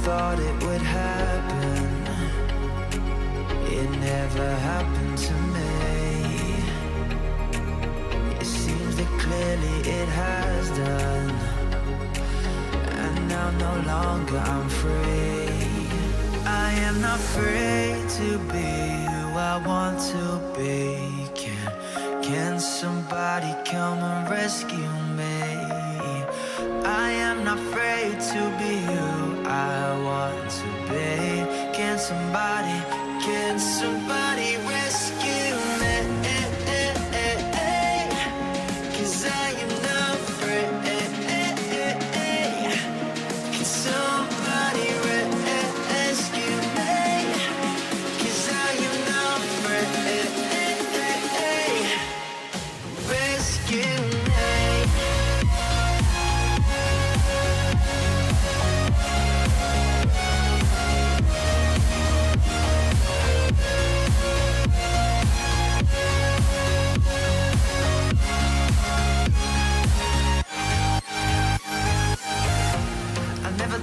thought it would happen. It never happened to me. It seems that clearly it has done, and now no longer I'm free. I am not free to be who I want to be. Can somebody come and rescue me? I am not afraid to be who I want to be. Can somebody rescue me? 'Cause I am not afraid. Can somebody rescue me? 'Cause I am not afraid. Rescue me.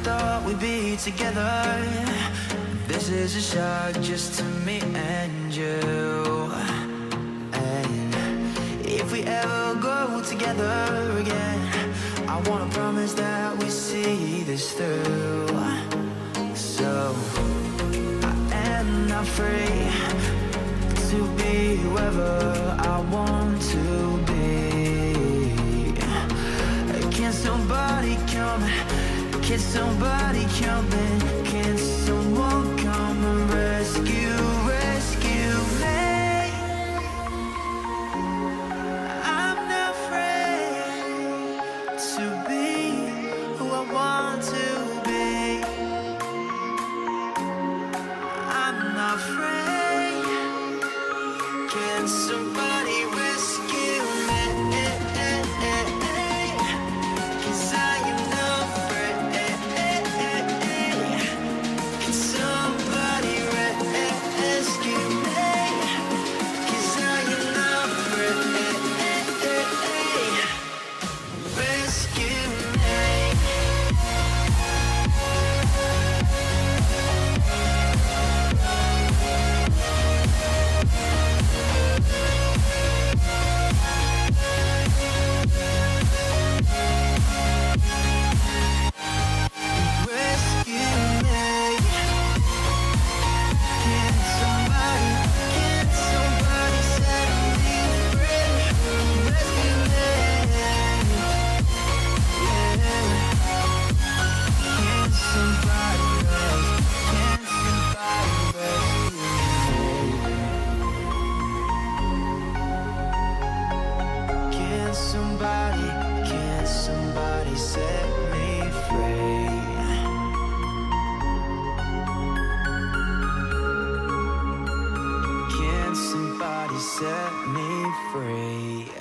Thought we'd be together. This is a shock just to me and you. And if we ever go together again, I wanna promise that we see this through. So I am not free to be whoever I want to be. Can somebody come? Can somebody come in? Can someone come and rescue me? I'm not afraid to be who I want to be. I'm not afraid. Can somebody rescue me? 'Cause I am not afraid. Can somebody set me free? Can somebody set me free?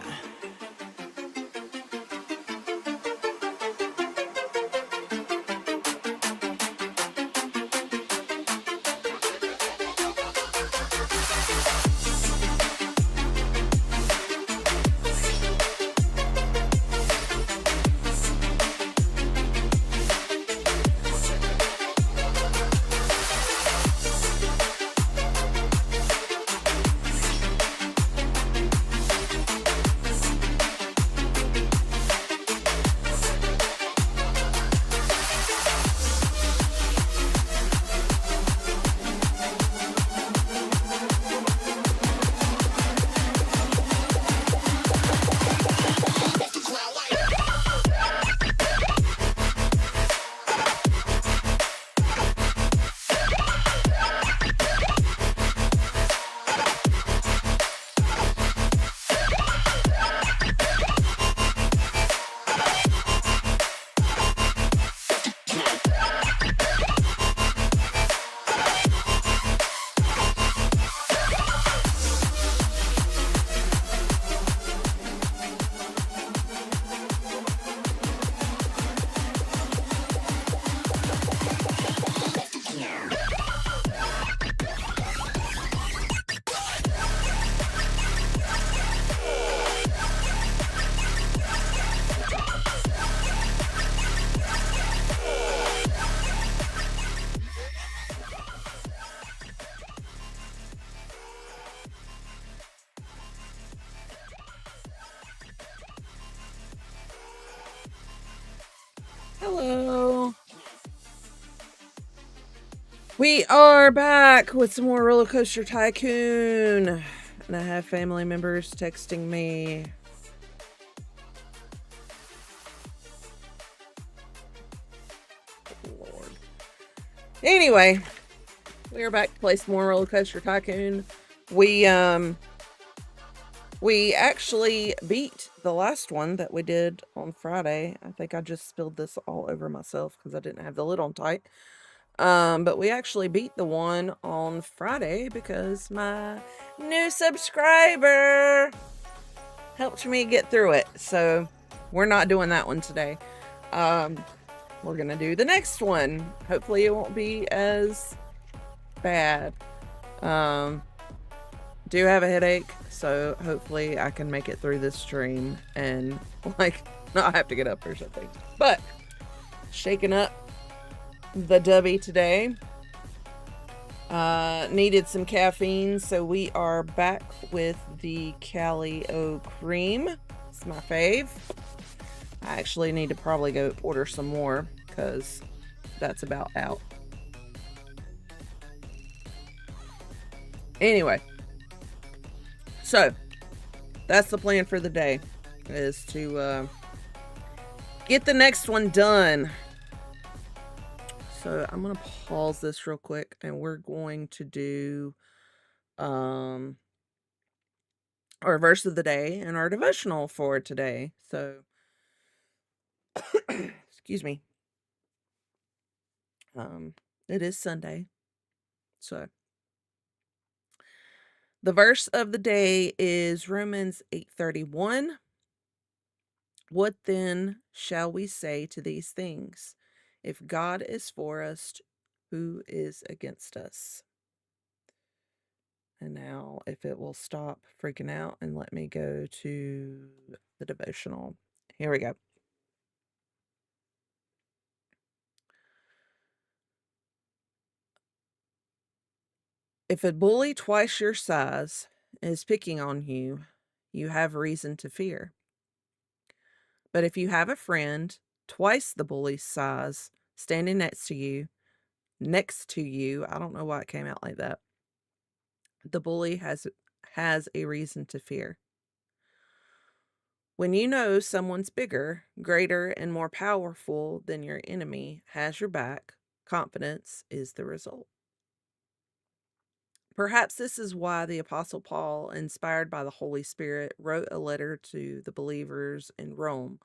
Hello. We are back with some more RollerCoaster Tycoon. And I have family members texting me. Lord. Anyway, we are back to play some more RollerCoaster Tycoon. We actually beat the last one that we did on Friday. I think I just spilled this all over myself because I didn't have the lid on tight. But we actually beat the one on Friday because my new subscriber helped me get through it. So we're not doing that one today. We're gonna do the next one. Hopefully it won't be as bad. Do have a headache, so hopefully I can make it through this stream and not have to get up or something. But shaking up the dubby today. Needed some caffeine, so we are back with the Cali O Cream. It's my fave. I actually need to probably go order some more because that's about out. Anyway, so that's the plan for the day, is to get the next one done. So I'm going to pause this real quick and we're going to do our verse of the day and our devotional for today. So, excuse me. It is Sunday. So, the verse of the day is Romans 8:31. What then shall we say to these things? If God is for us, who is against us? And now, if it will stop freaking out and let me go to the devotional. Here we go. If a bully twice your size is picking on you, you have reason to fear. But if you have a friend twice the bully's size standing next to you, I don't know why it came out like that. The bully has a reason to fear. When you know someone's bigger, greater, and more powerful than your enemy has your back, confidence is the result. Perhaps this is why the Apostle Paul, inspired by the Holy Spirit, wrote a letter to the believers in Rome,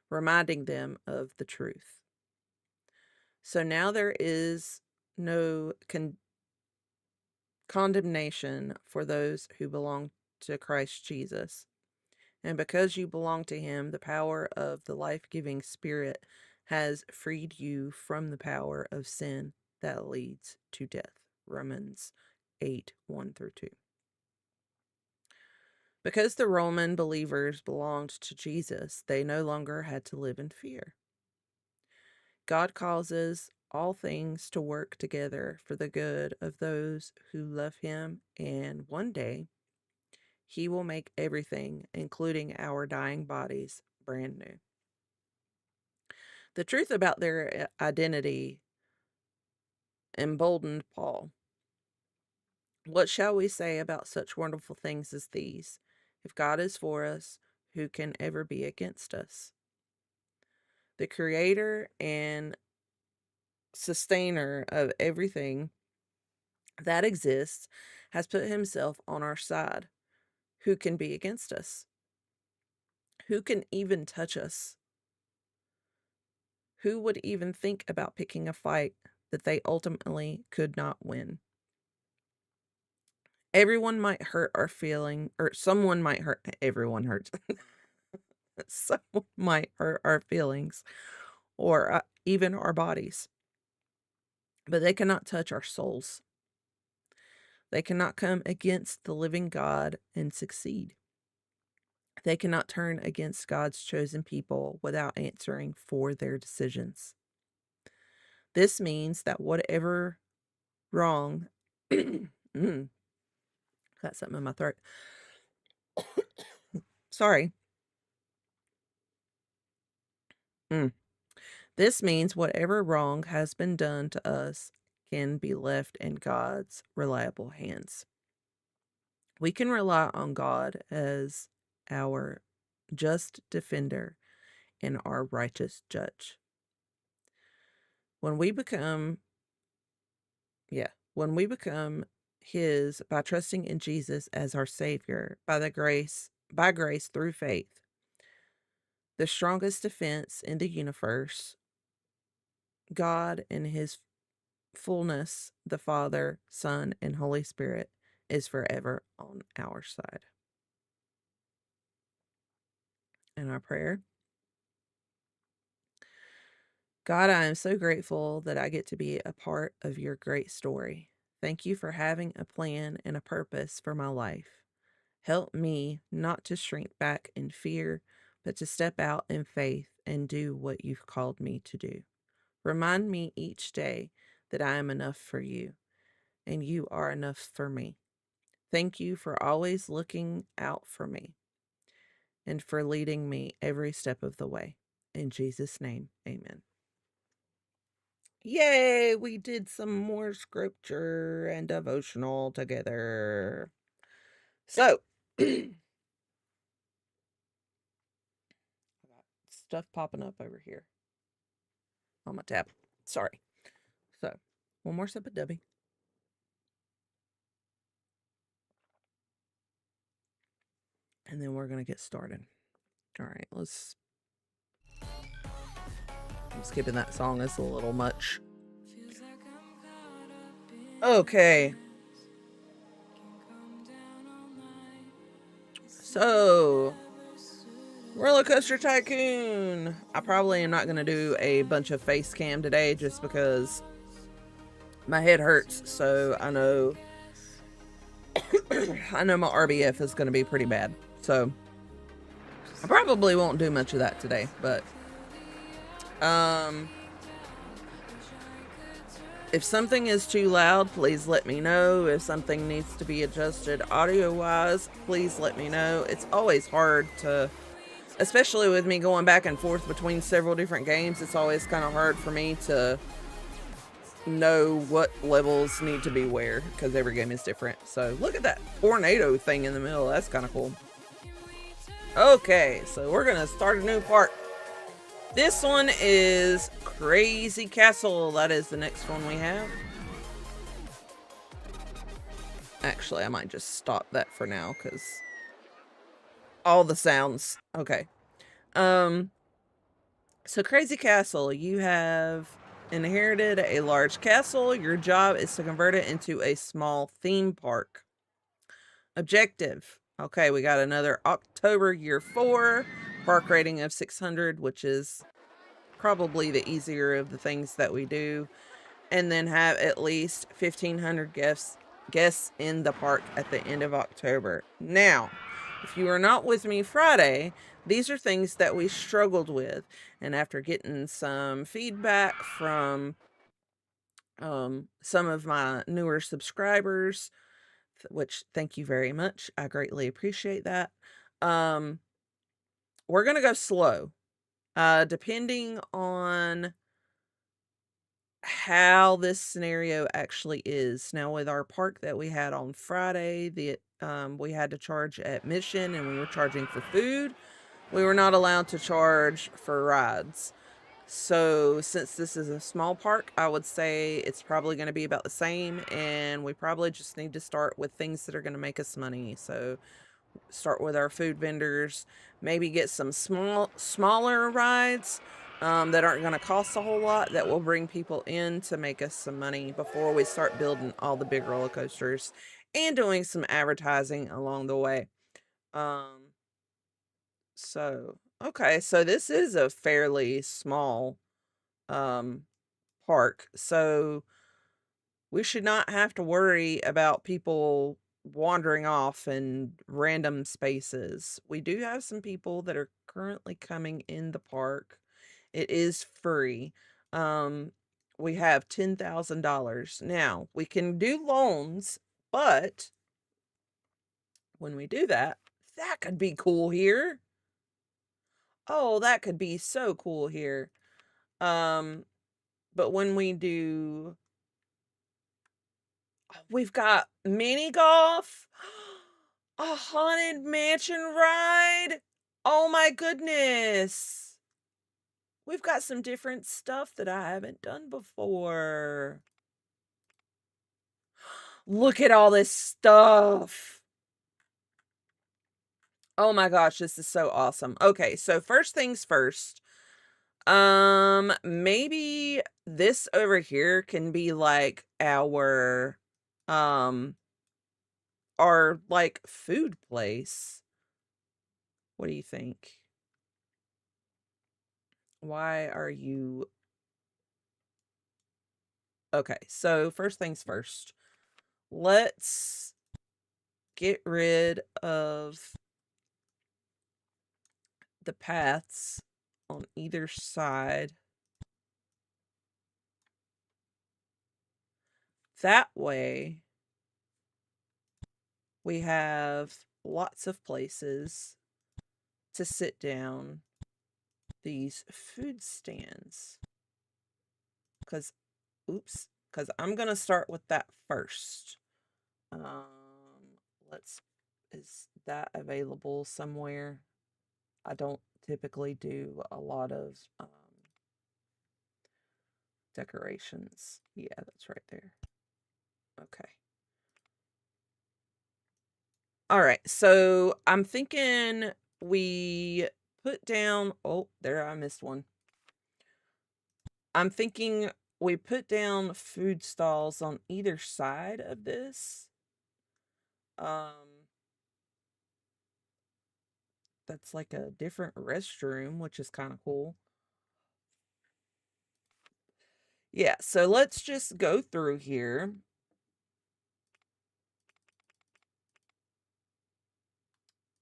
reminding them of the truth. So now there is no condemnation for those who belong to Christ Jesus. And because you belong to him, the power of the life-giving Spirit has freed you from the power of sin that leads to death. Romans 8:1-2. Because the Roman believers belonged to Jesus, they no longer had to live in fear. God causes all things to work together for the good of those who love him, and one day he will make everything, including our dying bodies, brand new. The truth about their identity emboldened Paul. What shall we say about such wonderful things as these? If God is for us, who can ever be against us? The creator and sustainer of everything that exists has put himself on our side. Who can be against us? Who can even touch us? Who would even think about picking a fight that they ultimately could not win? Everyone might hurt our feeling, or someone might hurt, everyone hurts. Someone might hurt our feelings or even our bodies, but they cannot touch our souls. They cannot come against the living God and succeed. They cannot turn against God's chosen people without answering for their decisions. This means that whatever wrong, got something in my throat. Sorry. This means whatever wrong has been done to us can be left in God's reliable hands. We can rely on God as our just defender and our righteous judge. When we become, when we become his by trusting in Jesus as our savior by grace through faith, the strongest defense in the universe, God in his fullness, the Father, Son, and Holy Spirit, is forever on our side. And our prayer: God, I am so grateful that I get to be a part of your great story. Thank you for having a plan and a purpose for my life. Help me not to shrink back in fear, but to step out in faith and do what you've called me to do. Remind me each day that I am enough for you and you are enough for me. Thank you for always looking out for me and for leading me every step of the way. In Jesus' name, amen. Yay, we did some more scripture and devotional together. So, stuff popping up over here on my tab. Sorry. So, one more sip of Debbie. And then we're going to get started. All right, I'm skipping that song. It's a little much. Okay. So, RollerCoaster Tycoon. I probably am not going to do a bunch of face cam today just because my head hurts. So I know my RBF is going to be pretty bad. So I probably won't do much of that today, but if something is too loud, please let me know. If something needs to be adjusted audio-wise, please let me know. It's always hard to, especially with me going back and forth between several different games, it's always kind of hard for me to know what levels need to be where, because every game is different. So look at that tornado thing in the middle. That's kind of cool. Okay, so we're going to start a new part. This one is Crazy Castle. That is the next one we have. Actually, I might just stop that for now because all the sounds. Okay. So Crazy Castle, you have inherited a large castle. Your job is to convert it into a small theme park. Objective. Okay, we got another October year 4. Park rating of 600, which is probably the easier of the things that we do. And then have at least 1,500 guests in the park at the end of October. Now, if you are not with me Friday, these are things that we struggled with. And after getting some feedback from some of my newer subscribers, which thank you very much. I greatly appreciate that. We're going to go slow. Depending on how this scenario actually is. Now, with our park that we had on Friday, we had to charge admission and we were charging for food. We were not allowed to charge for rides. So since this is a small park, I would say it's probably going to be about the same, and we probably just need to start with things that are going to make us money. So start with our food vendors, maybe get some smaller rides that aren't going to cost a whole lot, that will bring people in to make us some money before we start building all the big roller coasters and doing some advertising along the way. Okay, so this is a fairly small park, so we should not have to worry about people wandering off in random spaces. We do have some people that are currently coming in the park. It is free. We have $10,000. Now, we can do loans, but when we do that, that could be cool here. Oh, that could be so cool here. But when we do, we've got mini golf, a haunted mansion ride. Oh my goodness. We've got some different stuff that I haven't done before. Look at all this stuff. Oh my gosh, this is so awesome. Okay, so first things first. Maybe this over here can be like our like food place. What do you think? Why are you... Okay, so first things first. Let's get rid of the paths on either side. That way, we have lots of places to sit down these food stands. Because I'm going to start with that first. Is that available somewhere? I don't typically do a lot of decorations. Yeah, that's right there. Okay. All right, so I'm thinking we put down... Oh, there, I missed one. I'm thinking we put down food stalls on either side of this. That's like a different restroom, which is kind of cool. Yeah, so let's just go through here.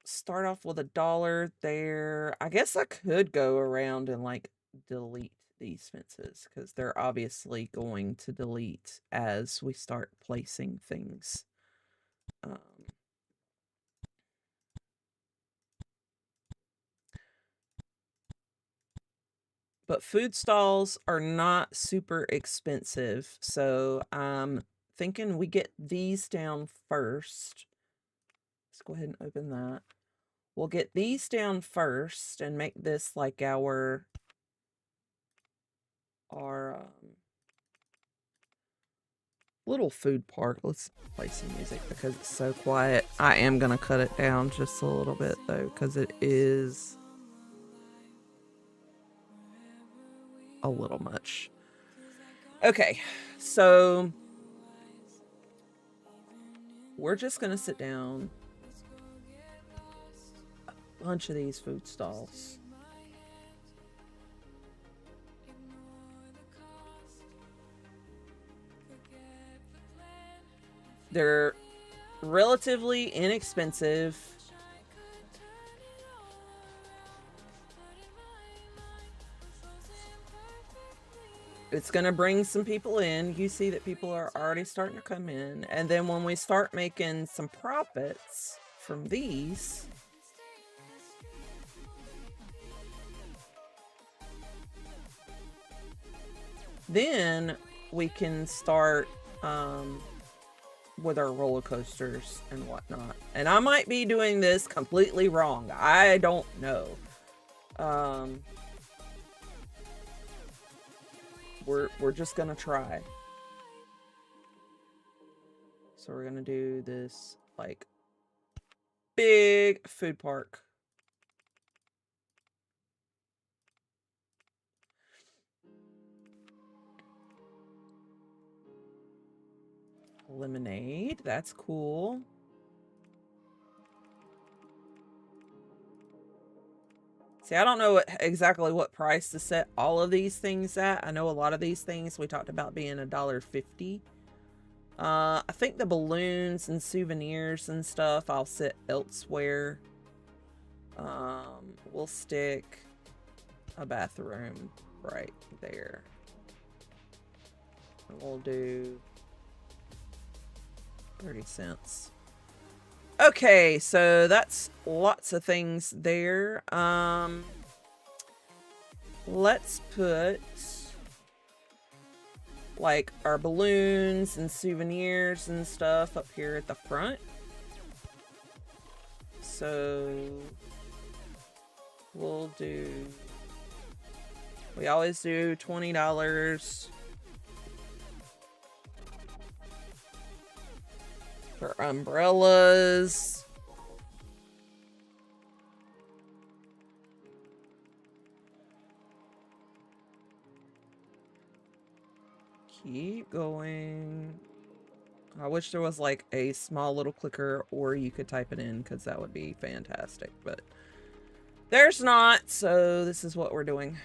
Start off with $1 there. I guess I could go around and like delete these fences because they're obviously going to delete as we start placing things. But food stalls are not super expensive, so I'm thinking we get these down first. Let's go ahead and open that. We'll get these down first and make this like our little food park. Let's play some music because it's so quiet. I am going to cut it down just a little bit though, because it is a little much. Okay, so we're just going to sit down a bunch of these food stalls. They're relatively inexpensive. It's going to bring some people in. You see that people are already starting to come in. And then when we start making some profits from these, then we can start with our roller coasters and whatnot. And I might be doing this completely wrong. I don't know. We're just gonna try. So we're gonna do this like big food park. Lemonade, that's cool. See, I don't know exactly what price to set all of these things at. I know a lot of these things we talked about being $1.50. I think the balloons and souvenirs and stuff I'll set elsewhere. We'll stick a bathroom right there. And we'll do 30 cents. Okay, so that's lots of things there. let's put like our balloons and souvenirs and stuff up here at the front. So we'll do, we always do $20 for umbrellas. Keep going. I wish there was like a small little clicker or you could type it in because that would be fantastic, but there's not, so this is what we're doing.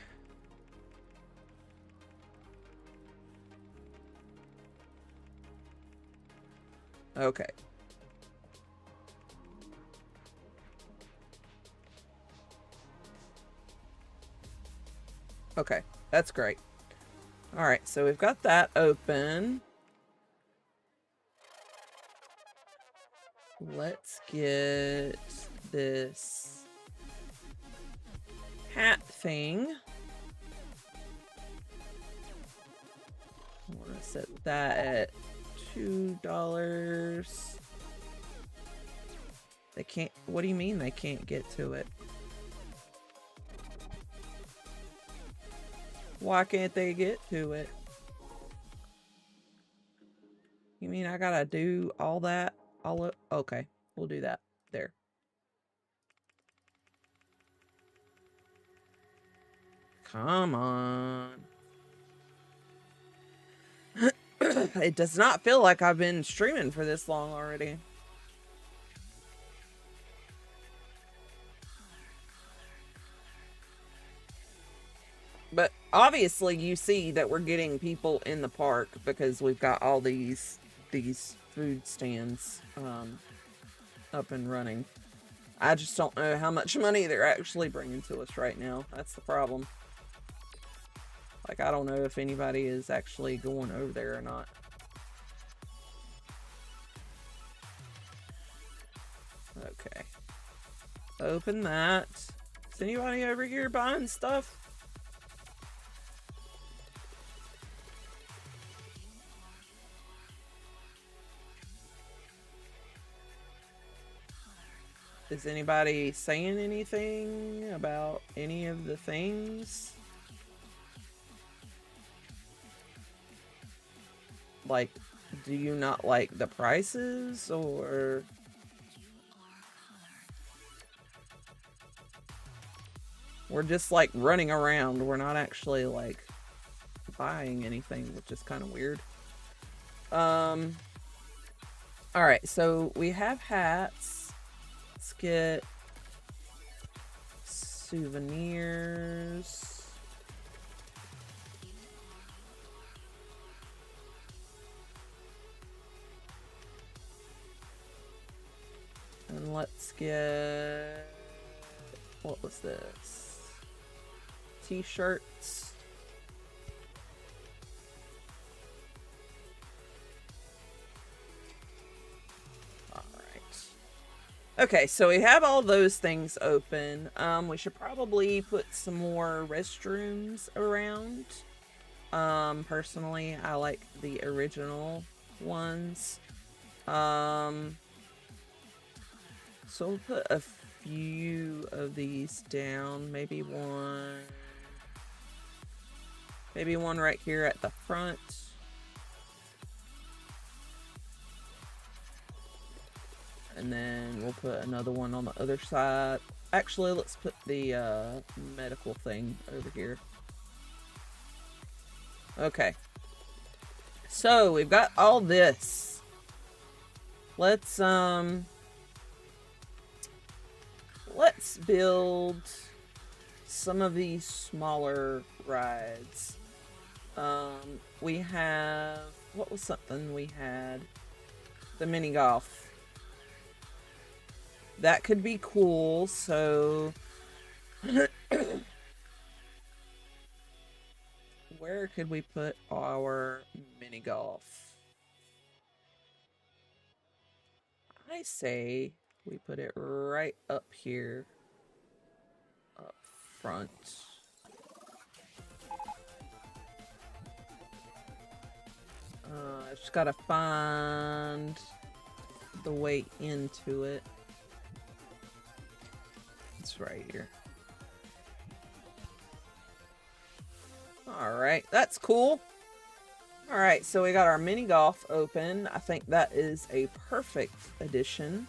Okay. Okay, that's great. All right, so we've got that open. Let's get this hat thing. I want to set that at $2. They can't, what do you mean they can't get to it? Why can't they get to it? You mean I gotta do all that? Okay, we'll do that. There. Come on. It does not feel like I've been streaming for this long already. But obviously you see that we're getting people in the park because we've got all these food stands up and running. I just don't know how much money they're actually bringing to us right now. That's the problem. Like, I don't know if anybody is actually going over there or not. Okay. Open that. Is anybody over here buying stuff? Is anybody saying anything about any of the things? Like, do you not like the prices, or... We're just, like, running around. We're not actually, like, buying anything, which is kind of weird. Alright, so we have hats. Let's get souvenirs. And let's get... What was this? T-shirts. Okay, so we have all those things open. We should probably put some more restrooms around. Personally, I like the original ones. So we'll put a few of these down. Maybe one right here at the front. And then we'll put another one on the other side. Actually, let's put the medical thing over here. Okay. So, we've got all this. Let's build some of these smaller rides. We have, what was something we had? The mini golf. That could be cool, so... Where could we put our mini golf? I say we put it right up here. Up front. I just gotta find the way into it. It's right here. Alright, that's cool. Alright, so we got our mini golf open. I think that is a perfect addition.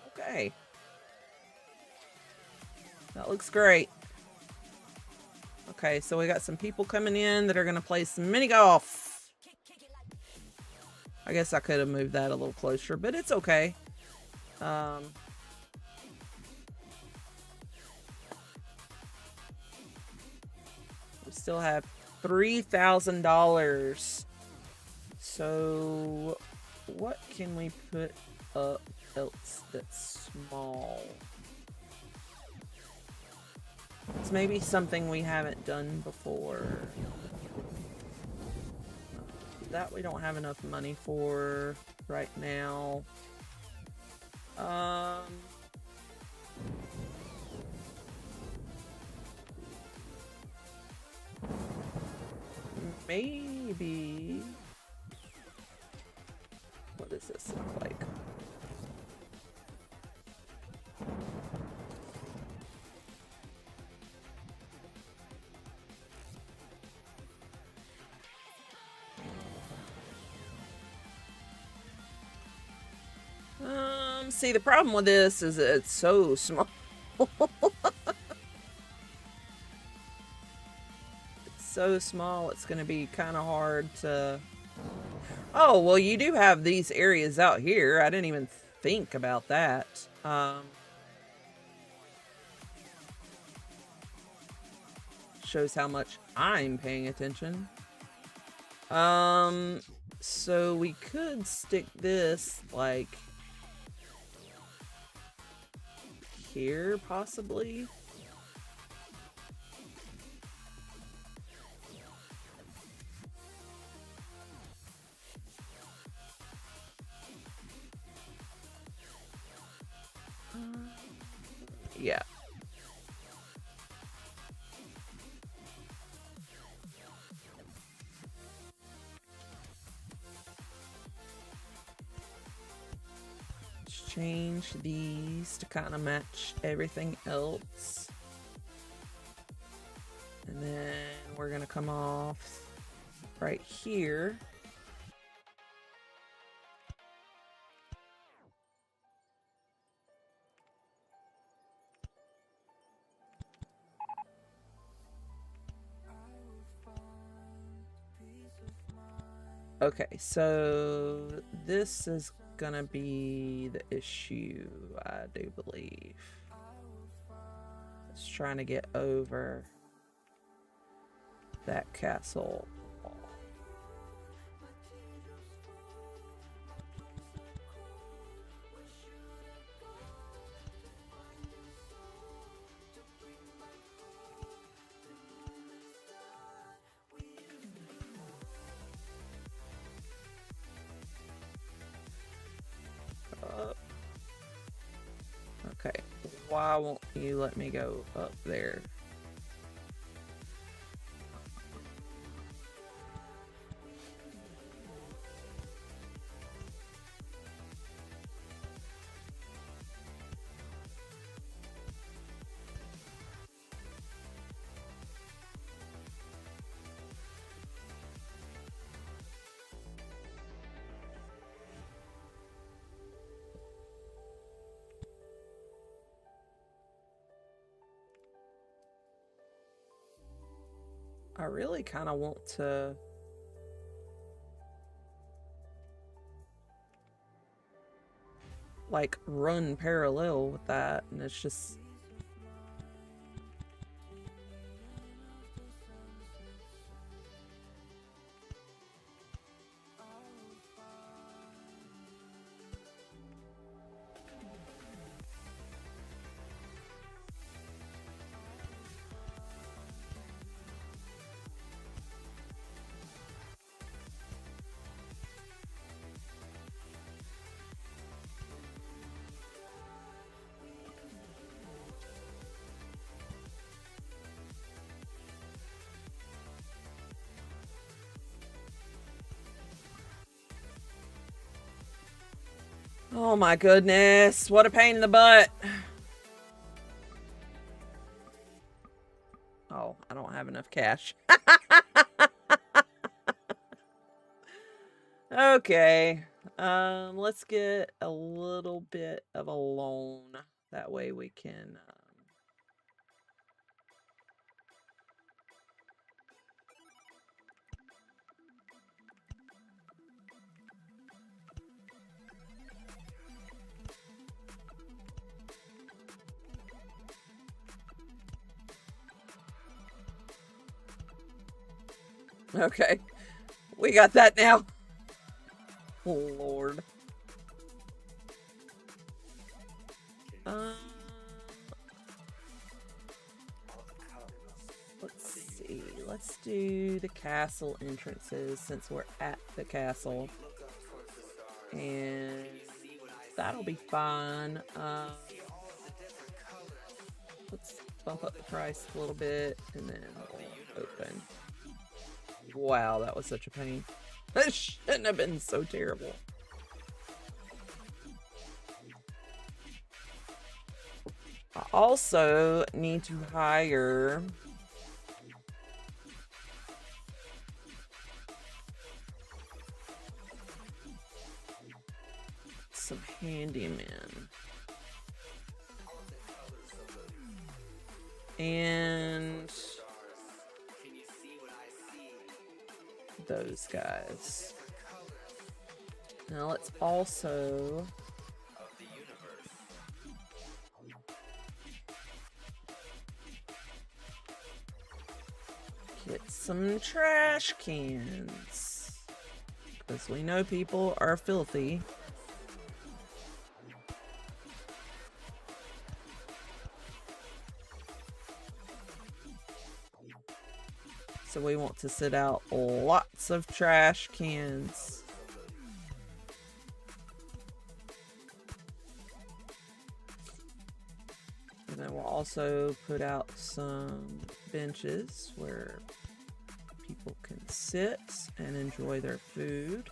Okay. That looks great. Okay, so we got some people coming in that are going to play some mini golf. I guess I could have moved that a little closer, but it's okay. We still have $3,000. So what can we put up else that's small? It's maybe something we haven't done before. That we don't have enough money for right now. Maybe. What does this look like? See, the problem with this is that it's so small. It's so small, it's going to be kind of hard to... Oh, well, you do have these areas out here. I didn't even think about that. Shows how much I'm paying attention. So we could stick this, like... here, possibly. Yeah. Change these to kind of match everything else. And then we're going to come off right here. Okay, so this is gonna be the issue, I do believe. It's trying to get over that castle wall. Okay, why won't you let me go up there? I really kind of want to like run parallel with that, and it's just Oh my goodness, what a pain in the butt. Oh, I don't have enough cash. Okay. Let's get a little bit of a loan. That way we can okay. We got that now. Oh, Lord. Let's see. Let's do the castle entrances since we're at the castle. And that'll be fine. Let's bump up the price a little bit and then we'll open. Wow, that was such a pain. That shouldn't have been so terrible. I also need to hire some handymen. And those guys. Now let's also get some trash cans because we know people are filthy. So we want to sit out lots of trash cans. And then we'll also put out some benches where people can sit and enjoy their food.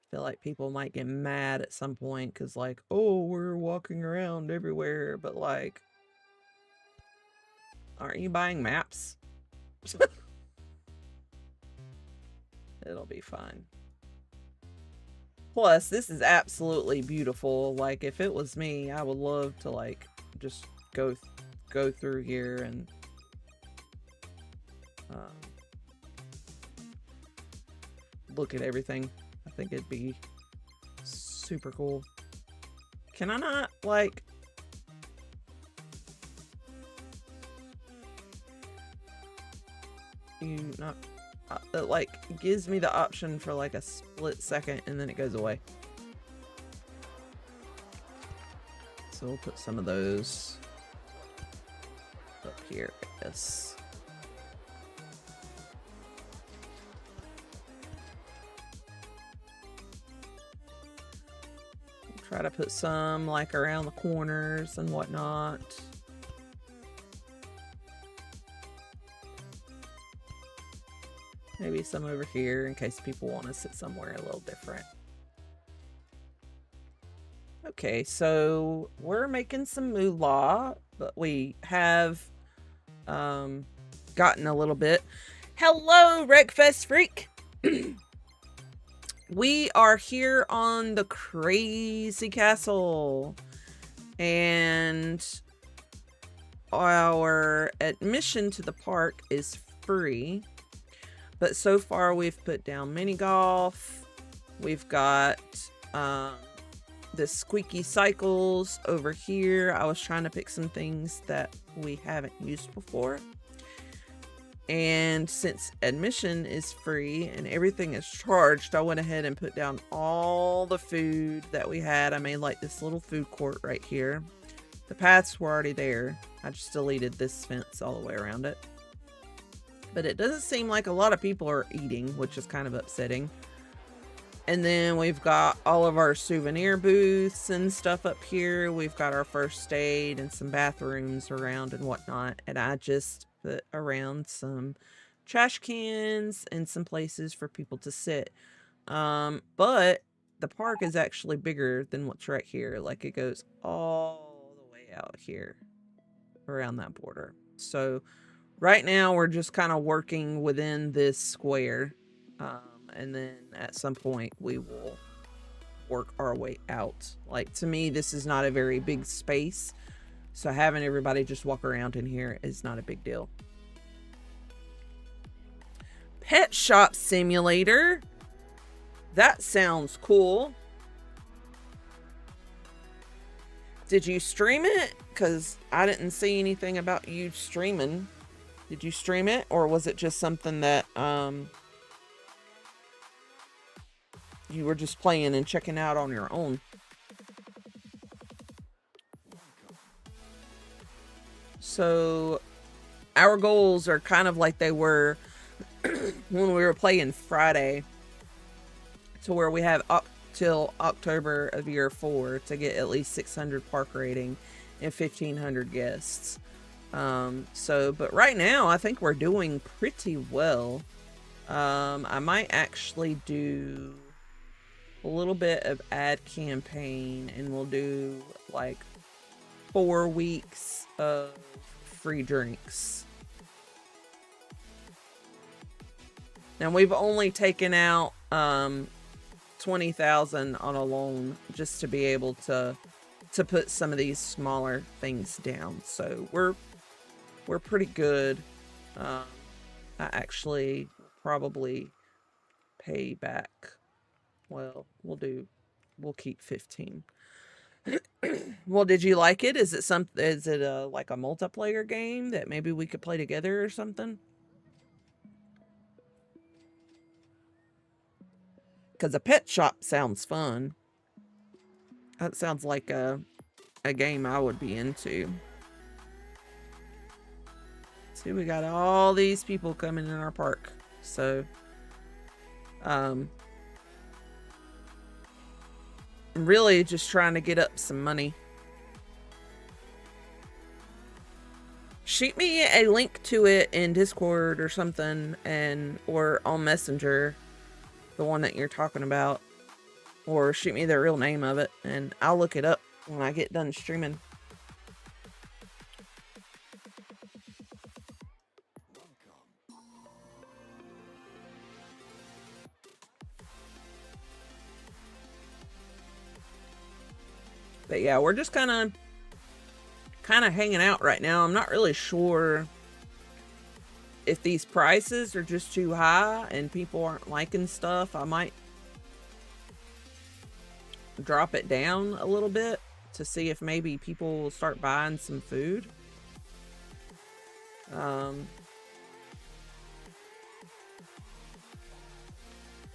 Feel like people might get mad at some point because, like, oh, we're walking around everywhere, but like, aren't you buying maps? It'll be fine. Plus, this is absolutely beautiful. Like, if it was me, I would love to like just go through here and look at everything. I think it'd be super cool. Can I not, like... You not... it, like, gives me the option for, like, a split second, and then it goes away. So we'll put some of those up here, I guess. Try to put some like around the corners and whatnot. Maybe some over here in case people want to sit somewhere a little different. Okay, so we're making some moolah, but we have gotten a little bit. Hello, Wreckfest Freak! We are here on the Crazy Castle, and our admission to the park is free, but so far we've put down mini golf, we've got the squeaky cycles over here. I was trying to pick some things that we haven't used before. And since admission is free and everything is charged, I went ahead and put down all the food that we had. I made like this little food court right here. The paths were already there. I just deleted this fence all the way around it. But it doesn't seem like a lot of people are eating, which is kind of upsetting. And then we've got all of our souvenir booths and stuff up here. We've got our first aid and some bathrooms around and whatnot. And I just put around some trash cans and some places for people to sit. But the park is actually bigger than what's right here. Like, it goes all the way out here around that border. So right now we're just kind of working within this square. And then at some point we will work our way out. Like, to me, this is not a very big space, so having everybody just walk around in here is not a big deal. Pet Shop Simulator. That sounds cool. Did you stream it? Because I didn't see anything about you streaming. Did you stream it, or was it just something that you were just playing and checking out on your own? So our goals are kind of like they were when we were playing Friday, to where we have up till October of year 4 to get at least 600 park rating and 1,500 guests. But right now I think we're doing pretty well. I might actually do a little bit of ad campaign, and we'll do like 4 weeks of free drinks. Now, we've only taken out 20,000 on a loan just to be able to put some of these smaller things down. So we're pretty good. I actually probably pay back. Well, we'll keep 15. Well, did you like it? Is it like a multiplayer game that maybe we could play together or something? Because a pet shop sounds fun. That sounds like a game I would be into. See, we got all these people coming in our park. So, I'm really just trying to get up some money. Shoot me a link to it in Discord or something, or on Messenger, the one that you're talking about, or shoot me the real name of it, and I'll look it up when I get done streaming. But yeah, we're just kind of hanging out right now. I'm not really sure if these prices are just too high and people aren't liking stuff. I might drop it down a little bit to see if maybe people will start buying some food.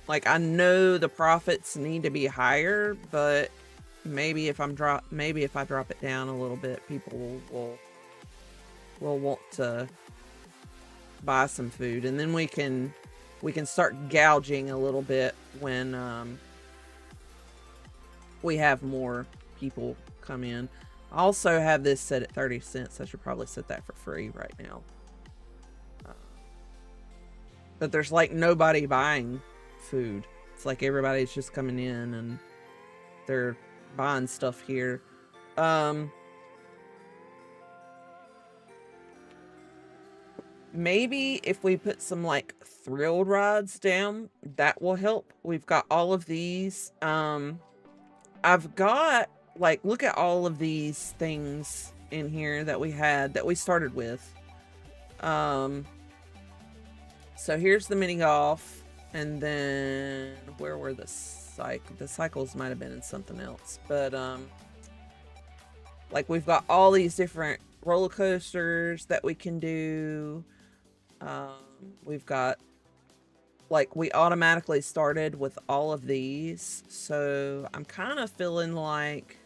Like, I know the profits need to be higher, but maybe if I drop it down a little bit, people will want to buy some food, and then we can start gouging a little bit when we have more people come in. I also have this set at 30 cents. I should probably set that for free right now. But there's like nobody buying food. It's like everybody's just coming in and they're buying stuff here. Maybe if we put some like thrill rides down, that will help. We've got all of these. I've got, like, look at all of these things in here that we started with. So here's the mini golf, and then where were the cycles might have been in something else, but like, we've got all these different roller coasters that we can do. We've got, like, we automatically started with all of these, so I'm kind of feeling like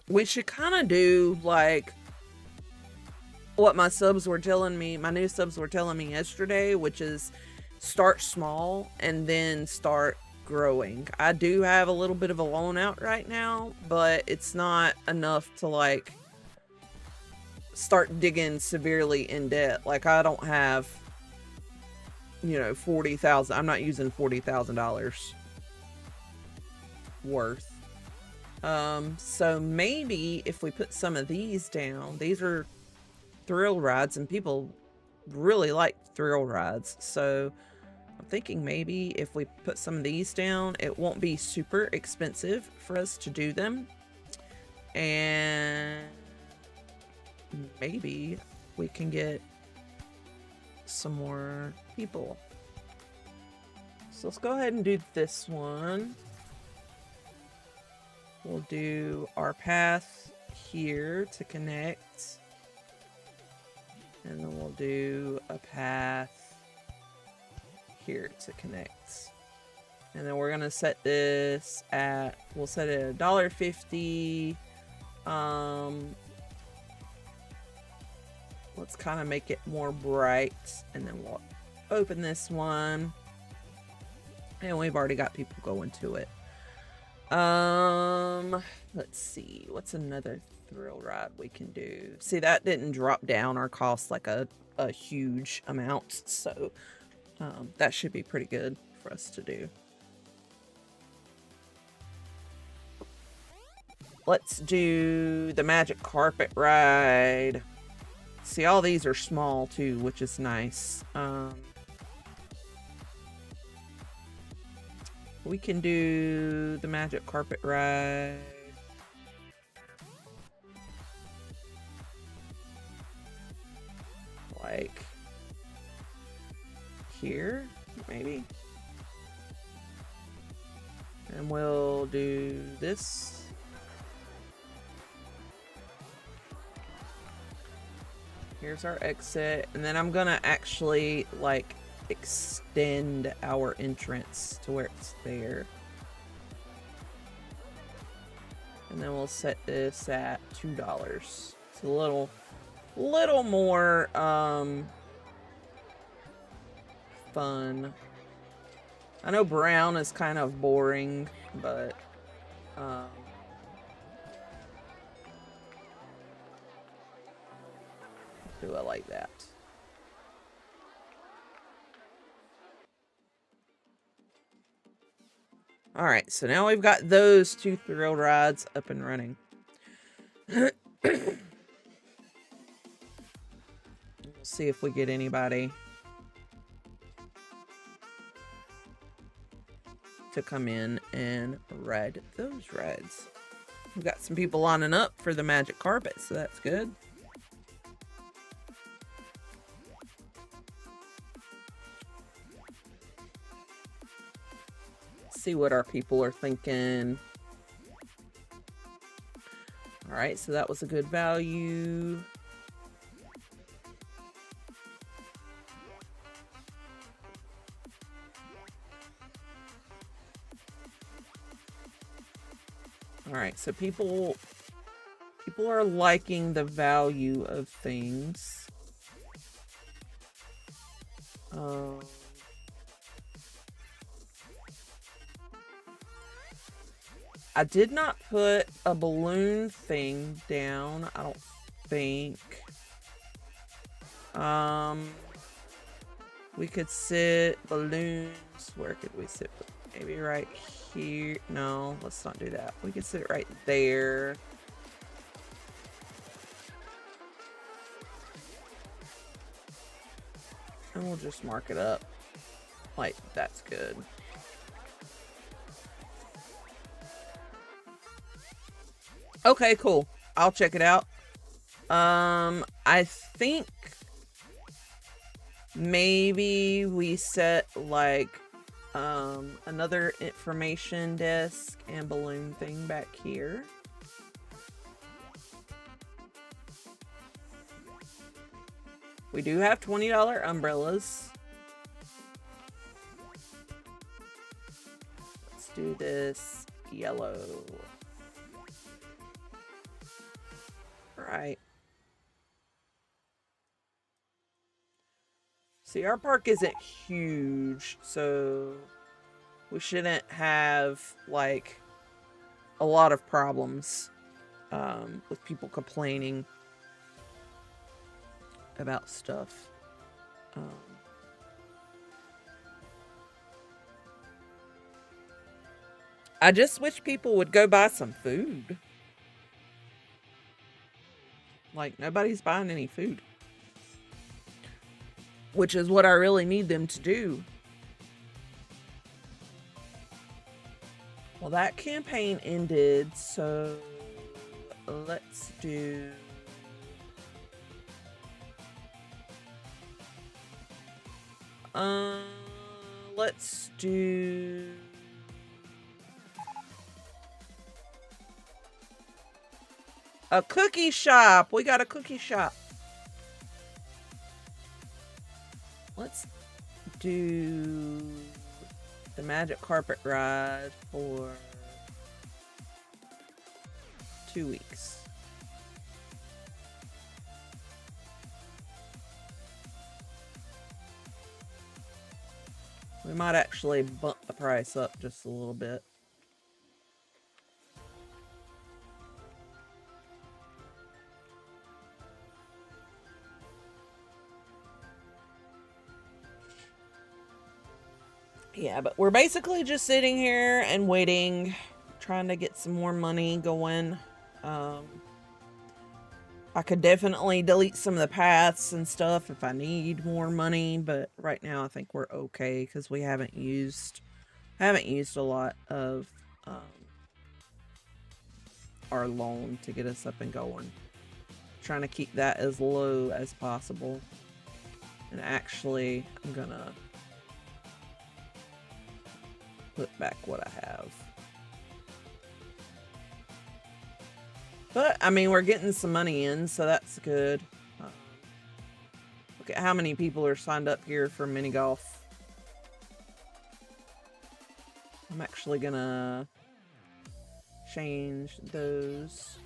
we should kind of do like what my new subs were telling me yesterday, which is start small and then start growing. I do have a little bit of a loan out right now, but it's not enough to like start digging severely in debt. Like I don't have, you know, 40,000. I'm not using $40,000 worth. So maybe if we put some of these down, these are thrill rides and people really like thrill rides. So I'm thinking maybe if we put some of these down, it won't be super expensive for us to do them. And maybe we can get some more people. So let's go ahead and do this one. We'll do our path here to connect. And then we'll do a path here to connect. And then we're going to set this at, we'll set it at $1.50. Let's kind of make it more bright. And then we'll open this one. And we've already got people going to it. Let's see. What's another thrill ride we can do? See, that didn't drop down our cost like a huge amount. So that should be pretty good for us to do. Let's do the magic carpet ride. See, all these are small too, which is nice. We can do the magic carpet ride. Like here, maybe. And we'll do this. Here's our exit. And then I'm gonna actually like extend our entrance to where it's there. And then we'll set this at $2. It's a little more fun. I know brown is kind of boring, but do I like that? All right, so now we've got those two thrill rides up and running. We'll see if we get anybody to come in and ride those rides. We've got some people lining up for the magic carpet, so that's good. See what our people are thinking. All right, so that was a good value. All right, so people are liking the value of things. I did not put a balloon thing down, I don't think. We could sit balloons. Where could we sit? Maybe right here. No, let's not do that. We could sit right there. And we'll just mark it up. Like, that's good. Okay, cool. I'll check it out. I think maybe we set like another information desk and balloon thing back here. We do have $20 umbrellas. Let's do this yellow. Right. See, our park isn't huge, so we shouldn't have, like, a lot of problems with people complaining about stuff. I just wish people would go buy some food. Like, nobody's buying any food. Which is what I really need them to do. Well, that campaign ended, so let's do... let's do... a cookie shop. We got a cookie shop. Let's do the magic carpet ride for 2 weeks. We might actually bump the price up just a little bit. Yeah, but we're basically just sitting here and waiting, trying to get some more money going. I could definitely delete some of the paths and stuff if I need more money, but right now I think we're okay because we haven't used a lot of our loan to get us up and going. Trying to keep that as low as possible. And actually, I'm gonna put back what I have. But, I mean, we're getting some money in, so that's good. Look at how many people are signed up here for mini golf. I'm actually gonna change those.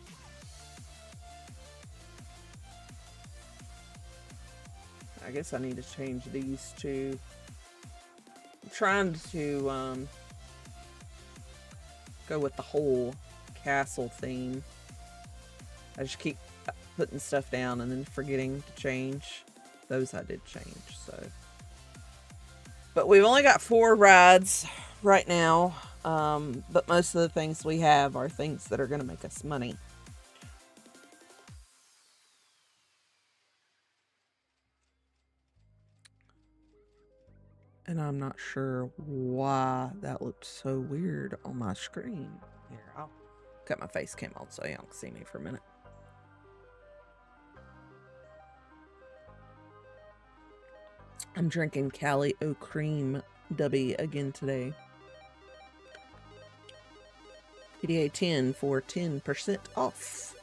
I guess I need to change these too. I'm trying to go with the whole castle theme. I just keep putting stuff down and then forgetting to change. Those I did change, so. But we've only got 4 rides right now. But most of the things we have are things that are going to make us money. And I'm not sure why that looked so weird on my screen. Here, I'll cut my face cam on so y'all can see me for a minute. I'm drinking Cali O Cream Dubby again today. PDA 10 for 10% off.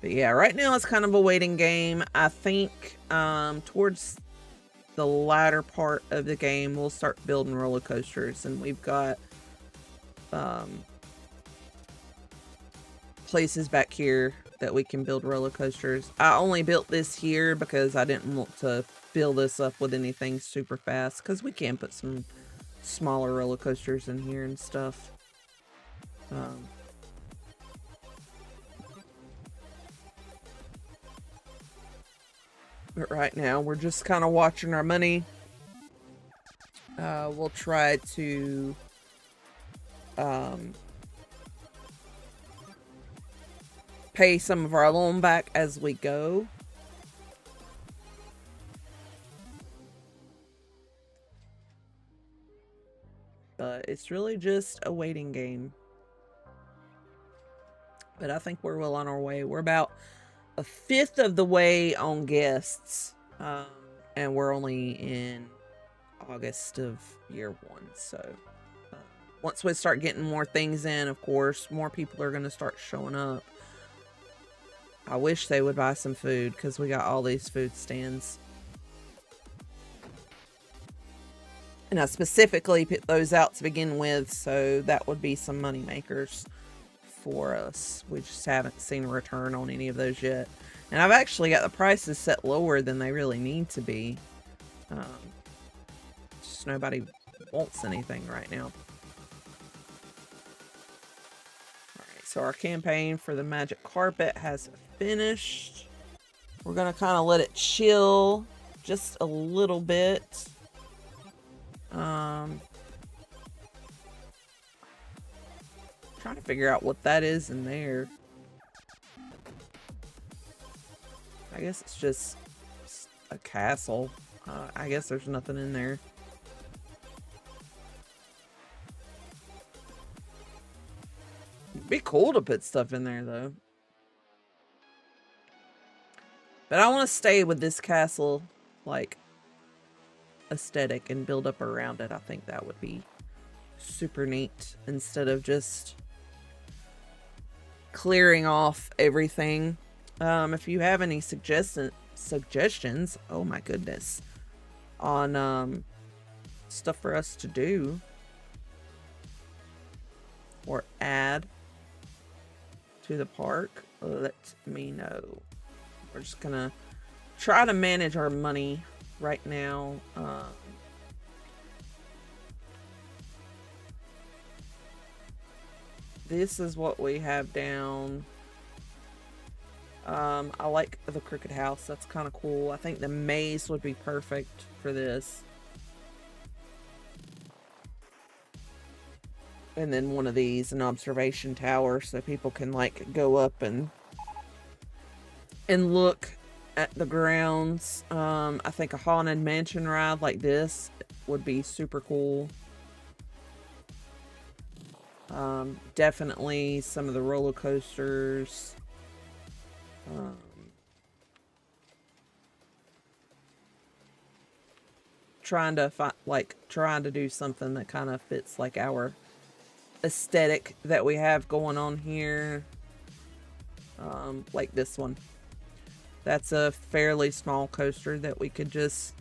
But yeah, right now it's kind of a waiting game. I think towards the latter part of the game, we'll start building roller coasters. And we've got places back here that we can build roller coasters. I only built this here because I didn't want to fill this up with anything super fast, because we can put some smaller roller coasters in here and stuff. But right now we're just kind of watching our money. We'll try to pay some of our loan back as we go. But it's really just a waiting game. But I think we're well on our way. We're about 1/5 of the way on guests. And we're only in August of year 1. So once we start getting more things in, of course, more people are going to start showing up. I wish they would buy some food because we got all these food stands. And I specifically picked those out to begin with, so that would be some money makers for us. We just haven't seen a return on any of those yet. And I've actually got the prices set lower than they really need to be. Just nobody wants anything right now. Alright, so our campaign for the magic carpet has finished. We're gonna kind of let it chill just a little bit. Trying to figure out what that is in there. I guess it's just a castle. I guess there's nothing in there. It'd be cool to put stuff in there though. But I want to stay with this castle, like, aesthetic and build up around it. I think that would be super neat instead of just clearing off everything. If you have any suggestions, oh my goodness, on stuff for us to do or add to the park, let me know. We're just gonna try to manage our money right now. This is what we have down. I like the Crooked House. That's kind of cool. I think the maze would be perfect for this. And then one of these, an observation tower, so people can like go up and look at the grounds. I think a haunted mansion ride like this would be super cool. Definitely some of the roller coasters. Trying to do something that kind of fits like our aesthetic that we have going on here. Like this one. That's a fairly small coaster that we could just,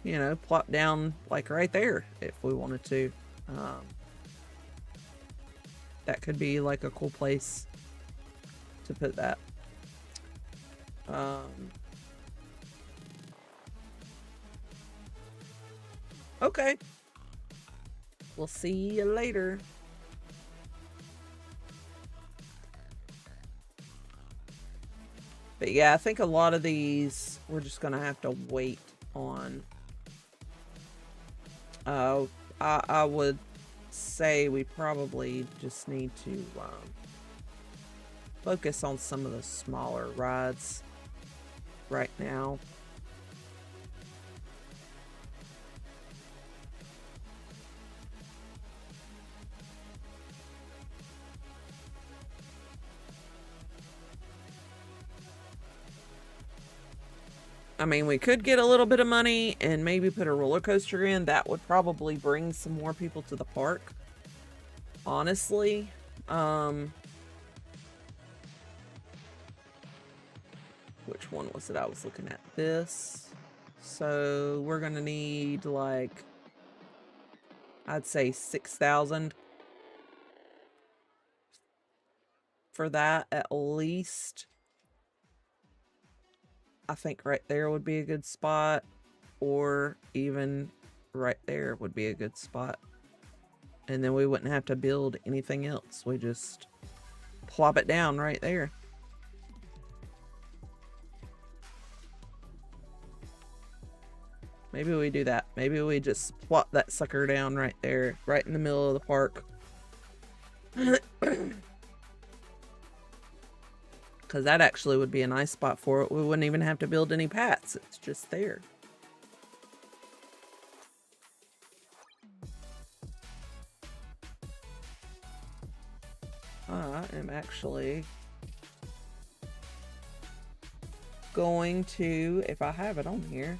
you know, plop down like right there if we wanted to. That could be like a cool place to put that. Okay. We'll see you later. But yeah, I think a lot of these we're just gonna have to wait on. I would say we probably just need to focus on some of the smaller rides right now. I mean, we could get a little bit of money and maybe put a roller coaster in. That would probably bring some more people to the park. Honestly. Which one was it I was looking at? This. So we're going to need like, I'd say 6,000 for that at least. I think right there would be a good spot, or even right there would be a good spot. And then we wouldn't have to build anything else. We just plop it down right there. Maybe we do that. Maybe we just plop that sucker down right there, right in the middle of the park. Because that actually would be a nice spot for it. We wouldn't even have to build any paths. It's just there. I am actually going to, if I have it on here.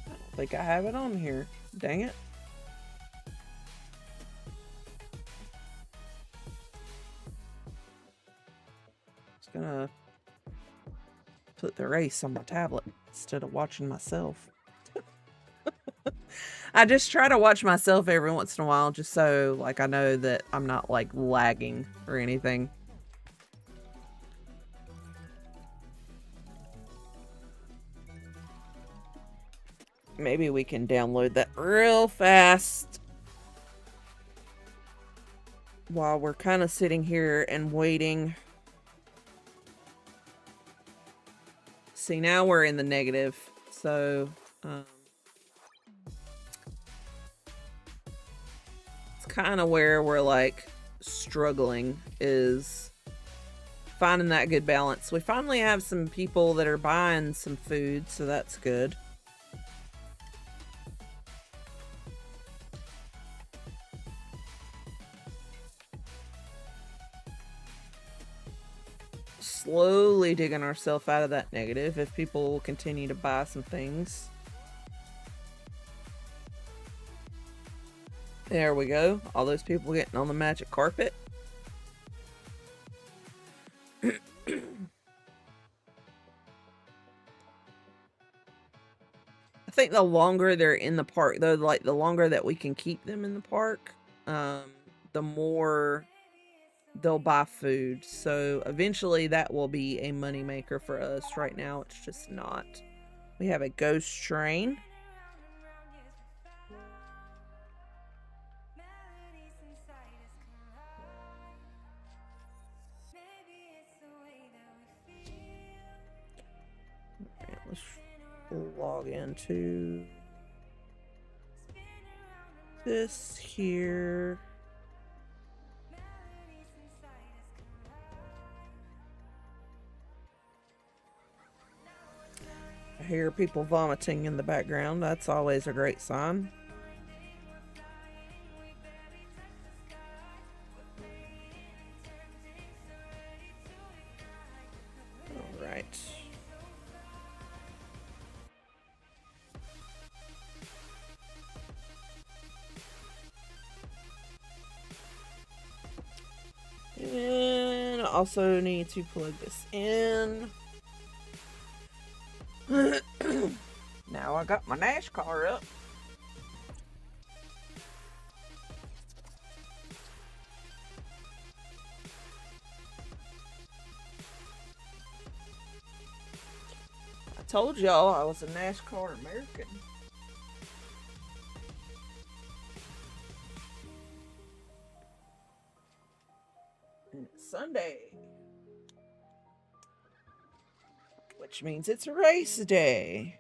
I don't think I have it on here. Dang it. Gonna put the race on my tablet instead of watching myself. I just try to watch myself every once in a while just so like I know that I'm not like lagging or anything. Maybe we can download that real fast while we're kind of sitting here and waiting. See, now we're in the negative, so it's kind of where we're like struggling, is finding that good balance. We finally have some people that are buying some food, so that's good. Slowly digging ourselves out of that negative if people will continue to buy some things. There we go. All those people getting on the magic carpet. I think the longer they're in the park, though, like the longer that we can keep them in the park, the more they'll buy food. So eventually that will be a money maker for us. Right now it's just not. We have a ghost train. Alright, let's log into this here. I hear people vomiting in the background. That's always a great sign. All right. And I also need to plug this in. Now I got my NASCAR up. I told y'all I was a NASCAR American. And it's Sunday, which means it's a race day.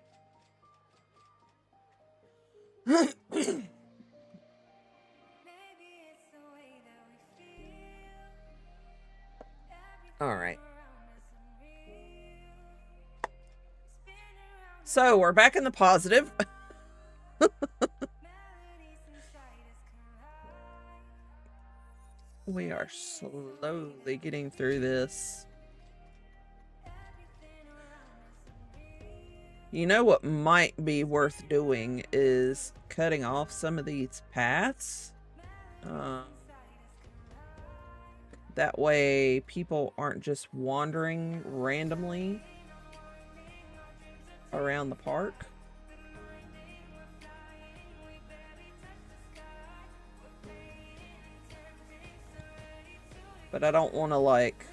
All right. So we're back in the positive. We are slowly getting through this. You know what might be worth doing is cutting off some of these paths. That way people aren't just wandering randomly around the park. But I don't want to like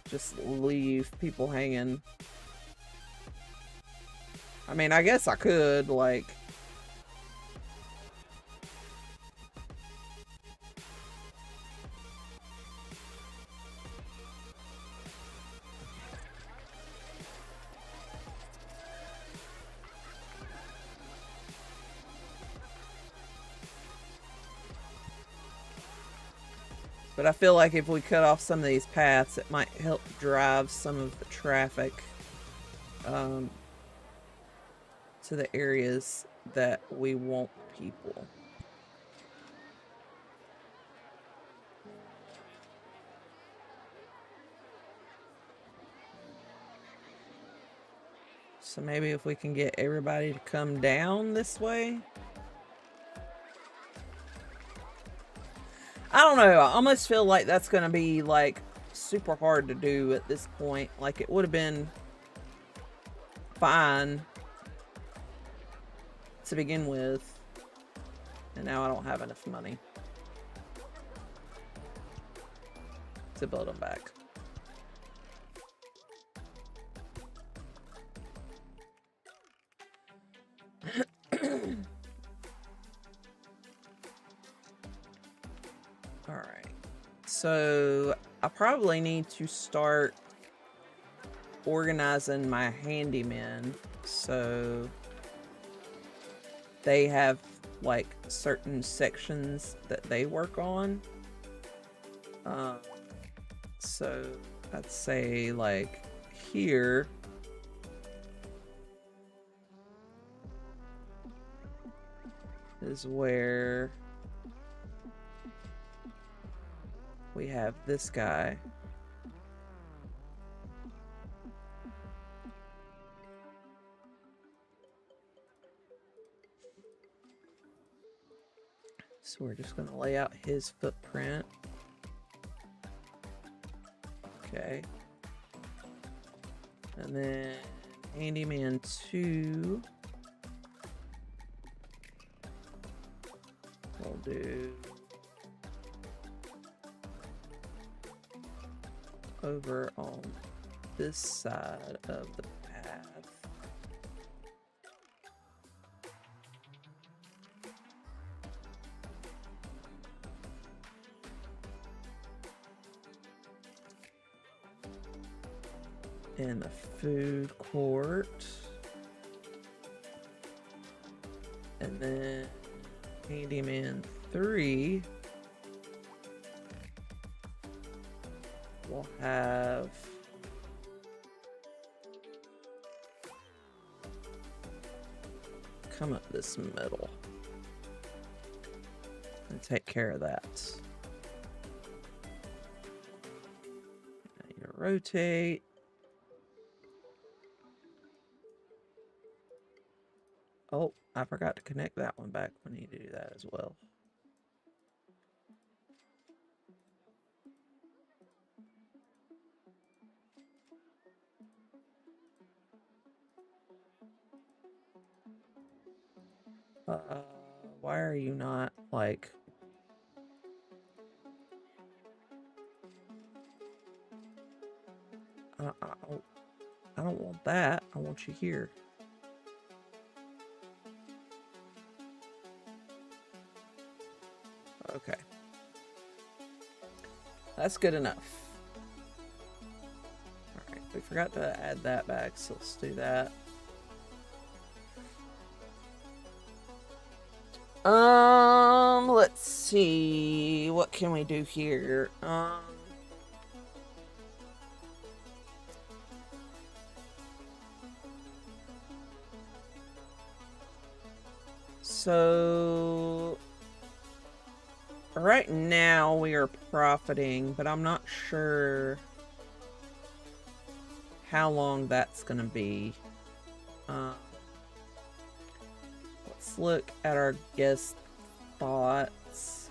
just leave people hanging. I mean, I guess I could like but I feel like if we cut off some of these paths, it might help drive some of the traffic to the areas that we want people. So maybe if we can get everybody to come down this way. I don't know. I almost feel like that's going to be like super hard to do at this point. Like it would have been fine to begin with, and now I don't have enough money to build them back. All right, so I probably need to start organizing my handymen so they have like certain sections that they work on. So I'd say like here is where we have this guy. So we're just going to lay out his footprint. Okay. And then Handyman 2. We'll do over on this side of the path. In the food court. And then Handyman 3 will have come up this middle and take care of that. Now you rotate. Oh, I forgot to connect that one back. We need to do that as well. Why are you not like... I don't want that. I want you here. Okay. That's good enough. Alright, we forgot to add that back, so let's do that. Let's see. What can we do here? So right now we are profiting, but I'm not sure how long that's gonna be. Let's look at our guest thoughts.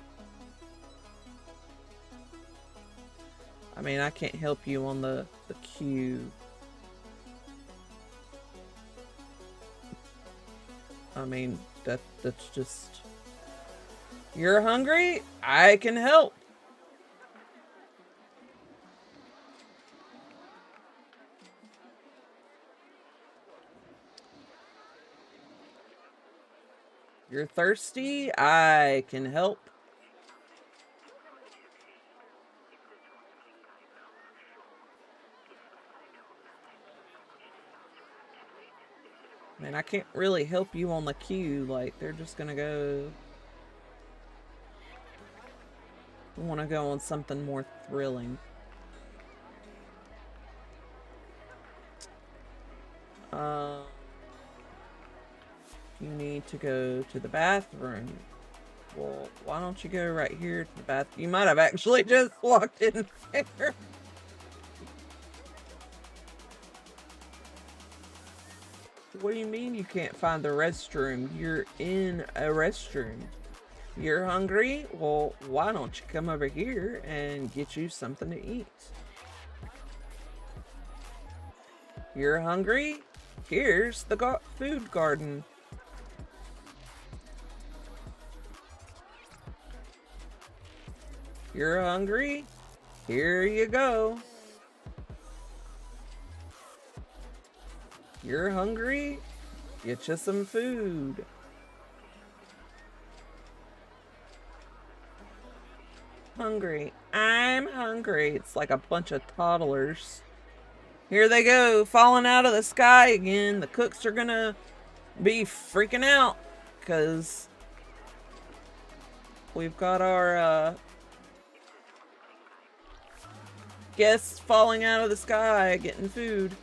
I mean, I can't help you on the queue. I mean, that's just... You're hungry? I can help. You're thirsty? I can help. Man, I can't really help you on the queue. Like, they're just gonna go... I want to go on something more thrilling. You need to go to the bathroom. Well, why don't you go right here to the bathroom? You might have actually just walked in there. What do you mean you can't find the restroom? You're in a restroom. You're hungry? Well, why don't you come over here and get you something to eat? You're hungry? Here's the food garden. You're hungry? Here you go. You're hungry? Get you some food. Hungry. I'm hungry. It's like a bunch of toddlers. Here they go, falling out of the sky again. The cooks are gonna be freaking out because we've got our guests falling out of the sky getting food.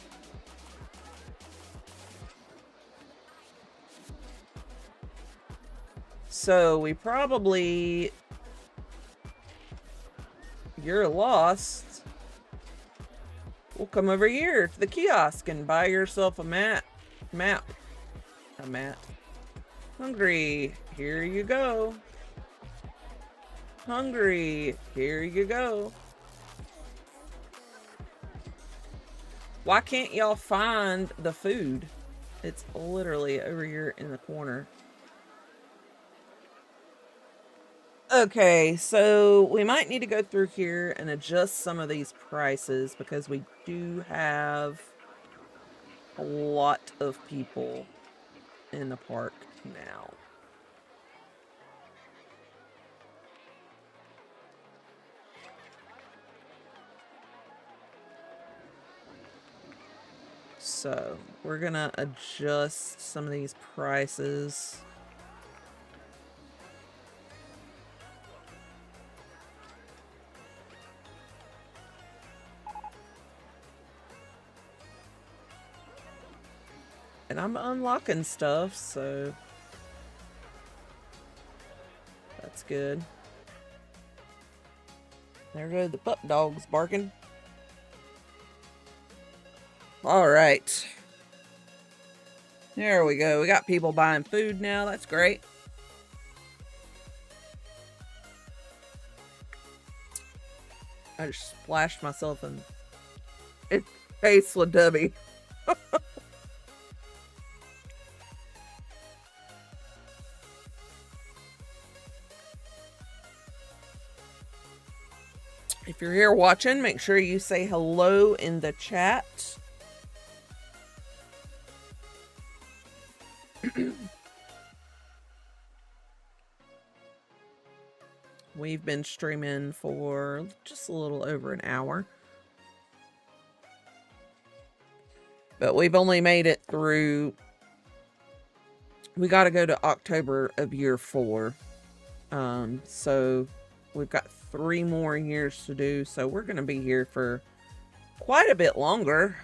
So we probably... You're lost. We'll come over here to the kiosk and buy yourself a map. A mat. Hungry. Here you go. Hungry. Here you go. Why can't y'all find the food? It's literally over here in the corner. Okay, so we might need to go through here and adjust some of these prices because we do have a lot of people in the park now. So we're gonna adjust some of these prices. And I'm unlocking stuff, so that's good. There go the pup dogs barking. All right. There we go. We got people buying food now. That's great. I just splashed myself in face with Debbie. If you're here watching, make sure you say hello in the chat. We've been streaming for just a little over an hour. But we've only made it through... We got to go to October of year 4. So we've got 3 more years to do. So we're going to be here for quite a bit longer.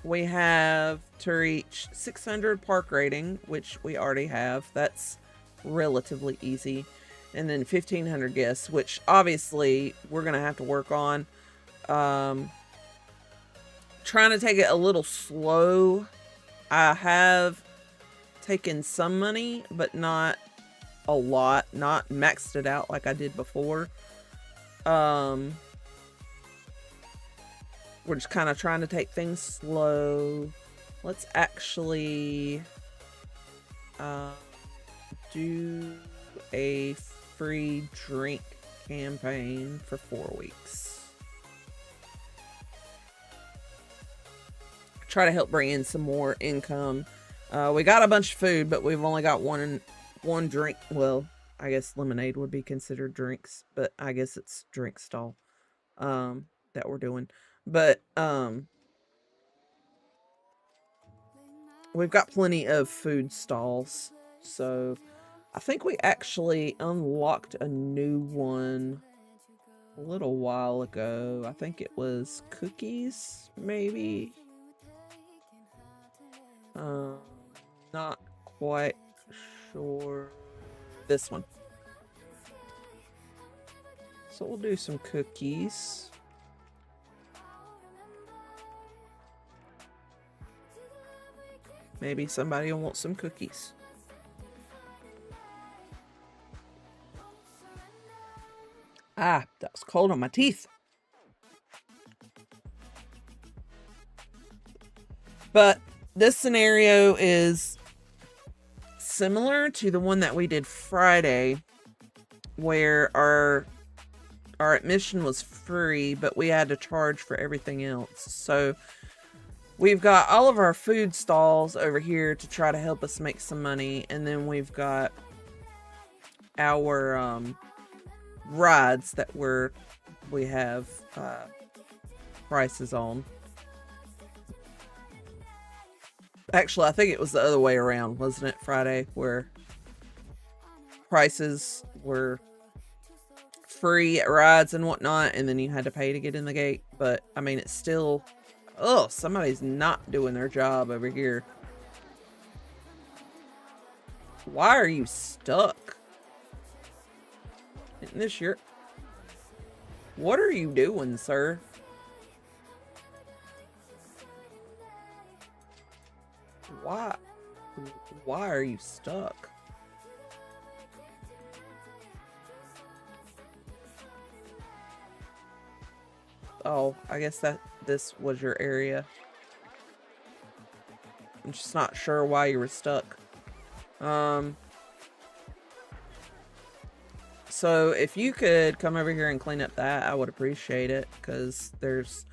We have to reach 600 park rating, which we already have. That's relatively easy. And then 1,500 guests, which obviously we're going to have to work on. Trying to take it a little slow. I have taken some money, but not a lot. Not maxed it out like I did before. We're just kind of trying to take things slow. Let's actually do a free drink campaign for 4 weeks. Try to help bring in some more income. We got a bunch of food, but we've only got one drink. Well, I guess lemonade would be considered drinks, but I guess it's drink stall that we're doing. But we've got plenty of food stalls. So I think we actually unlocked a new one a little while ago. I think it was cookies, maybe. Not quite sure. This one. So we'll do some cookies. Maybe somebody will want some cookies. Ah, that was cold on my teeth. But this scenario is similar to the one that we did Friday, where our admission was free, but we had to charge for everything else. So we've got all of our food stalls over here to try to help us make some money, and then we've got our rides that we have prices on. Actually, I think it was the other way around, wasn't it, Friday, where prices were free at rides and whatnot, and then you had to pay to get in the gate. But I mean, it's still, oh, somebody's not doing their job over here. Why are you stuck? Isn't this your... What are you doing, sir? Why are you stuck? Oh, I guess that this was your area. I'm just not sure why you were stuck. So if you could come over here and clean up that, I would appreciate it, because there's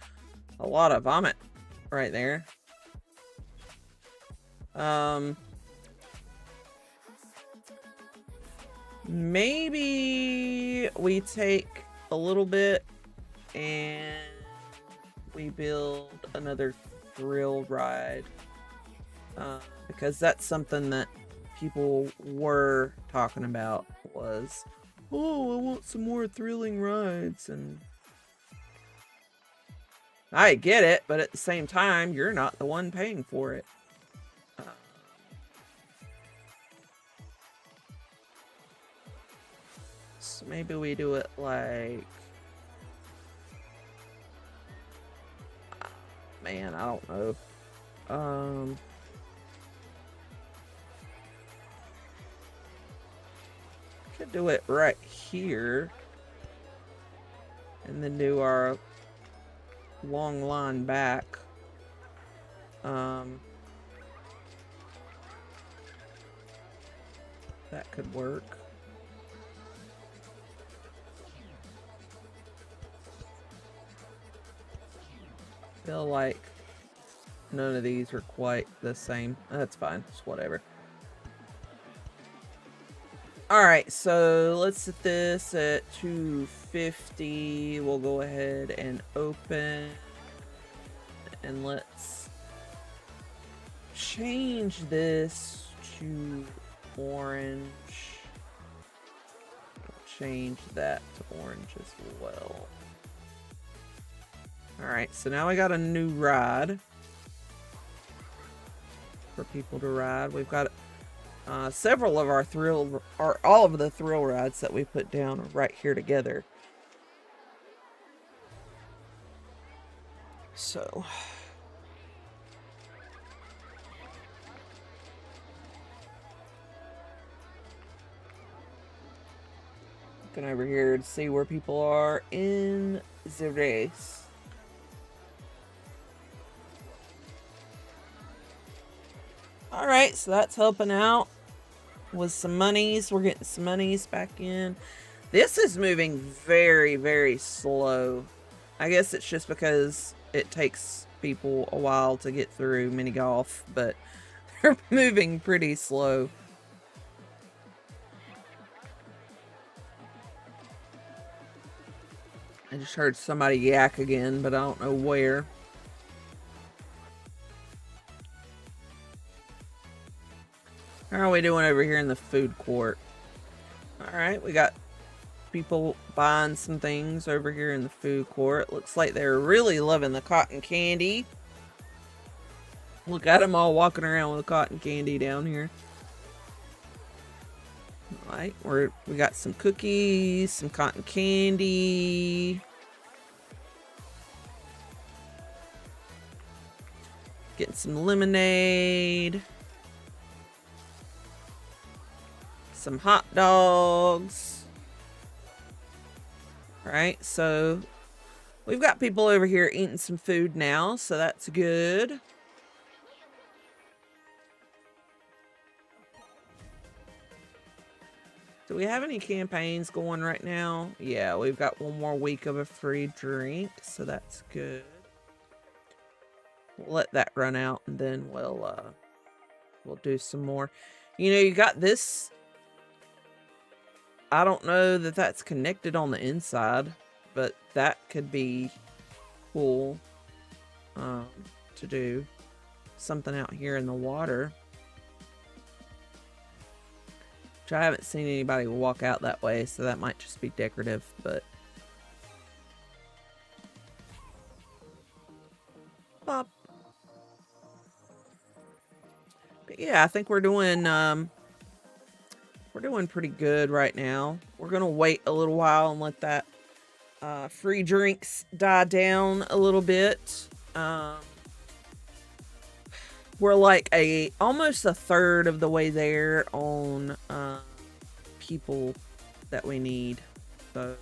a lot of vomit right there. Maybe we take a little bit and we build another thrill ride, because that's something that people were talking about, was, oh, I want some more thrilling rides. And I get it, but at the same time, you're not the one paying for it. So maybe we do it like... Man, I don't know. Could do it right here. And then do our long line back. That could work. Feel like none of these are quite the same. That's fine. It's whatever. Alright, so let's set this at 250. We'll go ahead and open. And let's change this to orange. Change that to orange as well. Alright, so now we got a new ride for people to ride. We've got several of our all of the thrill rides that we put down right here together. So looking over here to see where people are in the race. Alright, so that's helping out with some monies. We're getting some monies back in. This is moving very, very slow. I guess it's just because it takes people a while to get through mini golf, but they're moving pretty slow. I just heard somebody yak again, but I don't know where. How are we doing over here in the food court? Alright, we got people buying some things over here in the food court. Looks like they're really loving the cotton candy. Look at them all walking around with cotton candy down here. Alright, we got some cookies, some cotton candy. Getting some lemonade. Some hot dogs. Alright, so we've got people over here eating some food now, so that's good. Do we have any campaigns going right now? Yeah, we've got one more week of a free drink, so that's good. We'll let that run out, and then we'll do some more. You know, you got this. I don't know that that's connected on the inside, but that could be cool to do. Something out here in the water. Which I haven't seen anybody walk out that way, so that might just be decorative, but... Pop. But yeah, I think we're doing pretty good right now. We're gonna wait a little while and let that free drinks die down a little bit. We're like almost a third of the way there on people that we need. So,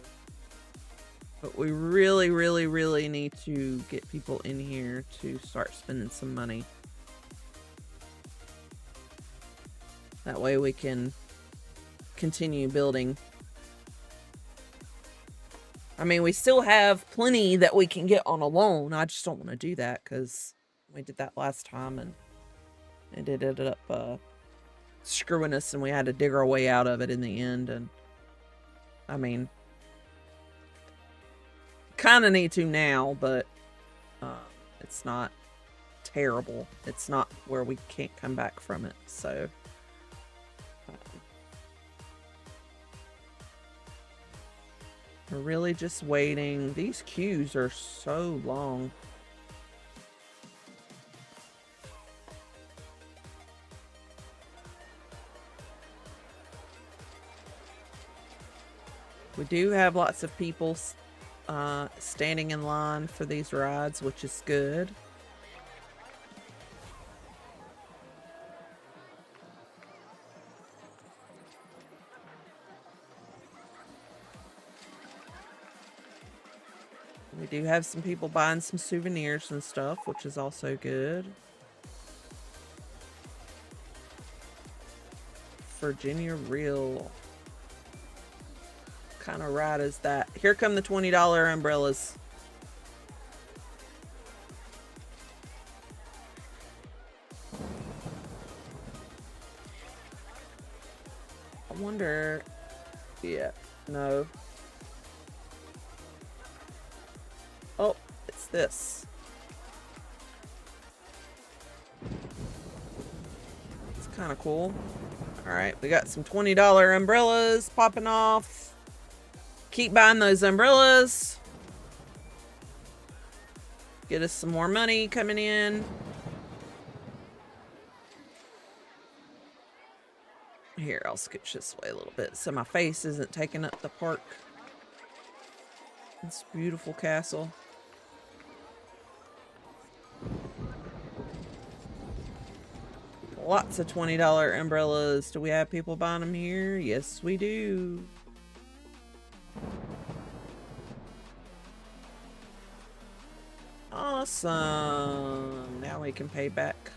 but we really, really, really need to get people in here to start spending some money. That way we can continue building. I mean, we still have plenty that we can get on a loan. I just don't want to do that because we did that last time and it ended up screwing us and we had to dig our way out of it in the end. And I mean, kind of need to now, but it's not terrible. It's not where we can't come back from it. So we're really just waiting. These queues are so long. We do have lots of people standing in line for these rides, which is good. We do have some people buying some souvenirs and stuff, which is also good. Virginia Real. What kind of ride is that? Here come the $20 umbrellas. I wonder... Yeah, no. Oh, it's this. It's kind of cool. Alright, we got some $20 umbrellas popping off. Keep buying those umbrellas. Get us some more money coming in. Here, I'll scooch this way a little bit so my face isn't taking up the park. This beautiful castle. Lots of $20 umbrellas. Do we have people buying them here? Yes, we do. Awesome. Now we can pay back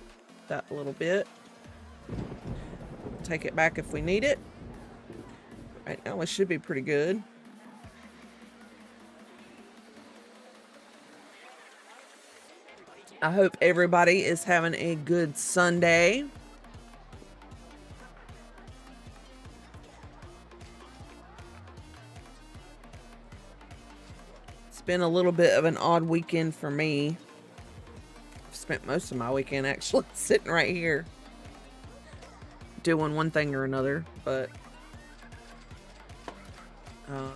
that little bit. Take it back if we need it. Right now it should be pretty good. I hope everybody is having a good Sunday. It's been a little bit of an odd weekend for me. I've spent most of my weekend actually sitting right here doing one thing or another, but I've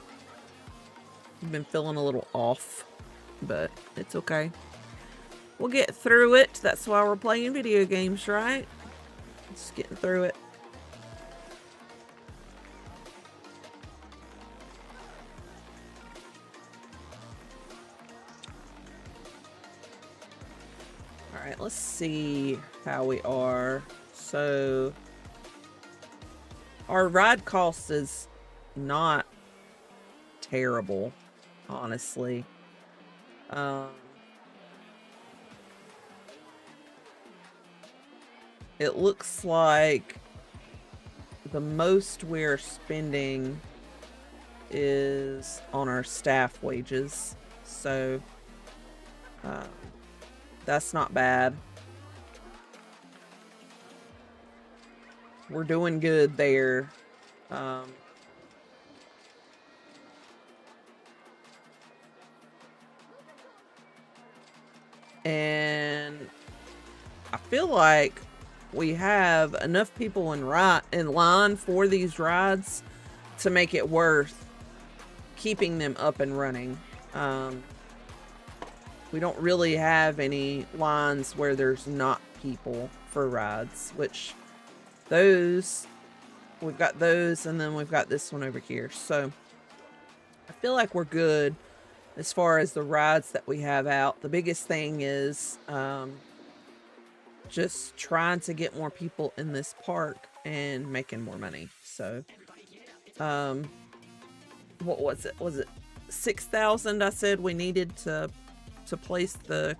been feeling a little off, but it's okay. We'll get through it. That's why we're playing video games, right? Just getting through it. All right, let's see how we are. So our ride cost is not terrible, honestly. It looks like the most we're spending is on our staff wages. So that's not bad. We're doing good there. And I feel like we have enough people in line for these rides to make it worth keeping them up and running. We don't really have any lines where there's not people for rides, which those, we've got those, and then we've got this one over here. So I feel like we're good as far as the rides that we have out. The biggest thing is just trying to get more people in this park and making more money. So what was it? Was it 6,000 I said we needed to place that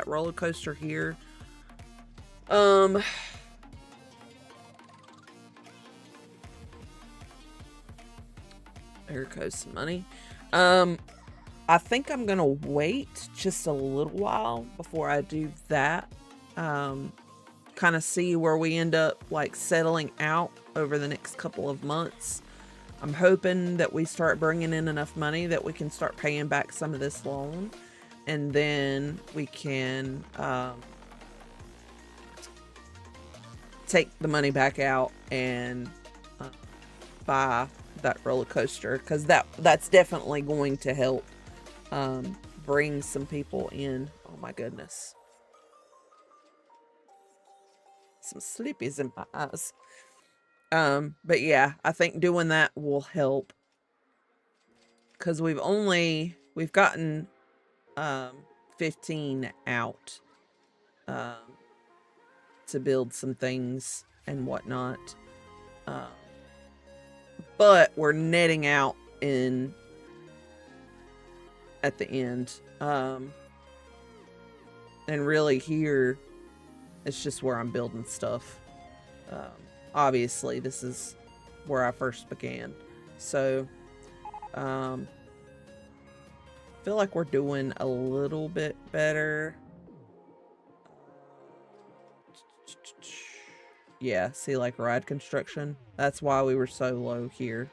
roller coaster here? There goes some money. I think I'm gonna wait just a little while before I do that. Kind of see where we end up like settling out over the next couple of months. I'm hoping that we start bringing in enough money that we can start paying back some of this loan, and then we can take the money back out and buy that roller coaster, because that's definitely going to help bring some people in. Oh my goodness, some sleepies in my eyes. But yeah, I think doing that will help, because we've gotten 15 out to build some things and whatnot. But we're netting out in at the end. And really here, it's just where I'm building stuff. Obviously, this is where I first began. So, feel like we're doing a little bit better. Yeah, see, like ride construction. That's why we were so low here.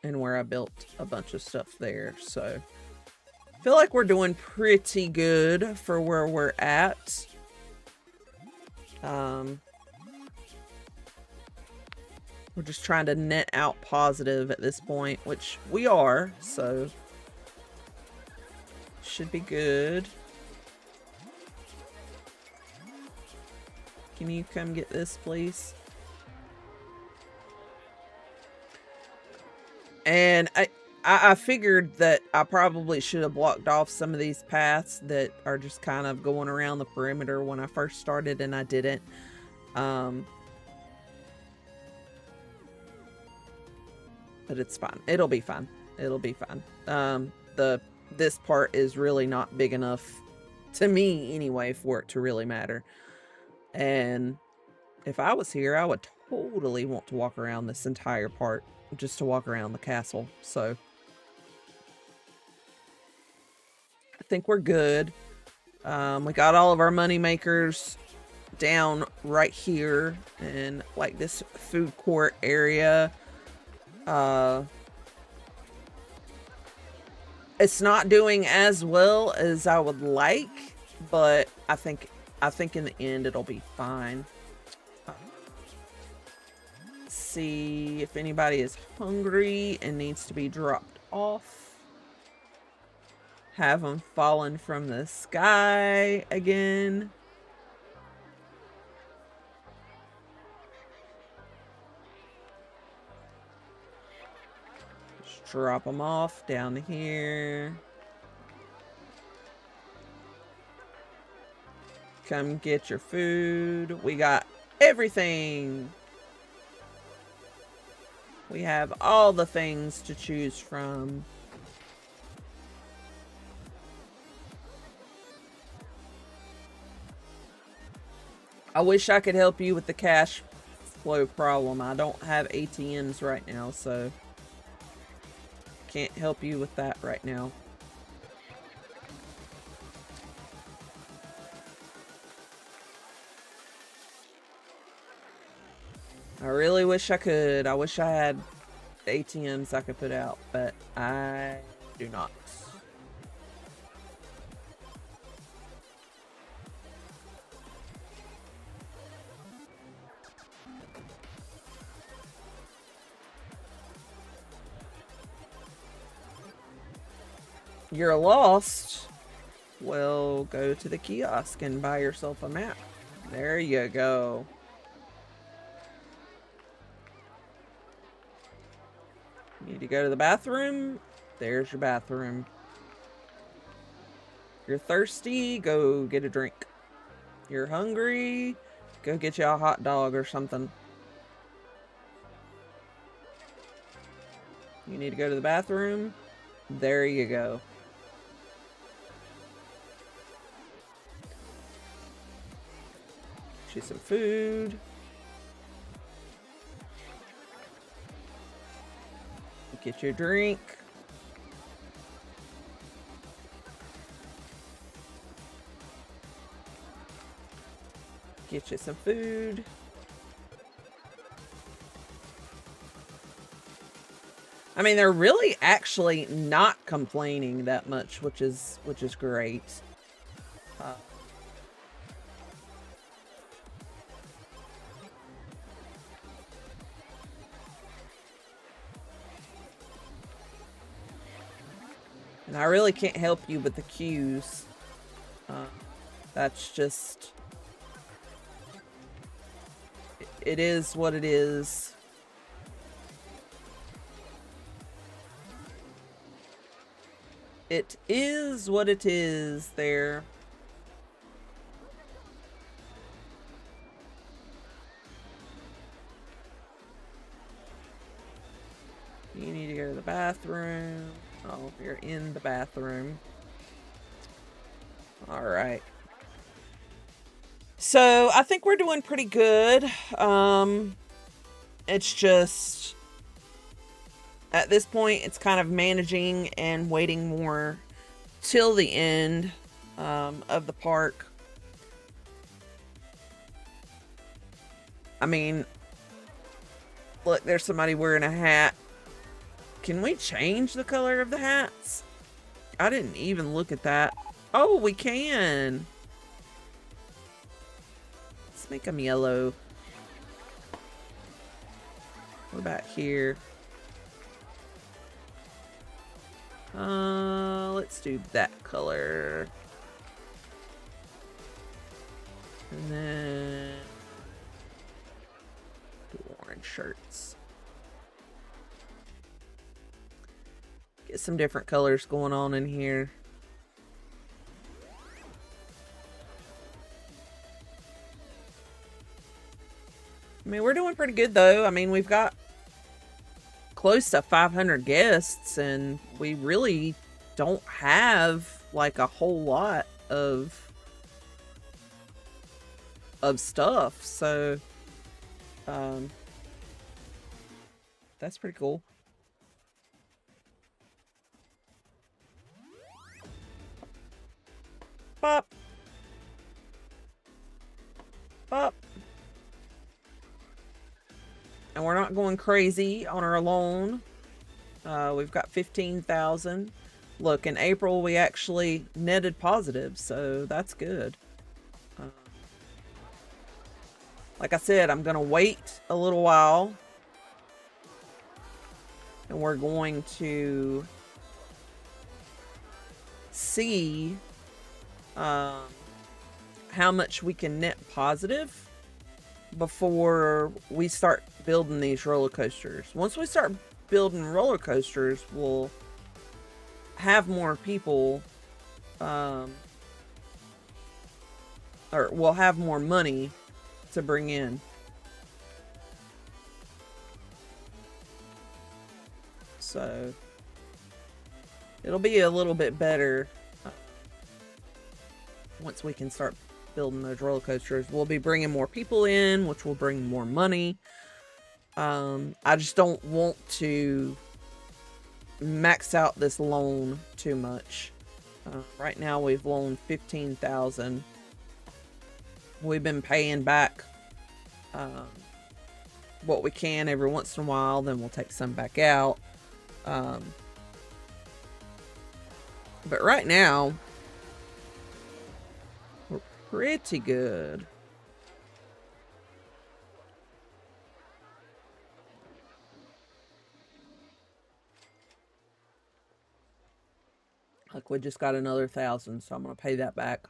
And where I built a bunch of stuff there. So, feel like we're doing pretty good for where we're at. We're just trying to net out positive at this point, which we are, so should be good. Can you come get this, please? And I figured that I probably should have blocked off some of these paths that are just kind of going around the perimeter when I first started, and I didn't. But it's fine. It'll be fine. It'll be fine. This part is really not big enough, to me anyway, for it to really matter. And if I was here, I would totally want to walk around this entire part, just to walk around the castle. So I think we're good. We got all of our money makers down right here in like this food court area. It's not doing as well as I would like, but I think in the end it'll be fine. See if anybody is hungry and needs to be dropped off. Have them falling from the sky again. Just drop them off down here. Come get your food. We got everything. We have all the things to choose from. I wish I could help you with the cash flow problem. I don't have ATMs right now, so can't help you with that right now. I really wish I could. I wish I had ATMs I could put out, but I do not. You're lost? Well, go to the kiosk and buy yourself a map. There you go. Need to go to the bathroom? There's your bathroom. You're thirsty? Go get a drink. You're hungry? Go get you a hot dog or something. You need to go to the bathroom? There you go. Get you some food. Get your drink. Get you some food. I mean, they're really actually not complaining that much, which is great. And I really can't help you with the queues. That's just... It is what it is. It is what it is there. You need to go to the bathroom. Oh, you're in the bathroom. All right. So I think we're doing pretty good. It's just at this point, it's kind of managing and waiting more till the end of the park. I mean, look, there's somebody wearing a hat. Can we change the color of the hats? I didn't even look at that. Oh, we can. Let's make them yellow. What about here? Let's do that color. And then do orange shirts. Get some different colors going on in here. I mean, we're doing pretty good though. I mean, we've got close to 500 guests and we really don't have like a whole lot of stuff. So, that's pretty cool. Pop. Pop. And we're not going crazy on our loan. We've got 15,000. Look, in April we actually netted positive, so that's good. Like I said, I'm going to wait a little while. And we're going to see how much we can net positive before we start building these roller coasters. Once we start building roller coasters, we'll have more people, or we'll have more money to bring in. So it'll be a little bit better once we can start building those roller coasters. We'll be bringing more people in, which will bring more money. I just don't want to max out this loan too much. Right now we've loaned $15,000. We've been paying back what we can every once in a while, then we'll take some back out. But right now, we're pretty good. Like, we just got another 1,000, so I'm gonna pay that back.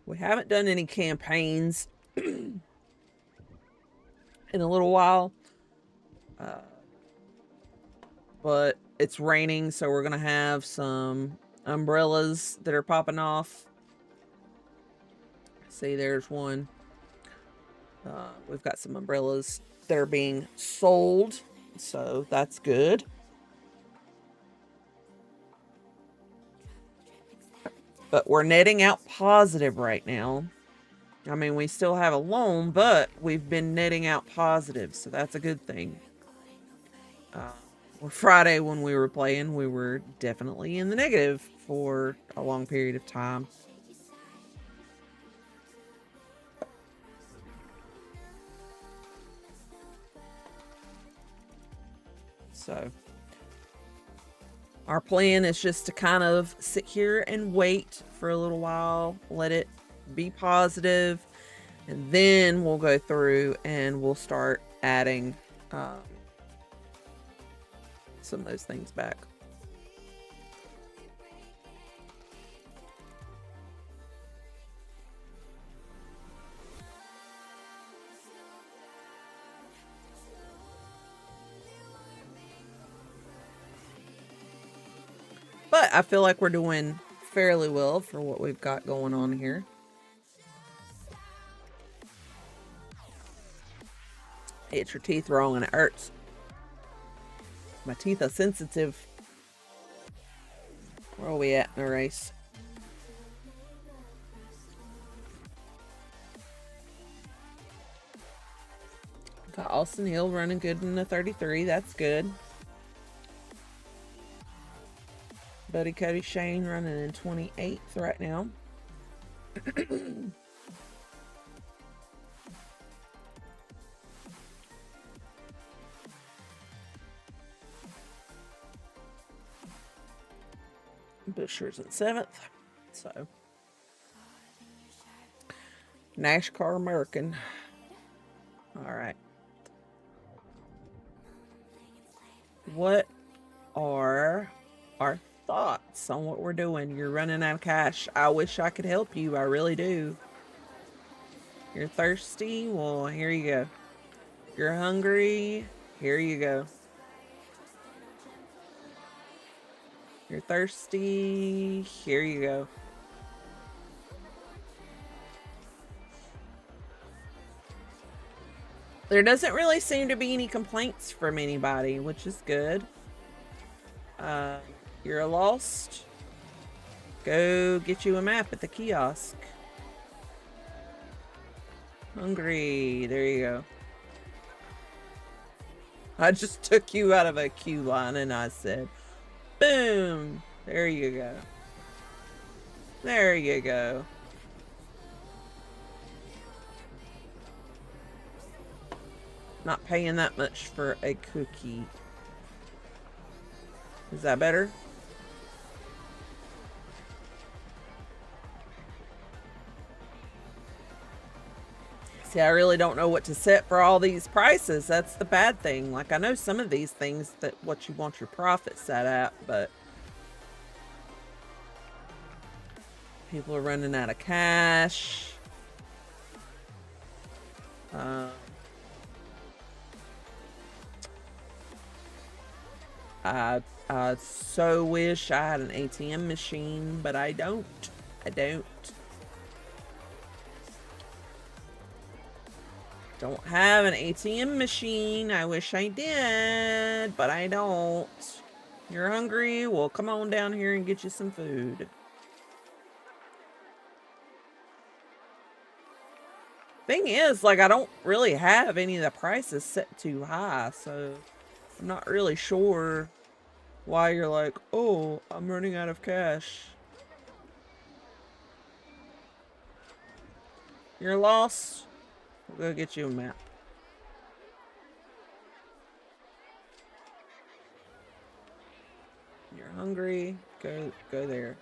We haven't done any campaigns in a little while. But it's raining, so we're gonna have some umbrellas that are popping off. See, there's one. We've got some umbrellas that are being sold, so that's good. But we're netting out positive right now. I mean, we still have a loan, but we've been netting out positive, so that's a good thing. Friday when we were playing, we were definitely in the negative for a long period of time. So our plan is just to kind of sit here and wait for a little while, let it be positive, and then we'll go through and we'll start adding some of those things back. But I feel like we're doing fairly well for what we've got going on here. Hit your teeth wrong and it hurts. My teeth are sensitive. Where are we at in the race? Got Austin Hill running good in the 33. That's good. Buddy Cody Shane running in 28th right now. Busher's in 7th. So, NASCAR American. All right. What are our thoughts on what we're doing? You're running out of cash. I wish I could help you. I really do. You're thirsty? Well, here you go. You're hungry? Here you go. You're thirsty? Here you go. There doesn't really seem to be any complaints from anybody, which is good. You're lost? Go get you a map at the kiosk. Hungry. There you go. I just took you out of a queue line and I said, boom. There you go. There you go. Not paying that much for a cookie. Is that better? See, I really don't know what to set for all these prices. That's the bad thing. Like, I know some of these things that what you want your profit set at, but people are running out of cash. I so wish I had an ATM machine, but I don't. I don't. Don't have an ATM machine. I wish I did, but I don't. You're hungry? Well, come on down here and get you some food. Thing is, like, I don't really have any of the prices set too high, so I'm not really sure why you're like, oh, I'm running out of cash. You're lost? We'll go get you a map. You're hungry? Go there.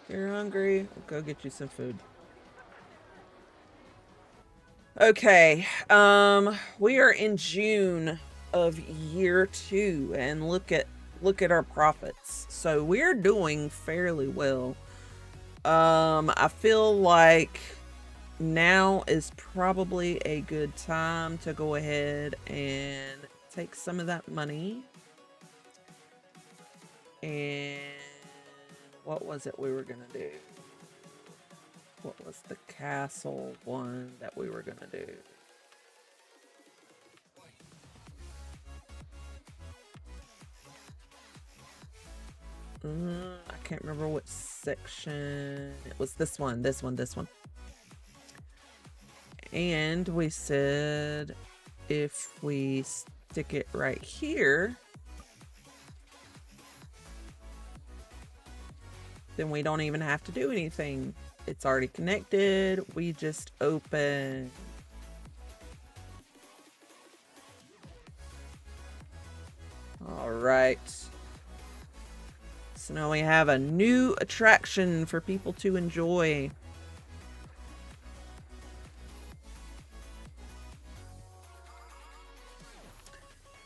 You're hungry? We'll go get you some food. Okay, we are in June of year 2, and look at our profits. So we're doing fairly well. I feel like now is probably a good time to go ahead and take some of that money. And what was it we were gonna do? What was the castle one that we were gonna do? I can't remember what section. It was this one. And we said if we stick it right here, then we don't even have to do anything. It's already connected. We just open. All right. So now we have a new attraction for people to enjoy.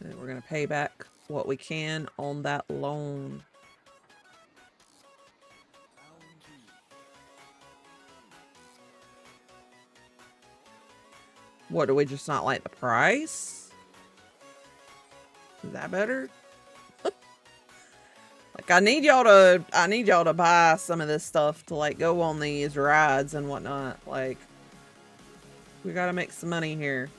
And we're going to pay back what we can on that loan. What, do we just not like the price? Is that better? Like, I need y'all to buy some of this stuff to, like, go on these rides and whatnot. Like, we gotta make some money here.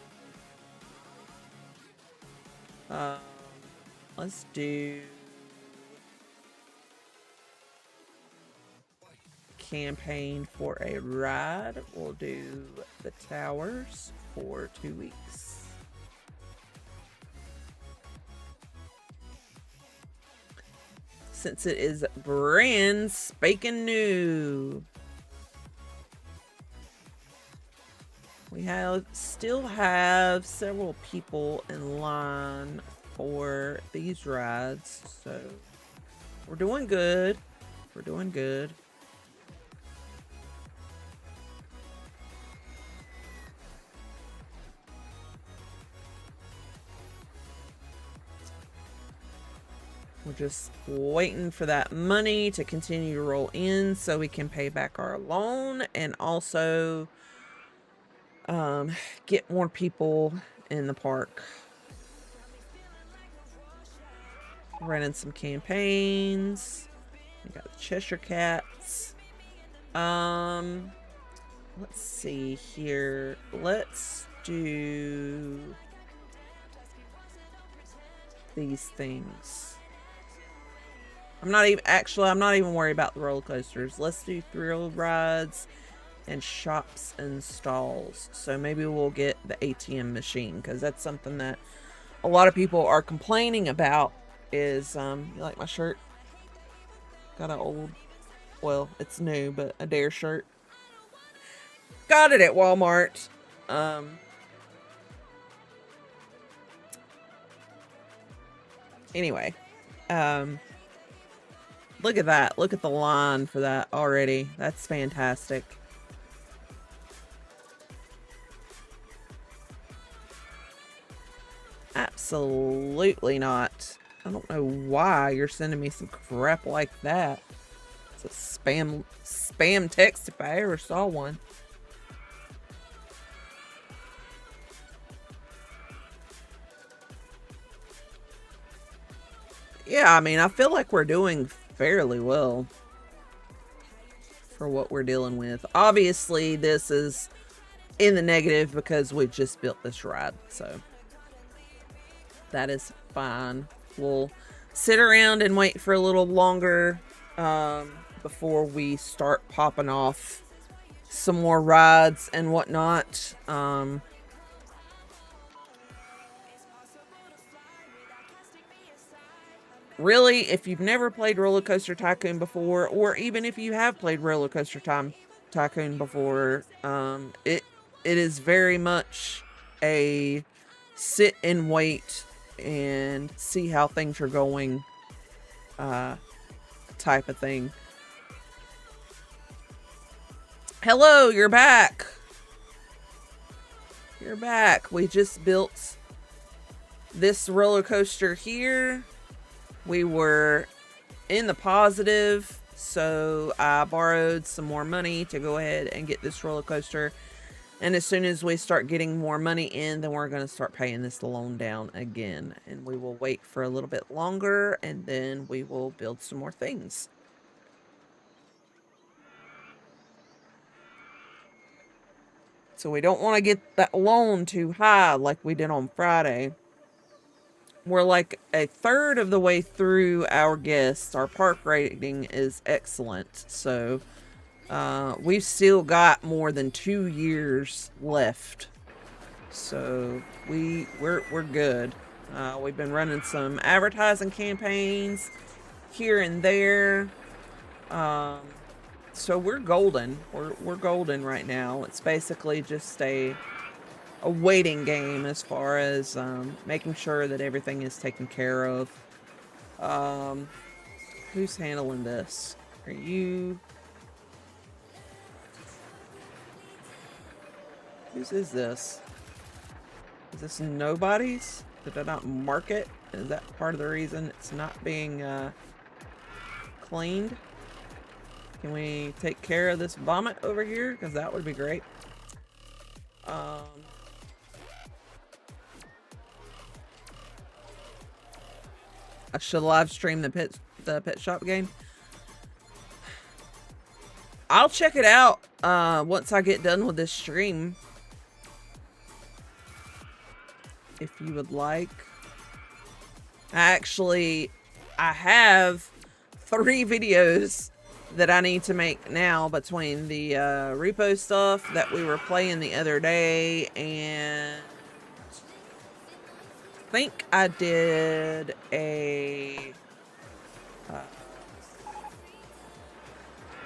Let's do campaign for a ride. We'll do the towers for 2 weeks. Since it is brand spanking new. We still have several people in line for these rides, so we're doing good. We're doing good. We're just waiting for that money to continue to roll in so we can pay back our loan and also get more people in the park. Running some campaigns. We got the Cheshire Cats. Let's see here. Let's do these things. I'm not even worried about the roller coasters. Let's do thrill rides and shops and stalls. So maybe we'll get the ATM machine, because that's something that a lot of people are complaining about is, you like my shirt? Got an old, well, it's new, but a Dare shirt. Got it at Walmart. Anyway, look at that. Look at the line for that already. That's fantastic. Absolutely not. I don't know why you're sending me some crap like that. It's a spam text if I ever saw one. Yeah, I mean, I feel like we're doing fairly well for what we're dealing with. Obviously, this is in the negative because we just built this ride, so. That is fine. We'll sit around and wait for a little longer before we start popping off some more rides and whatnot. Really, if you've never played Roller Coaster Tycoon before, or even if you have played Roller Coaster Tycoon before, it is very much a sit and wait and see how things are going type of thing. Hello, you're back. You're back. We just built this roller coaster here. We were in the positive, so I borrowed some more money to go ahead and get this roller coaster. And as soon as we start getting more money in, then we're going to start paying this loan down again. And we will wait for a little bit longer, and then we will build some more things. So we don't want to get that loan too high like we did on Friday. We're like a third of the way through our guests. Our park rating is excellent. So we've still got more than 2 years left. So we're good. We've been running some advertising campaigns here and there. So we're golden. We're golden right now. It's basically just a waiting game as far as making sure that everything is taken care of. Who's handling this? Are you? Whose is this? Is this nobody's? Did I not mark it? Is that part of the reason it's not being cleaned? Can we take care of this vomit over here? Because that would be great. I should live stream the pet shop game. I'll check it out once I get done with this stream. If you would like. I have 3 videos that I need to make now between the repo stuff that we were playing the other day, and I think I did a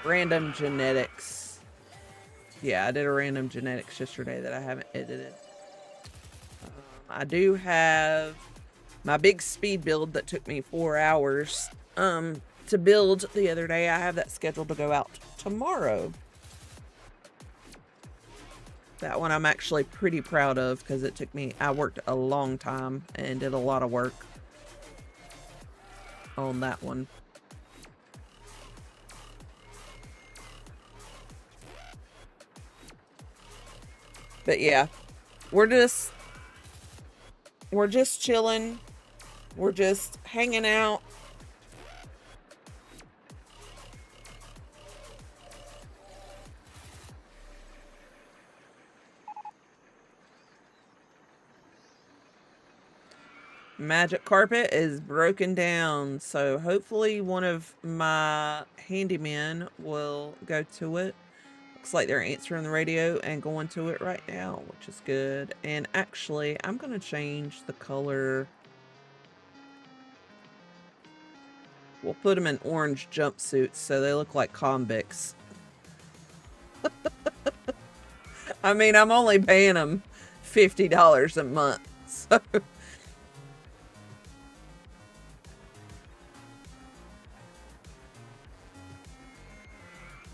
random genetics. Yeah, I did a random genetics yesterday that I haven't edited. I do have my big speed build that took me 4 hours to build the other day. I have that scheduled to go out tomorrow. That one I'm actually pretty proud of because it took me, I worked a long time and did a lot of work on that one. But yeah, we're just chilling. We're just hanging out. Magic carpet is broken down, so hopefully one of my handymen will go to it. Looks like they're answering the radio and going to it right now, which is good. And actually, I'm going to change the color. We'll put them in orange jumpsuits so they look like convicts. I mean, I'm only paying them $50 a month, so...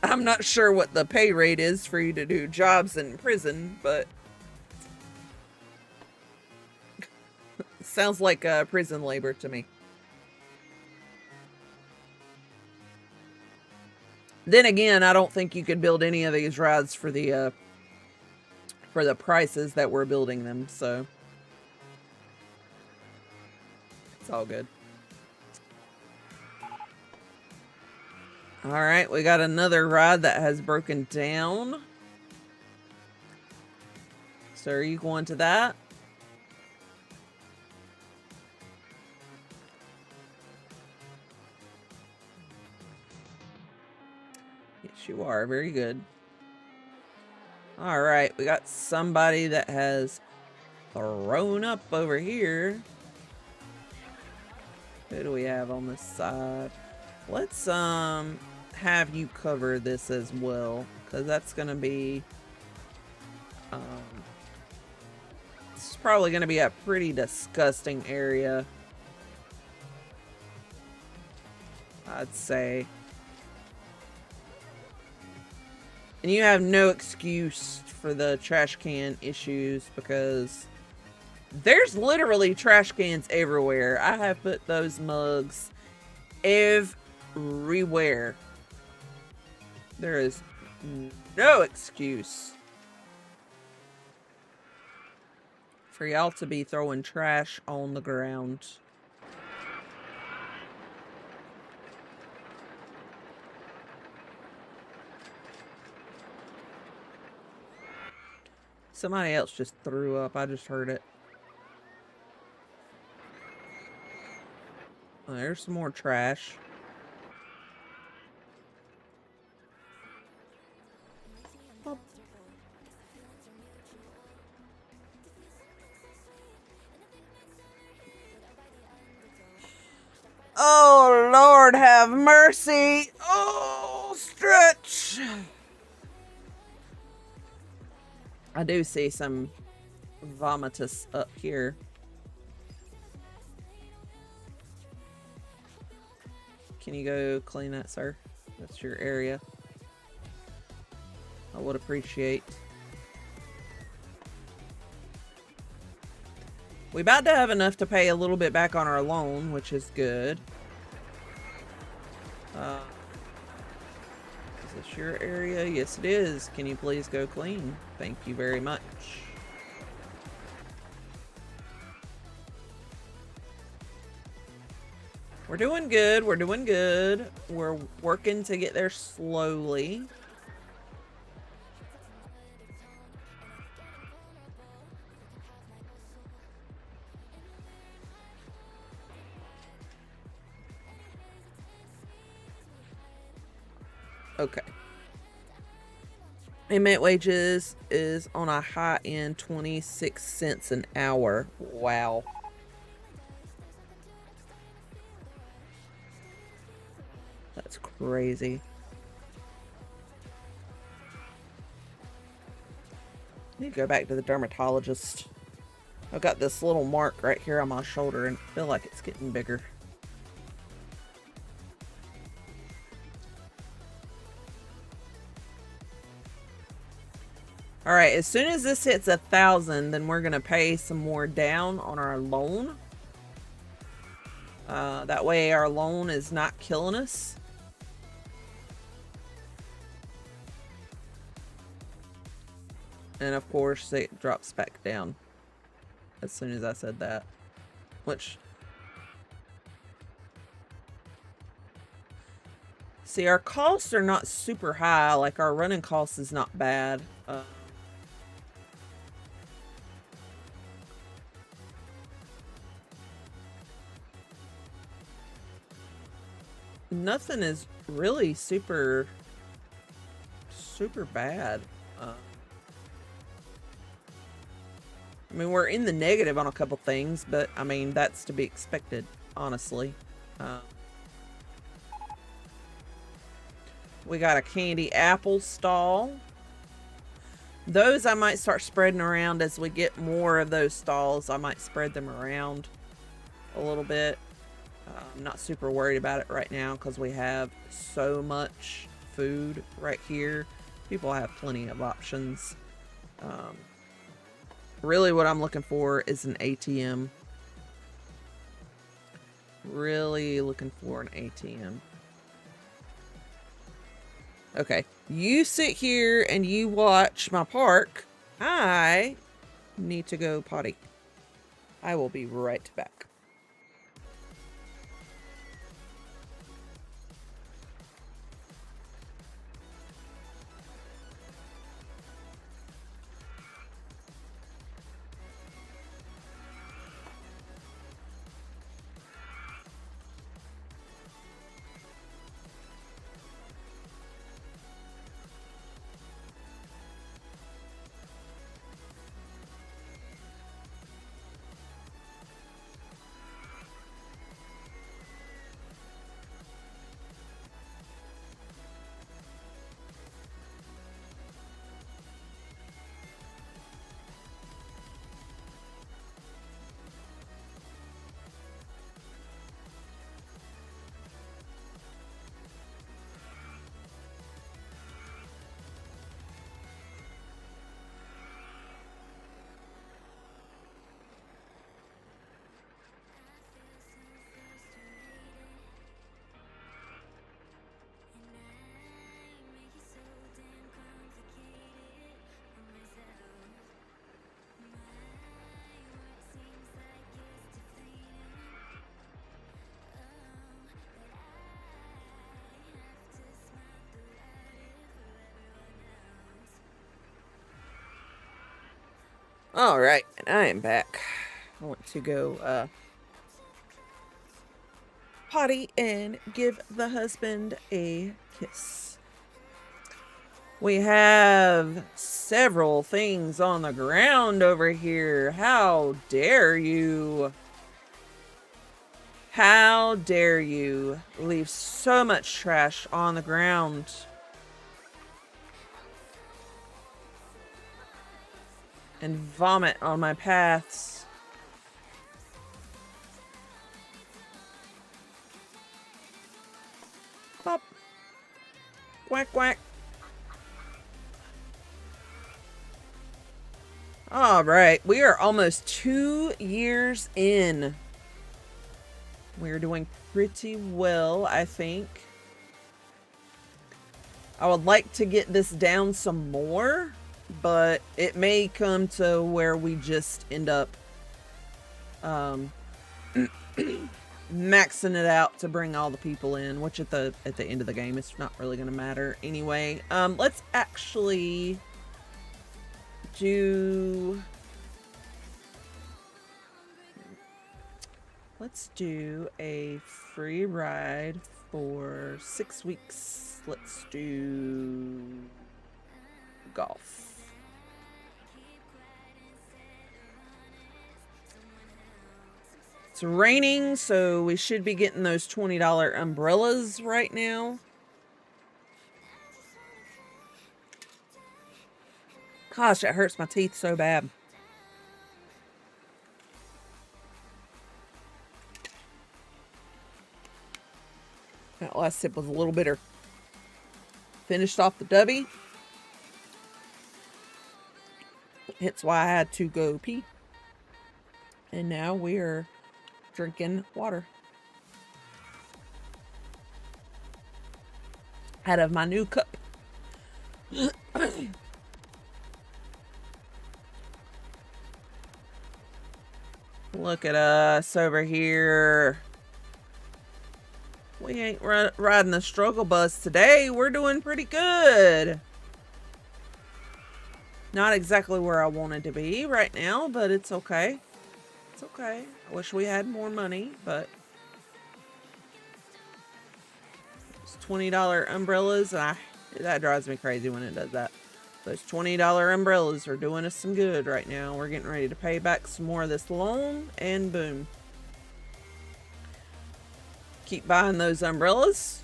I'm not sure what the pay rate is for you to do jobs in prison, but sounds like prison labor to me. Then again, I don't think you could build any of these rides for the prices that we're building them, so it's all good. All right, we got another ride that has broken down. So are you going to that? Yes, you are. Very good. All right, we got somebody that has thrown up over here. Who do we have on this side? Let's have you cover this as well, because that's gonna be this is probably gonna be a pretty disgusting area, I'd say. And you have no excuse for the trash can issues, because there's literally trash cans everywhere. I have put those mugs everywhere. There is no excuse for y'all to be throwing trash on the ground. Somebody else just threw up. I just heard it. Oh, there's some more trash. Oh. Oh, Lord have mercy. Oh, stretch. I do see some vomitus up here. Can you go clean that, sir? That's your area. I would appreciate. We about to have enough to pay a little bit back on our loan, which is good. Is this your area? Yes, it is. Can you please go clean? Thank you very much. We're doing good. We're doing good. We're working to get there slowly. Okay. Inmate wages is on a high end 26 cents an hour. Wow. That's crazy. I need to go back to the dermatologist. I've got this little mark right here on my shoulder and I feel like it's getting bigger. All right, as soon as this hits 1,000, then we're gonna pay some more down on our loan. That way our loan is not killing us. And of course it drops back down as soon as I said that, which, see, our costs are not super high. Like, our running cost is not bad. Nothing is really super bad. I mean, we're in the negative on a couple things, but I mean, that's to be expected, honestly. We got a candy apple stall. Those I might start spreading around as we get more of those stalls. I might spread them around a little bit. I'm not super worried about it right now because we have so much food right here. People have plenty of options. Really what I'm looking for is an ATM. Really looking for an ATM. Okay, you sit here and you watch my park. I need to go potty. I will be right back. All right, and I am back. I want to go potty and give the husband a kiss. We have several things on the ground over here. How dare you? How dare you leave so much trash on the ground? And vomit on my paths. Pop. Quack, quack. All right, we are almost 2 years in. We're doing pretty well, I think. I would like to get this down some more, but it may come to where we just end up maxing it out to bring all the people in, which at the end of the game it's not really going to matter anyway. Let's actually do a free ride for 6 weeks. Let's do golf. It's raining, so we should be getting those $20 umbrellas right now. Gosh, it hurts my teeth so bad. That last sip was a little bitter. Finished off the dubby. Hence why I had to go pee. And now we're drinking water out of my new cup. Look at us over here. We ain't riding the struggle bus today. We're doing pretty good. Not exactly where I wanted to be right now, but it's okay. It's okay. I wish we had more money, but it's $20 umbrellas, and that drives me crazy when it does that. Those $20 umbrellas are doing us some good right now. We're getting ready to pay back some more of this loan, and boom. Keep buying those umbrellas.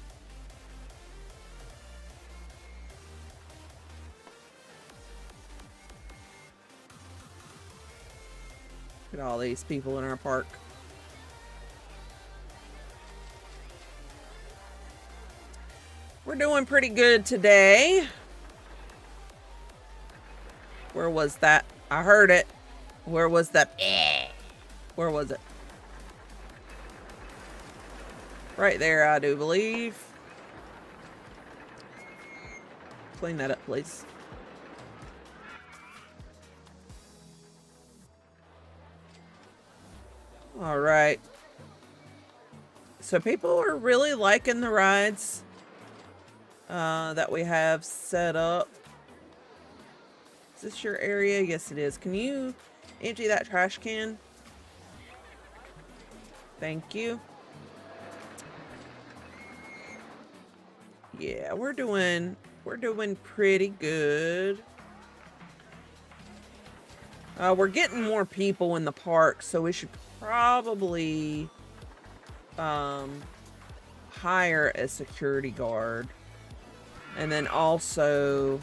Look at all these people in our park. We're doing pretty good today. Where was that? I heard it. Where was that? Where was it? Right there, I do believe. Clean that up, please. All right. So people are really liking the rides that we have set up. Is this your area? Yes, it is. Can you empty that trash can? Thank you. Yeah, we're doing pretty good. We're getting more people in the park, so we should probably hire a security guard, and then also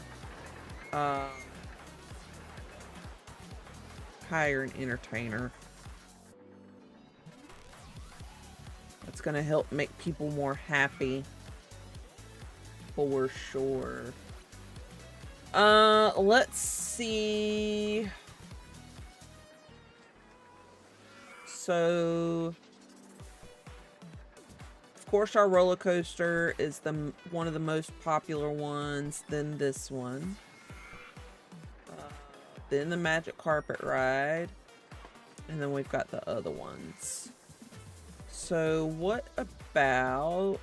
hire an entertainer. That's gonna help make people more happy. For sure. Let's see. So, of course, our roller coaster is one of the most popular ones. Then this one. Then the magic carpet ride, and then we've got the other ones. So, what about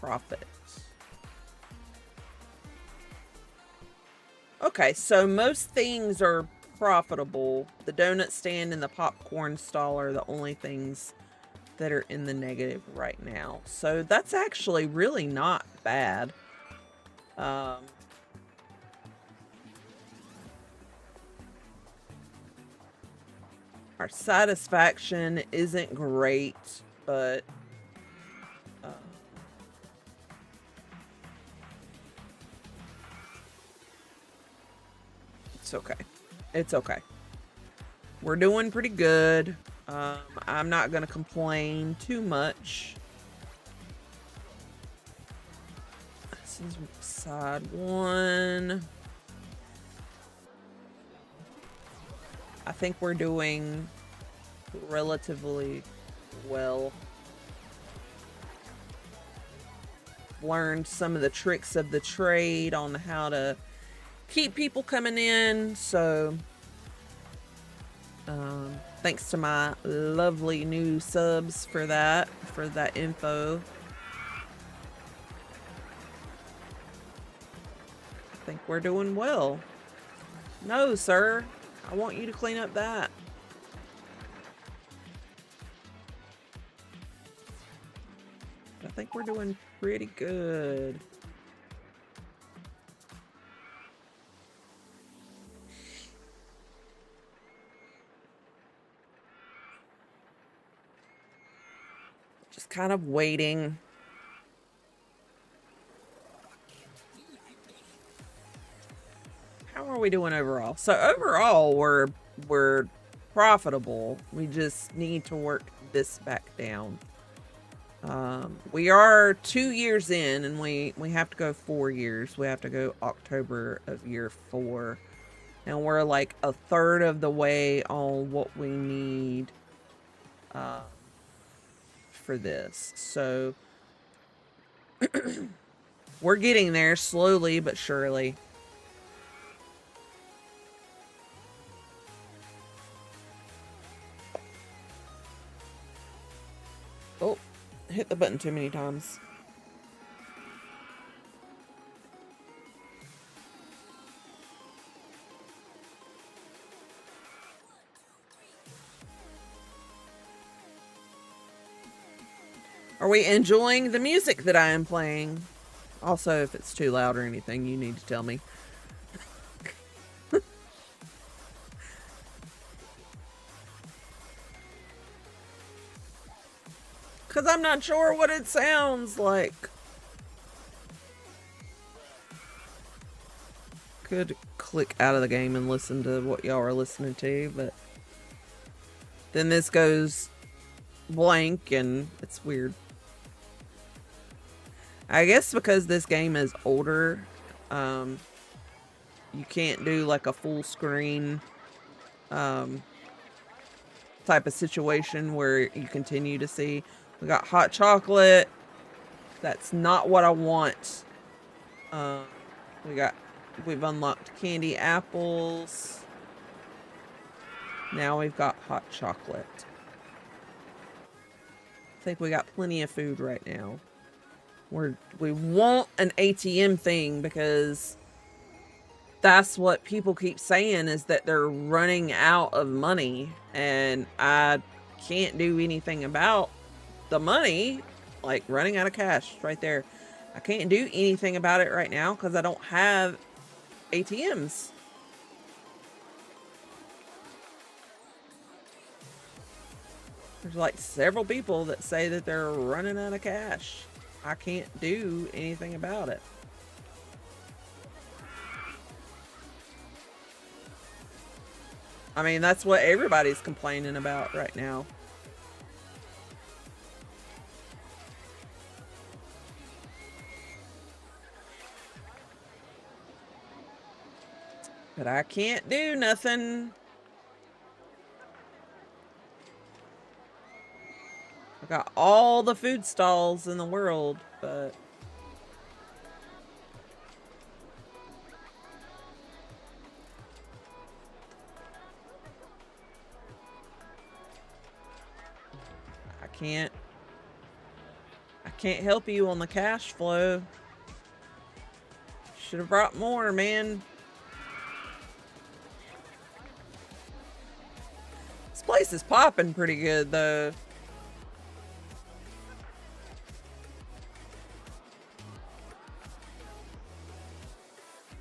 profits? Okay, so most things are profitable. The donut stand and the popcorn stall are the only things that are in the negative right now. So that's actually really not bad. Our satisfaction isn't great, but it's okay. It's okay. We're doing pretty good. I'm not going to complain too much. This is side one. I think we're doing relatively well. Learned some of the tricks of the trade on how to keep people coming in, so thanks to my lovely new subs for that info. I think we're doing well. No, sir. I want you to clean up that. I think we're doing pretty good. Just kind of waiting. How are we doing overall? So overall, we're profitable. We just need to work this back down. We are 2 years in, and we have to go 4 years. We have to go October of year 4. And we're like a third of the way on what we need for this. So we're getting there slowly but surely. Oh, hit the button too many times. Are we enjoying the music that I am playing? Also, if it's too loud or anything, you need to tell me. Because I'm not sure what it sounds like. Could click out of the game and listen to what y'all are listening to, but then this goes blank and it's weird. I guess because this game is older, you can't do like a full screen type of situation where you continue to see. We got hot chocolate. That's not what I want. We've unlocked candy apples. Now we've got hot chocolate. I think we got plenty of food right now. We want an ATM thing because that's what people keep saying, is that they're running out of money, and I can't do anything about the money, like running out of cash right there. I can't do anything about it right now because I don't have ATMs. There's like several people that say that they're running out of cash. I can't do anything about it. I mean, that's what everybody's complaining about right now. But I can't do nothing. I got all the food stalls in the world, but I can't help you on the cash flow. Should have brought more, man. place is popping pretty good, though.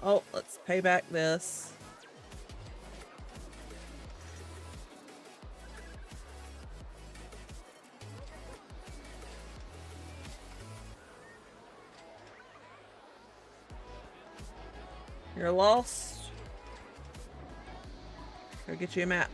Oh, let's pay back this. You're lost. Go get you a map.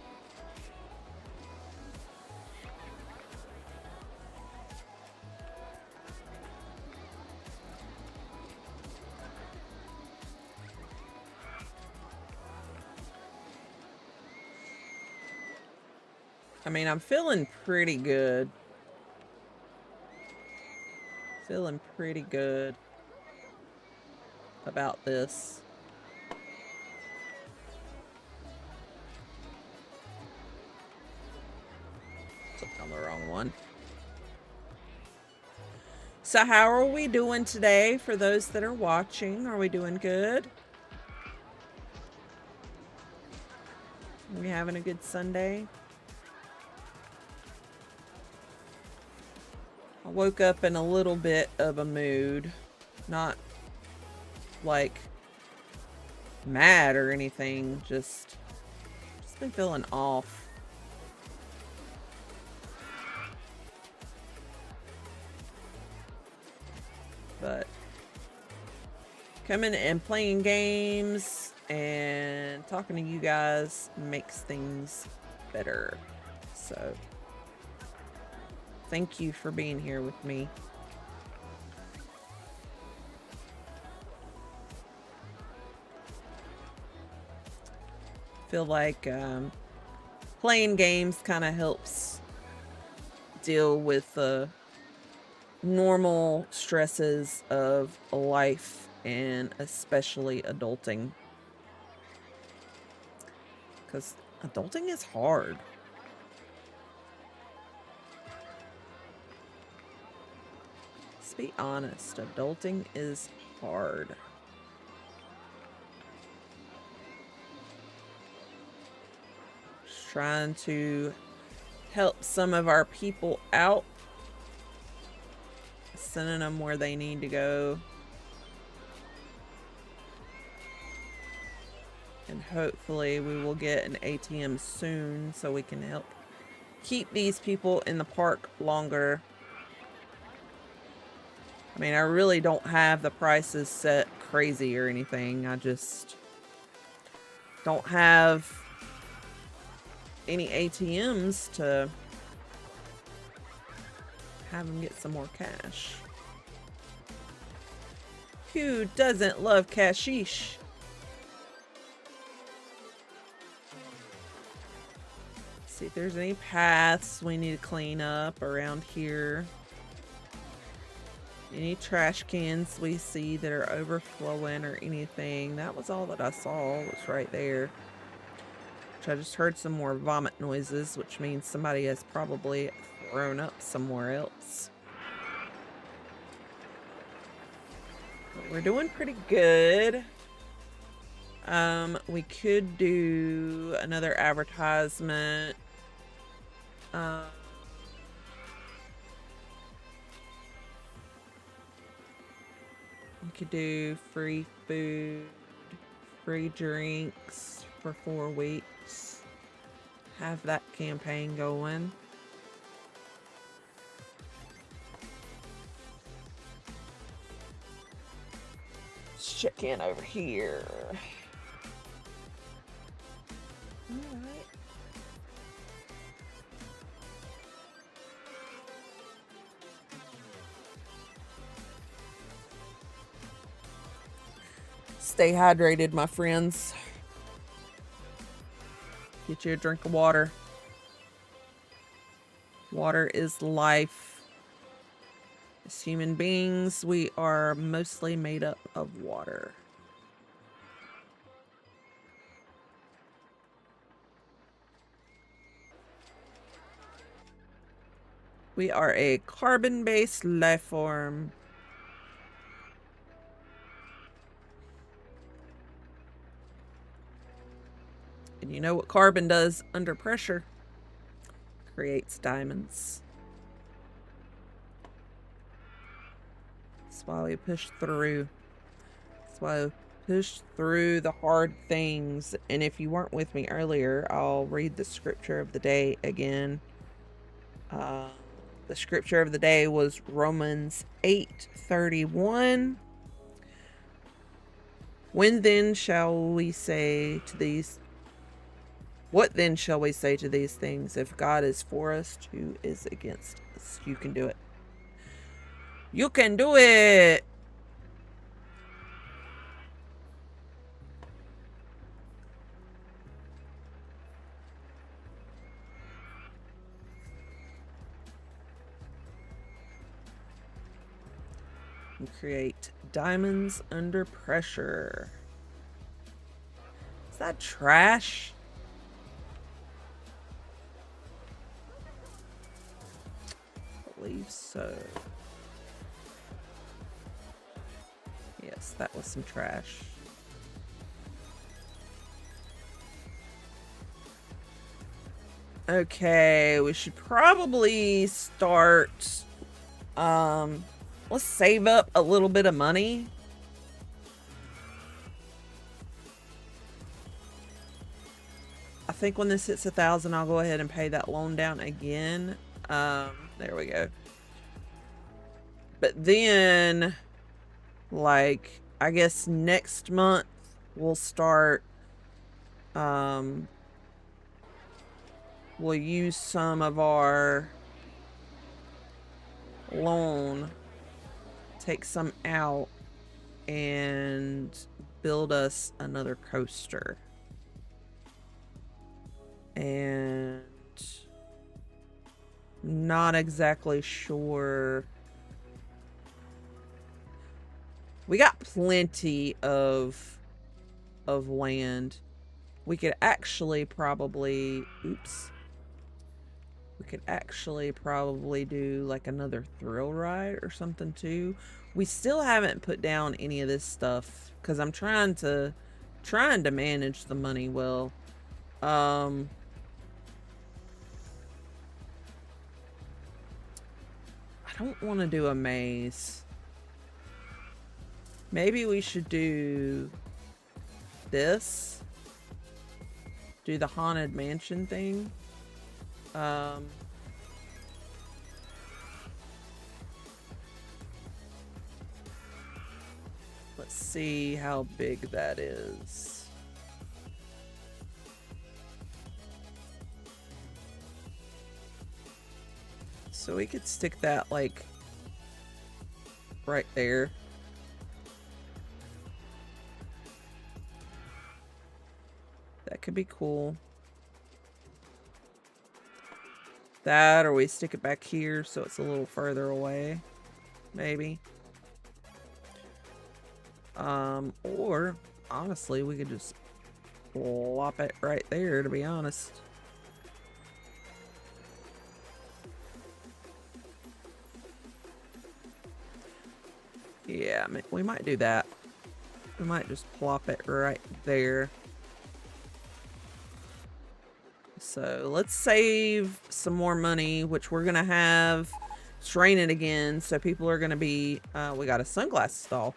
I mean, I'm feeling pretty good. Feeling pretty good about this. Clicked on the wrong one. So how are we doing today for those that are watching? Are we doing good? Are we having a good Sunday? I woke up in a little bit of a mood. Not like mad or anything, just been feeling off. But coming and playing games and talking to you guys makes things better. So thank you for being here with me. Feel like playing games kind of helps deal with the normal stresses of life and especially adulting, because adulting is hard. Let's be honest, adulting is hard. Just trying to help some of our people out, sending them where they need to go, and hopefully we will get an ATM soon so we can help keep these people in the park longer. I mean, I really don't have the prices set crazy or anything. I just don't have any ATMs to have them get some more cash. Who doesn't love cashish? See if there's any paths we need to clean up around here. Any trash cans we see that are overflowing or anything. That was all that I saw, was right there. Which I just heard some more vomit noises, which means somebody has probably thrown up somewhere else. But we're doing pretty good. We could do another advertisement. We could do free food, free drinks for 4 weeks. Have that campaign going. Let's check in over here. All right. Stay hydrated, my friends. Get you a drink of water. Water is life. As human beings, we are mostly made up of water. We are a carbon-based life form. And you know what carbon does under pressure? creates diamonds. That's why we push through. That's why we push through the hard things. And if you weren't with me earlier, I'll read the scripture of the day again. The scripture of the day was Romans 8:31. What then shall we say to these things? If God is for us, who is against us? You can do it. You can do it! And create diamonds under pressure. Is that trash? I believe so. Yes, that was some trash. Okay, we should probably start, let's save up a little bit of money. I think when this hits 1,000, I'll go ahead and pay that loan down again. There we go. But then, like, I guess next month we'll start, we'll use some of our loan, take some out, and build us another coaster. And not exactly sure. We got plenty of land. We could actually probably, oops. We could actually probably do like another thrill ride or something too. We still haven't put down any of this stuff because I'm trying to manage the money well. I don't want to do a maze. Maybe we should do this. Do the haunted mansion thing. Let's see how big that is. So we could stick that like right there. That could be cool. That, or we stick it back here so it's a little further away. Maybe. Or honestly, we could just plop it right there, to be honest. Yeah, we might do that. We might just plop it right there. So let's save some more money, which we're gonna have. It's raining again, so people are gonna be, we got a sunglass stall.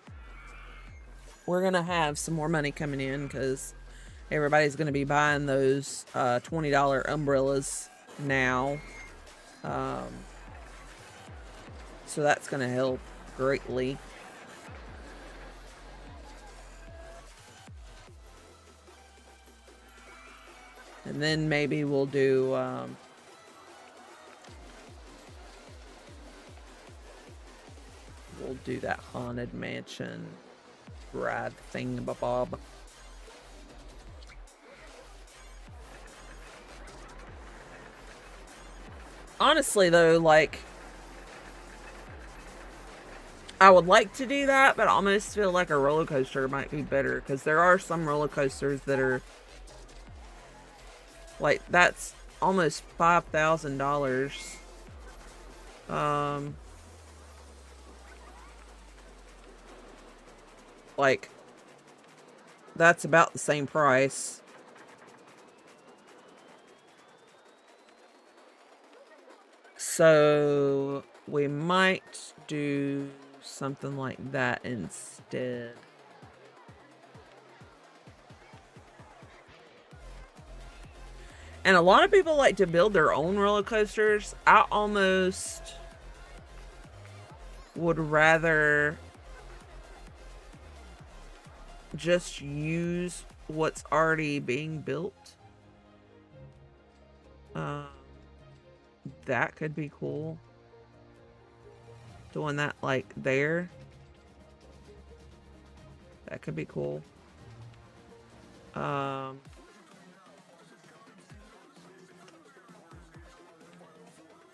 We're gonna have some more money coming in because everybody's gonna be buying those $20 umbrellas now. So that's gonna help greatly. And then maybe we'll do that haunted mansion ride thing-a-bob. Honestly though, like, I would like to do that, but I almost feel like a roller coaster might be better because there are some roller coasters that are like, that's almost $5,000. Like, that's about the same price. So we might do something like that instead. And a lot of people like to build their own roller coasters. I almost would rather just use what's already being built. That could be cool. Doing that like there. That could be cool.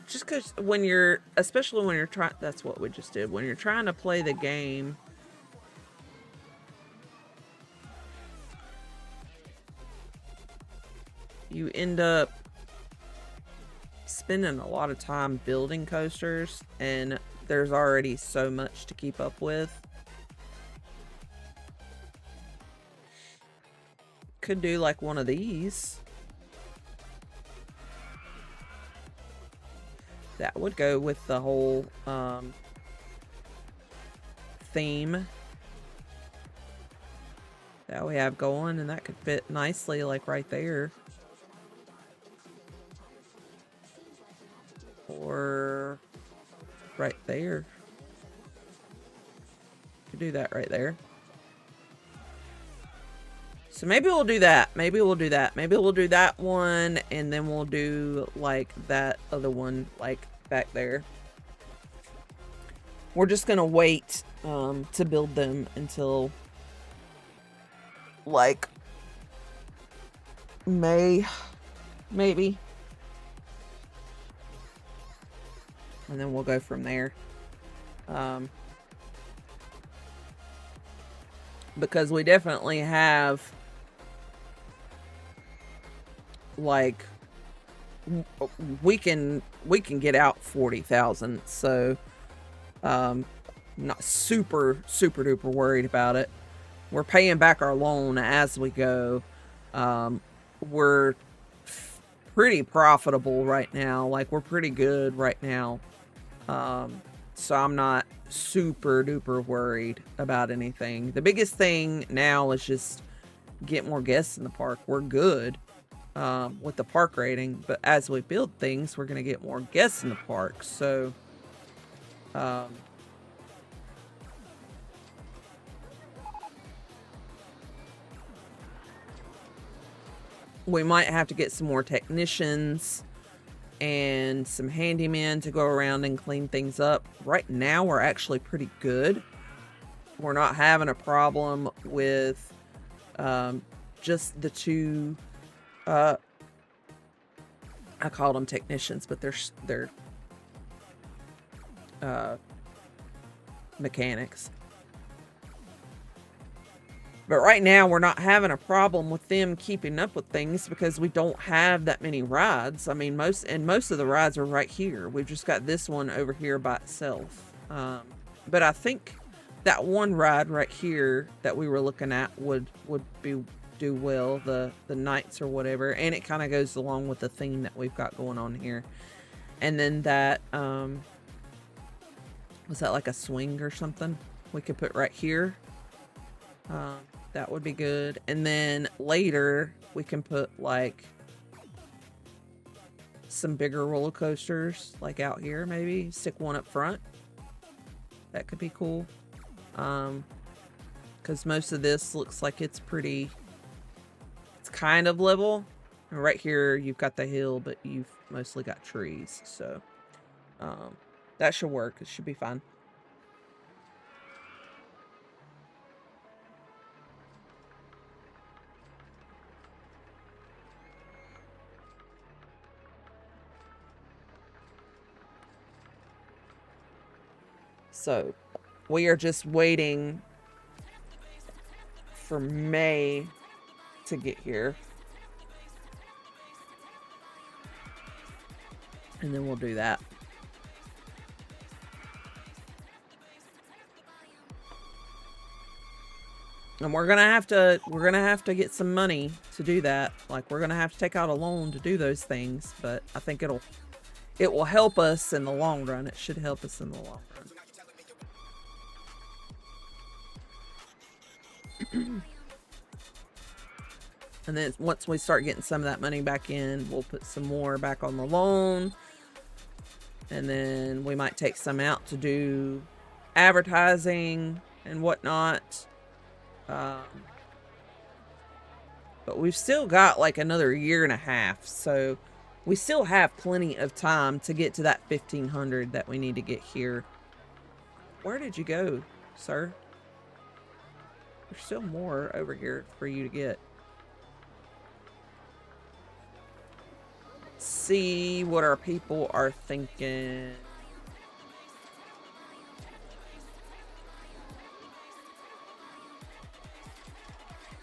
Just because when you're, especially when you're trying, that's what we just did. When you're trying to play the game, you end up spending a lot of time building coasters, and there's already so much to keep up with. Could do like one of these. That would go with the whole theme that we have going, and that could fit nicely like right there. Or right there. Could do that right there. So maybe we'll do that. Maybe we'll do that. Maybe we'll do that one, and then we'll do like that other one like back there. We're just gonna wait to build them until like May, maybe. And then we'll go from there. Because we definitely have like we can get out 40,000, so not super duper worried about it. We're paying back our loan as we go. We're pretty profitable right now. Like, we're pretty good right now. So I'm not super duper worried about anything. The biggest thing now is just get more guests in the park. We're good with the park rating, but as we build things, we're going to get more guests in the park. So we might have to get some more technicians and some handymen to go around and clean things up. Right now, we're actually pretty good. We're not having a problem with just the two, I call them technicians, but they're mechanics. But right now, we're not having a problem with them keeping up with things because we don't have that many rides. I mean, most of the rides are right here. We've just got this one over here by itself. But I think that one ride right here that we were looking at would do well, the nights or whatever, and it kind of goes along with the theme that we've got going on here. And then that was that like a swing or something we could put right here. That would be good. And then later we can put like some bigger roller coasters like out here, maybe stick one up front. That could be cool. Because most of this looks like it's kind of level. And right here you've got the hill, but you've mostly got trees. So that should work. It should be fine. So we are just waiting for May to get here. And then we'll do that. And we're gonna have to get some money to do that. Like, we're gonna have to take out a loan to do those things, but I think it will help us in the long run. It should help us in the long run. And then once we start getting some of that money back in, we'll put some more back on the loan. And then we might take some out to do advertising and whatnot. But we've still got like another year and a half. So we still have plenty of time to get to that 1,500 that we need to get here. Where did you go, sir? There's still more over here for you to get. See what our people are thinking.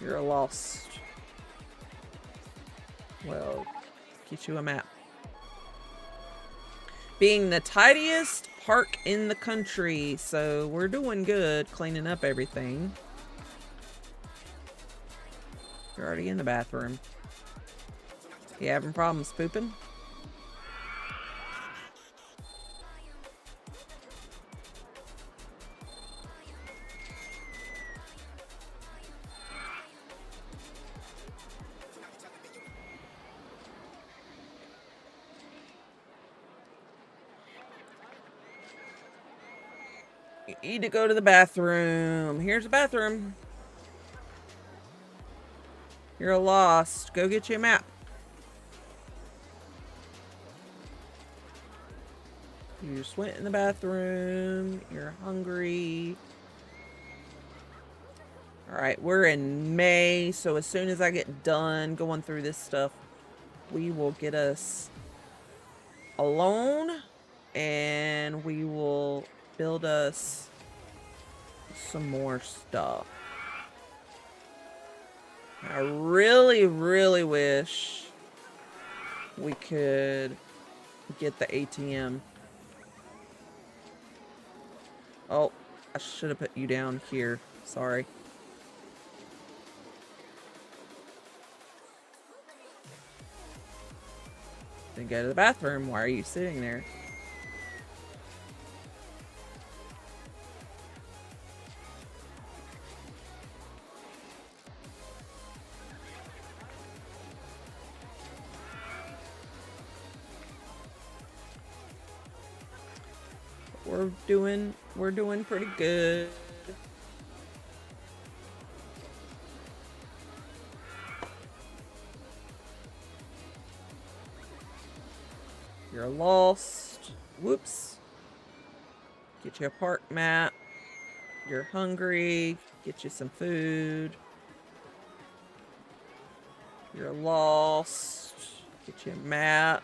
You're lost. Well, get you a map. Being the tidiest park in the country, so we're doing good cleaning up everything. You're already in the bathroom. You having problems pooping? You need to go to the bathroom. Here's the bathroom. You're lost. Go get you a map. You just went in the bathroom. You're hungry. Alright, we're in May, so as soon as I get done going through this stuff, we will get us a loan, and we will build us some more stuff. I really, really wish we could get the ATM. Oh, I should have put you down here. Sorry. Then go to the bathroom. Why are you sitting there? We're doing pretty good. You're lost. Whoops. Get you a park map. You're hungry. Get you some food. You're lost. Get you a map.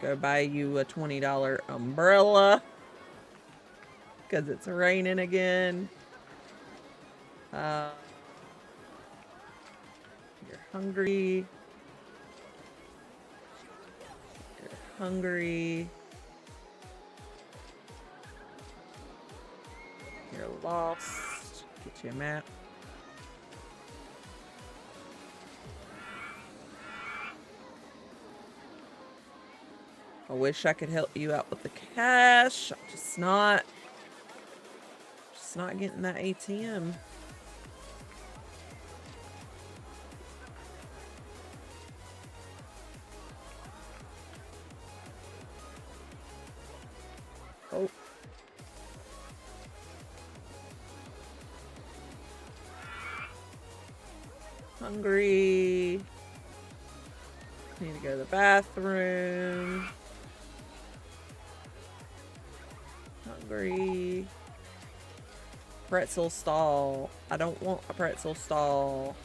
Go buy you a $20 umbrella. Because it's raining again. You're hungry. You're hungry. You're lost. Get you a map. I wish I could help you out with the cash. I'm just not getting that ATM. Oh. Hungry. Need to go to the bathroom. Hungry. Pretzel stall. I don't want a pretzel stall.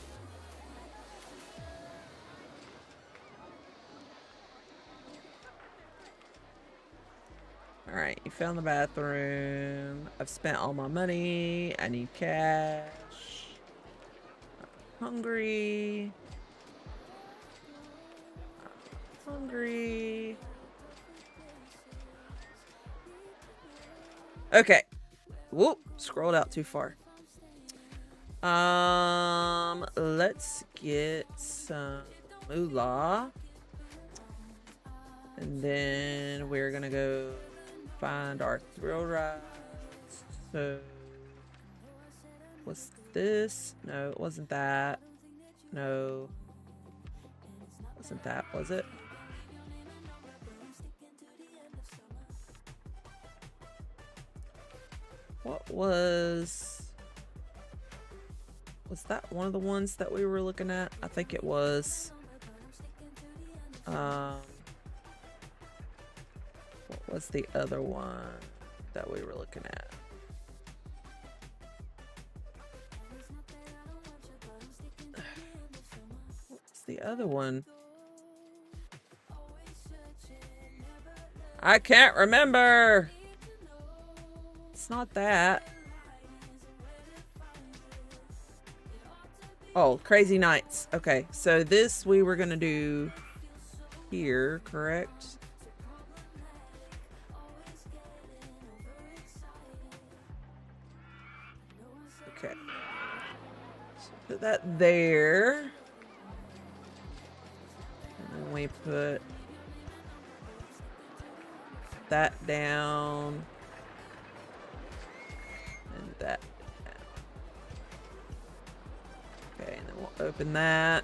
Alright, you found the bathroom. I've spent all my money. I need cash. I'm hungry. I'm hungry. Okay. Whoop, scrolled out too far. Let's get some moolah. And then we're gonna go find our thrill rides. So, was this? No, it wasn't that. No, wasn't that, was it? What was that one of the ones that we were looking at? I think it was. What was the other one that we were looking at? What's the other one? I can't remember. It's not that. Oh, Crazy Nights. Okay, so this we were gonna do here, correct? Okay. So put that there. And then we put that down. And that down. Okay, and then we'll open that.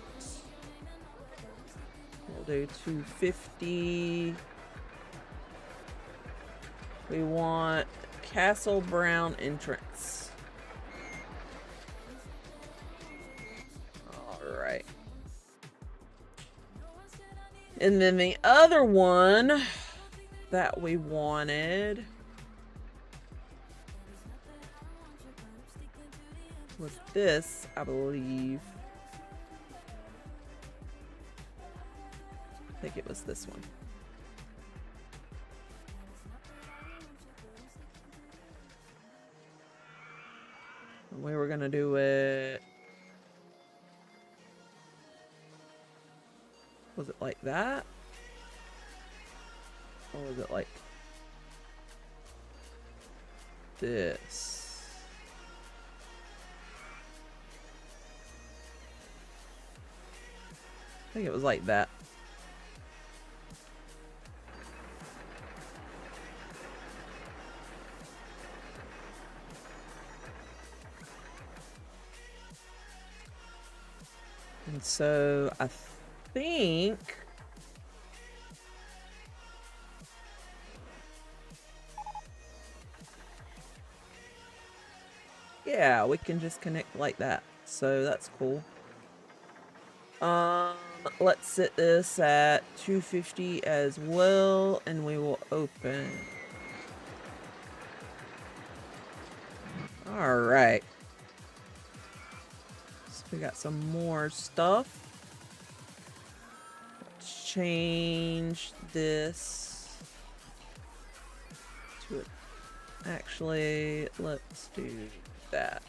We'll do 250. We want Castle Brown entrance. Alright. And then the other one that we wanted was this, I believe. I think it was this one. And we were gonna do it. Was it like that? Or was it like this? I think it was like that. And so I think yeah, we can just connect like that. So that's cool. Let's set this at 250 as well, and we will open. All right. So we got some more stuff. Let's change this to it. Actually, let's do that.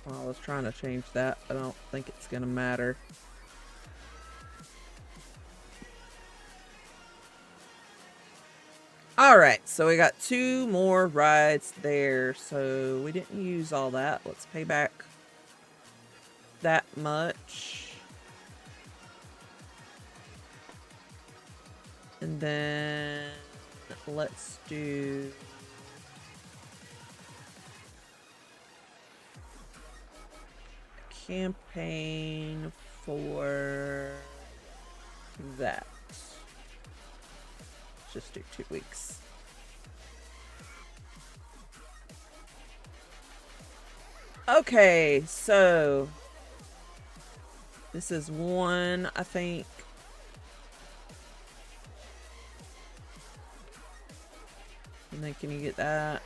Well, I was trying to change that, but I don't think it's gonna matter. Alright, so we got 2 more rides there, so we didn't use all that. Let's pay back that much. And then let's do a campaign for that. Just do 2 weeks. Okay, so this is one, I think. And then can you get that?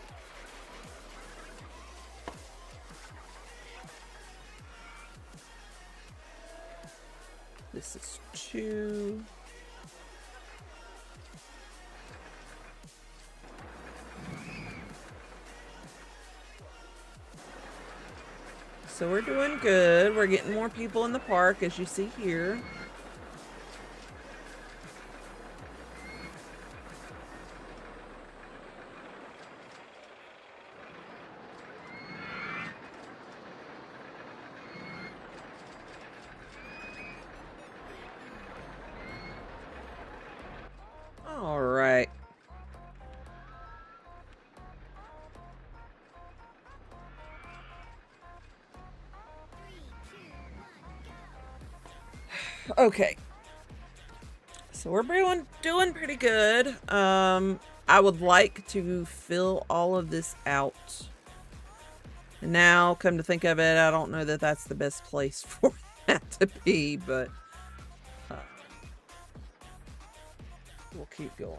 This is 2. So we're doing good. We're getting more people in the park, as you see here. Okay. So we're doing pretty good. I would like to fill all of this out. And now, come to think of it, I don't know that that's the best place for that to be, but we'll keep going.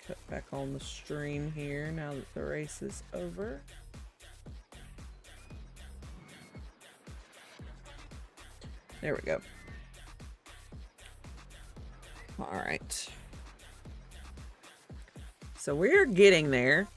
Cut back on the stream here now that the race is over. There we go. All right. So we're getting there.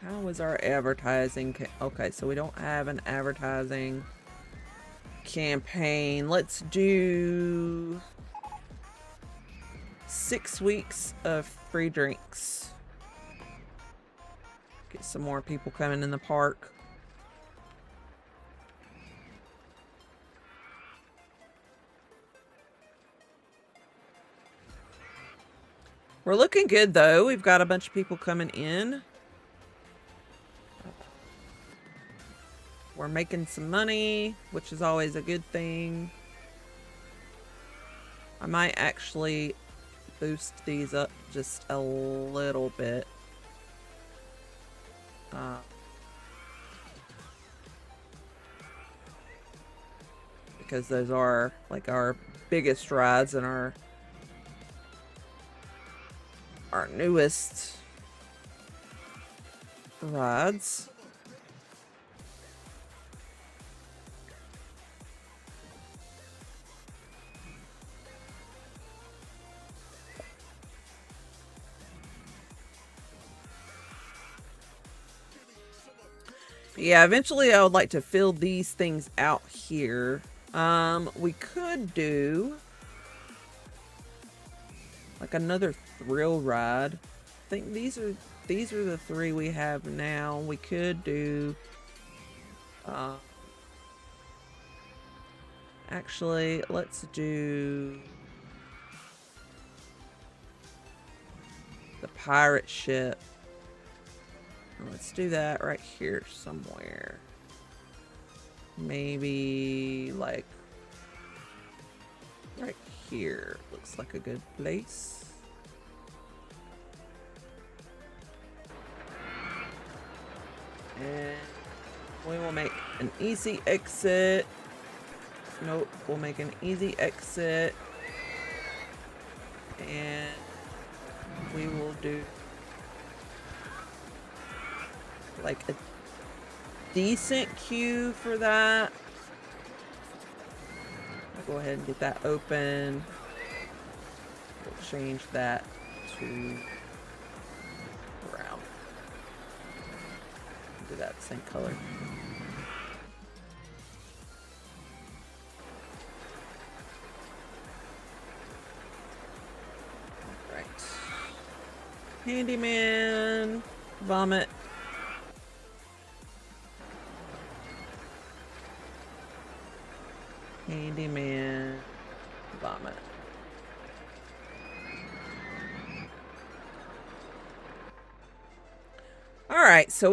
How is our advertising? Okay, so we don't have an advertising campaign. Let's do 6 weeks of free drinks. Get some more people coming in the park. We're looking good though. We've got a bunch of people coming in. We're making some money, which is always a good thing. I might actually boost these up just a little bit. Because those are like our biggest rides and our newest rides. Yeah, eventually I would like to fill these things out here. We could do like another thrill ride. I think these are the 3 we have now. We could do actually, let's do the pirate ship. Let's do that right here somewhere. Maybe like right here. Looks like a good place. And we will make an easy exit. Nope, we'll make an easy exit. And we will do like a decent queue for that. I'll go ahead and get that open. We'll change that to brown. Do that same color. Right. Handyman. Vomit. Handyman. Vomit. Alright, so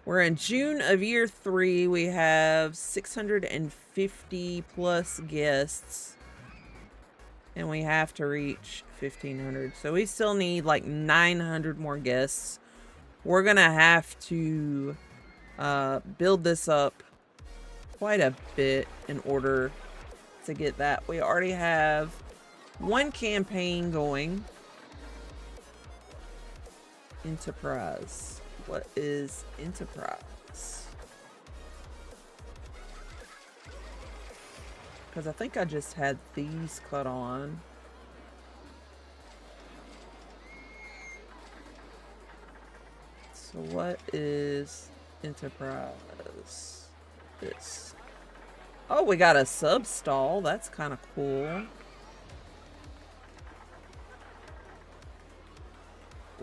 we're in June of year 3. We have 650 plus guests. And we have to reach 1,500. So we still need like 900 more guests. We're going to have to build this up quite a bit in order to get that. We already have 1 campaign going. Enterprise. What is Enterprise? Because I think I just had these cut on. So what is Enterprise? This. Oh, we got a sub stall. That's kind of cool.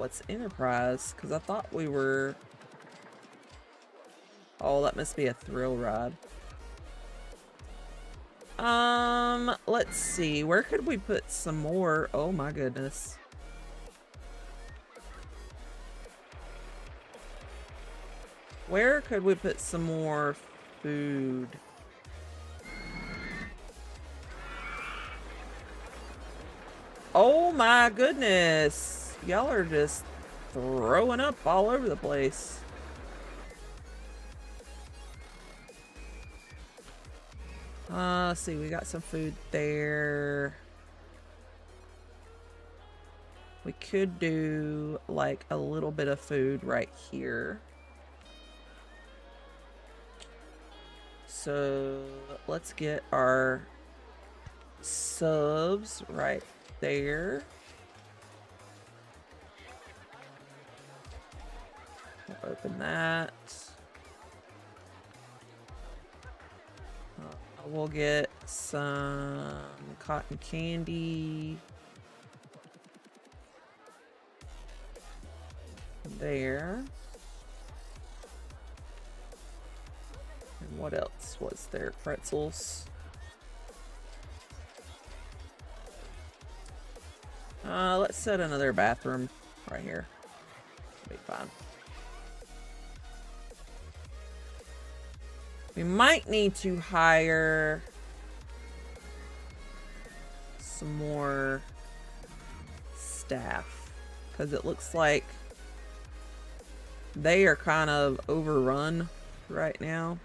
what's Enterprise? Because I thought we were... Oh, that must be a thrill ride. Let's see. Where could we put some more? Oh my goodness. Where could we put some more food? Oh my goodness. Y'all are just throwing up all over the place. Let's see, we got some food there. We could do like a little bit of food right here. So let's get our subs right there. We'll open that. We'll get some cotton candy there. And what else was there? Pretzels. Let's set another bathroom right here. Be fine. We might need to hire some more staff because it looks like they are kind of overrun right now.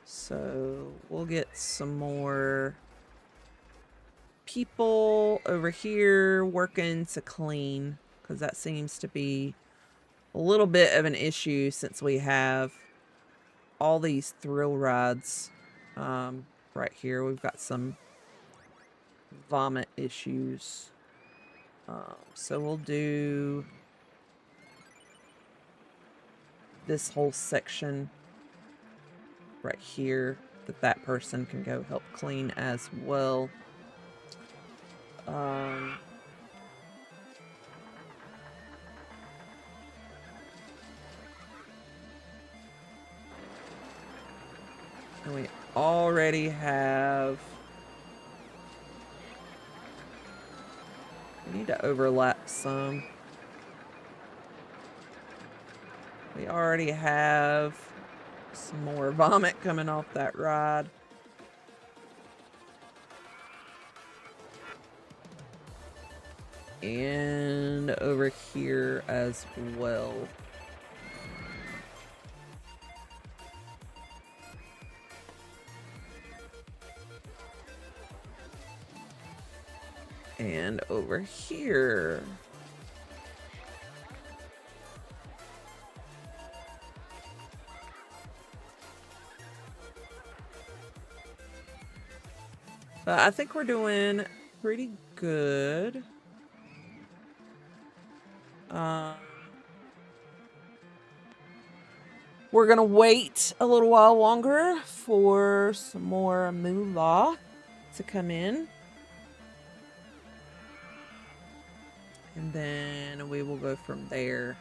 So we'll get some more people over here working to clean because that seems to be a little bit of an issue since we have all these thrill rides right here. We've got some vomit issues. So we'll do this whole section right here that person can go help clean as well. And we already have... We need to overlap some. We already have some more vomit coming off that ride. And over here as well. And over here. But I think we're doing pretty good. We're gonna wait a little while longer for some more moolah to come in. And then we will go from there.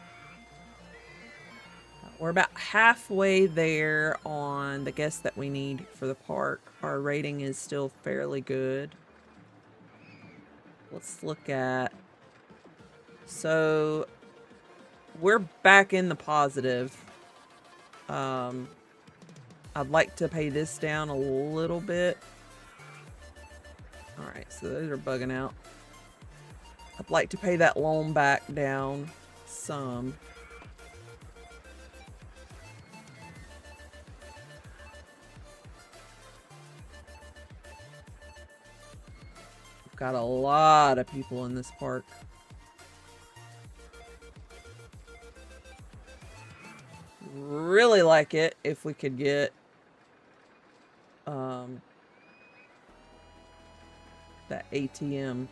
We're about halfway there on the guests that we need for the park. Our rating is still fairly good. Let's look at... So, we're back in the positive. I'd like to pay this down a little bit. Alright, so those are bugging out. I'd like to pay that loan back down some. We've got a lot of people in this park. Really like it if we could get that ATM.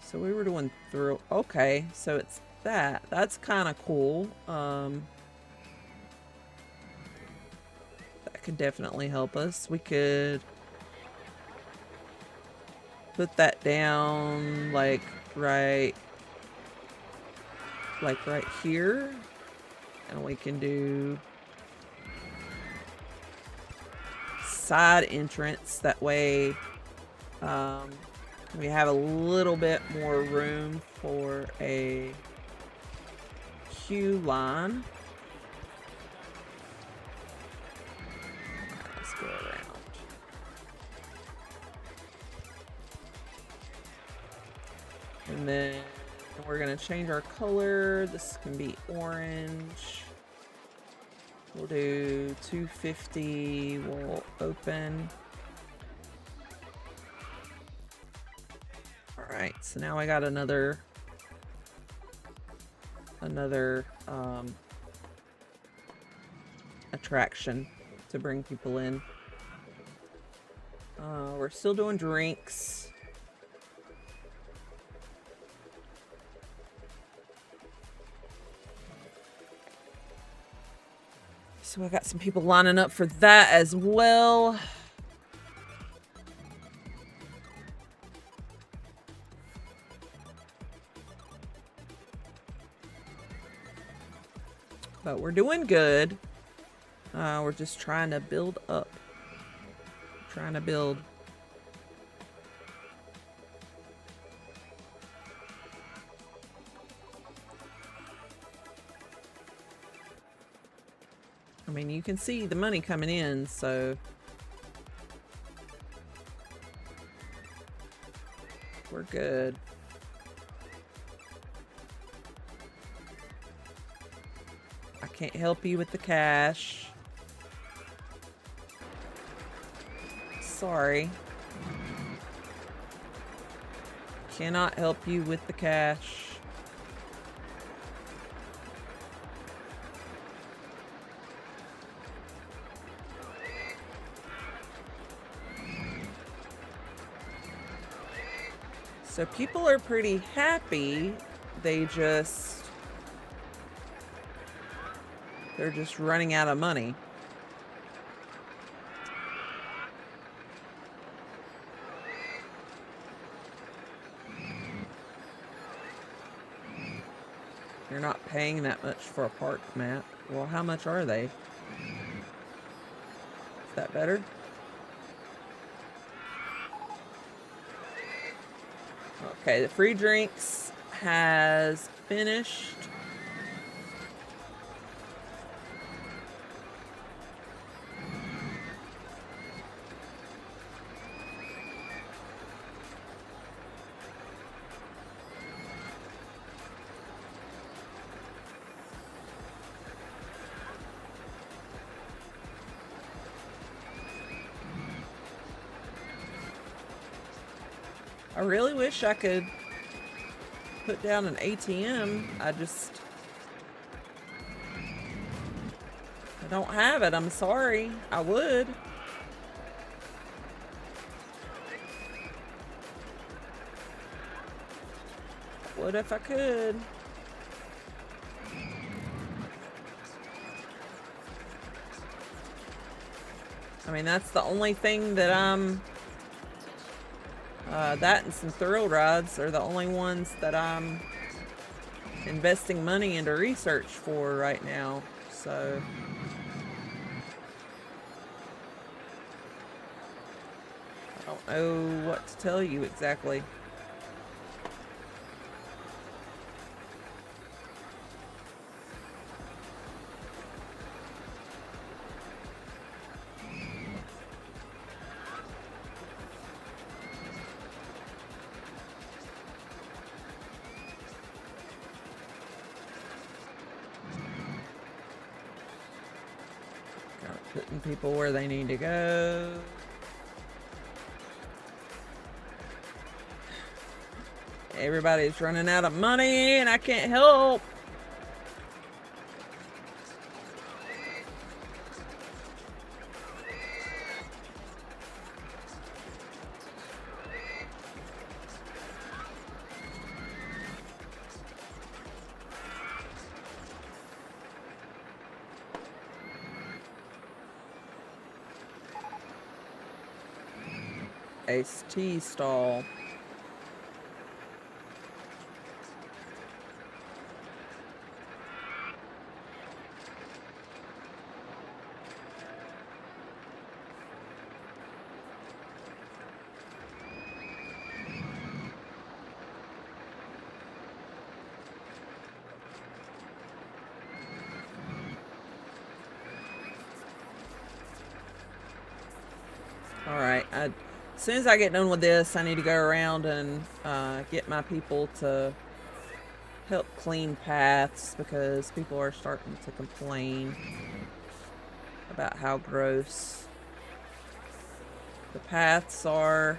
So we were doing through... Okay, so it's that. That's kind of cool. That could definitely help us. We could put that down like right here, and we can do side entrance. That way we have a little bit more room for a queue line. Let's go around. And then we're gonna change our color. This can be orange. We'll do 250. We'll open. All right, so now I got another attraction to bring people in. We're still doing drinks. So I got some people lining up for that as well. But we're doing good. We're just trying to build up. Trying to build. I mean, you can see the money coming in, so we're good. I can't help you with the cash. Sorry. Cannot help you with the cash. So people are pretty happy. They're just running out of money. You're not paying that much for a park map. Well, how much are they? Is that better? Okay, the free drinks has finished. I really wish I could put down an ATM. I don't have it. I'm sorry. I would. Would if I could. I mean, that's the only thing that I'm... that and some thrill rides are the only ones that I'm investing money into research for right now. So... I don't know what to tell you exactly. Putting people where they need to go. Everybody's running out of money and I can't help. Ace T stall. All right. As soon as I get done with this, I need to go around and get my people to help clean paths because people are starting to complain about how gross the paths are.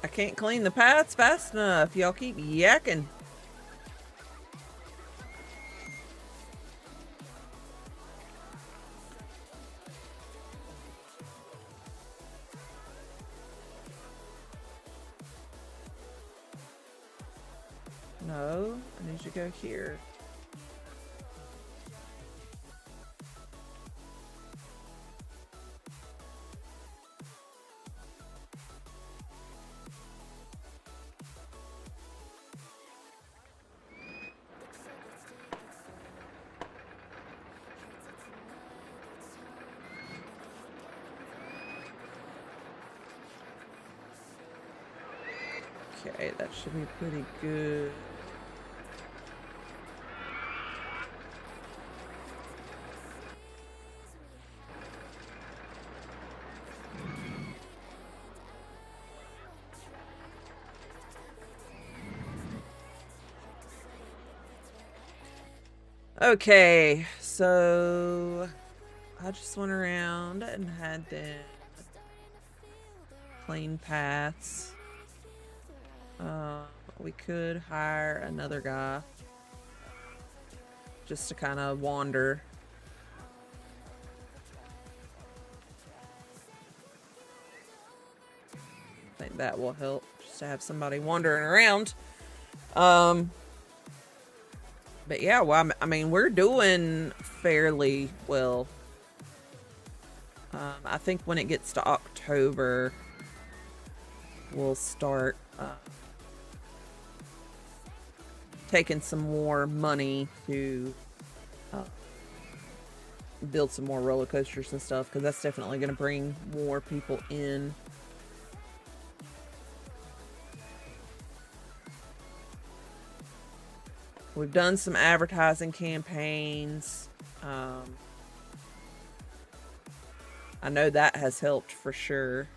I can't clean the paths fast enough. Y'all keep yakking. No, I need you to go here. Okay, that should be pretty good. Okay, so I just went around and had them clean paths. We could hire another guy just to kind of wander. I think that will help, just to have somebody wandering around. But yeah, well, I mean, we're doing fairly well. I think when it gets to October, we'll start taking some more money to build some more roller coasters and stuff, because that's definitely going to bring more people in. We've done some advertising campaigns. I know that has helped for sure.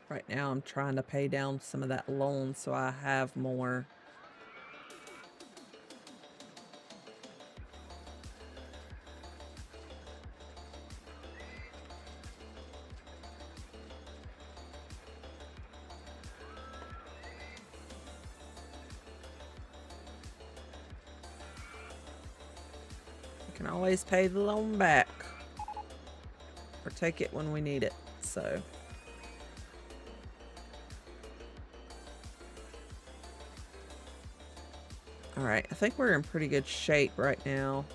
Right now I'm trying to pay down some of that loan so I have more. We can always pay the loan back or take it when we need it, so. Alright, I think we're in pretty good shape right now.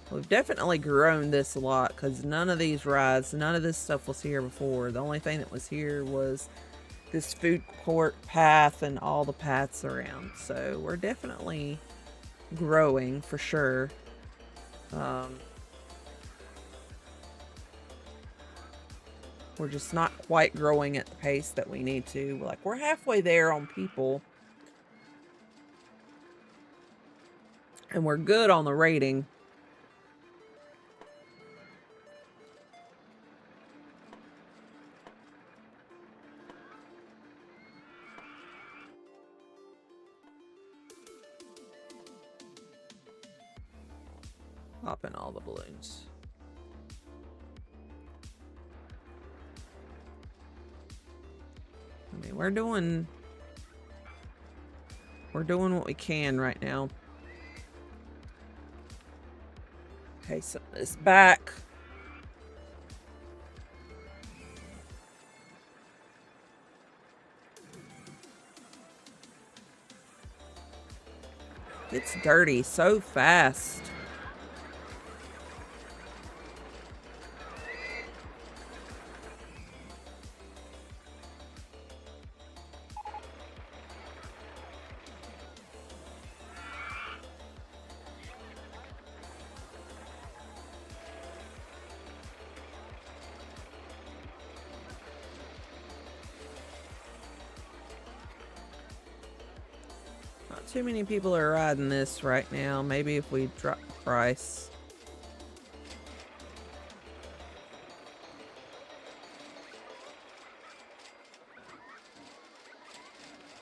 We've definitely grown this a lot because none of these rides, none of this stuff was here before. The only thing that was here was this food court path and all the paths around. So we're definitely growing for sure. We're just not quite growing at the pace that we need to. Like, we're halfway there on people. And we're good on the rating. Pop in all the balloons. I mean, we're doing what we can right now. Okay, so this back. gets dirty so fast. Not too many people are riding this right now. Maybe if we drop the price.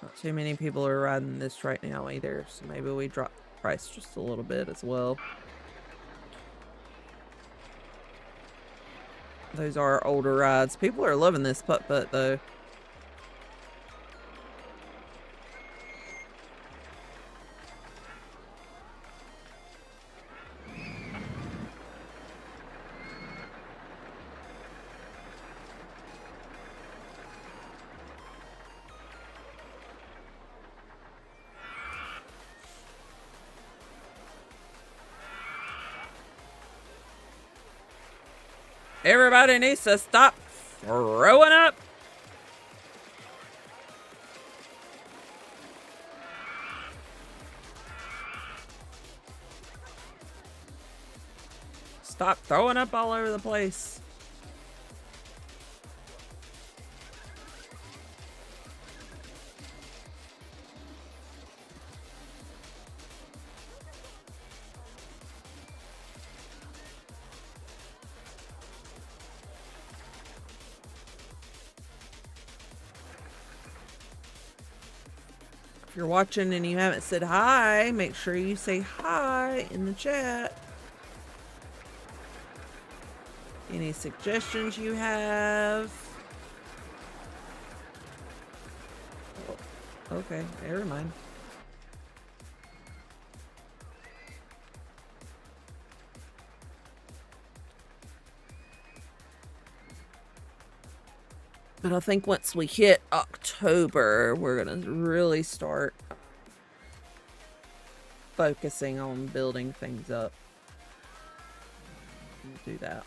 Not too many people are riding this right now either, so maybe we drop the price just a little bit as well. Those are older rides. People are loving this putt-putt though. Everybody needs to stop throwing up. Stop throwing up all over the place. If you're watching and you haven't said hi, make sure you say hi in the chat. Any suggestions you have? Oh, okay, never mind. But I think once we hit October, we're gonna really start focusing on building things up. We'll do that.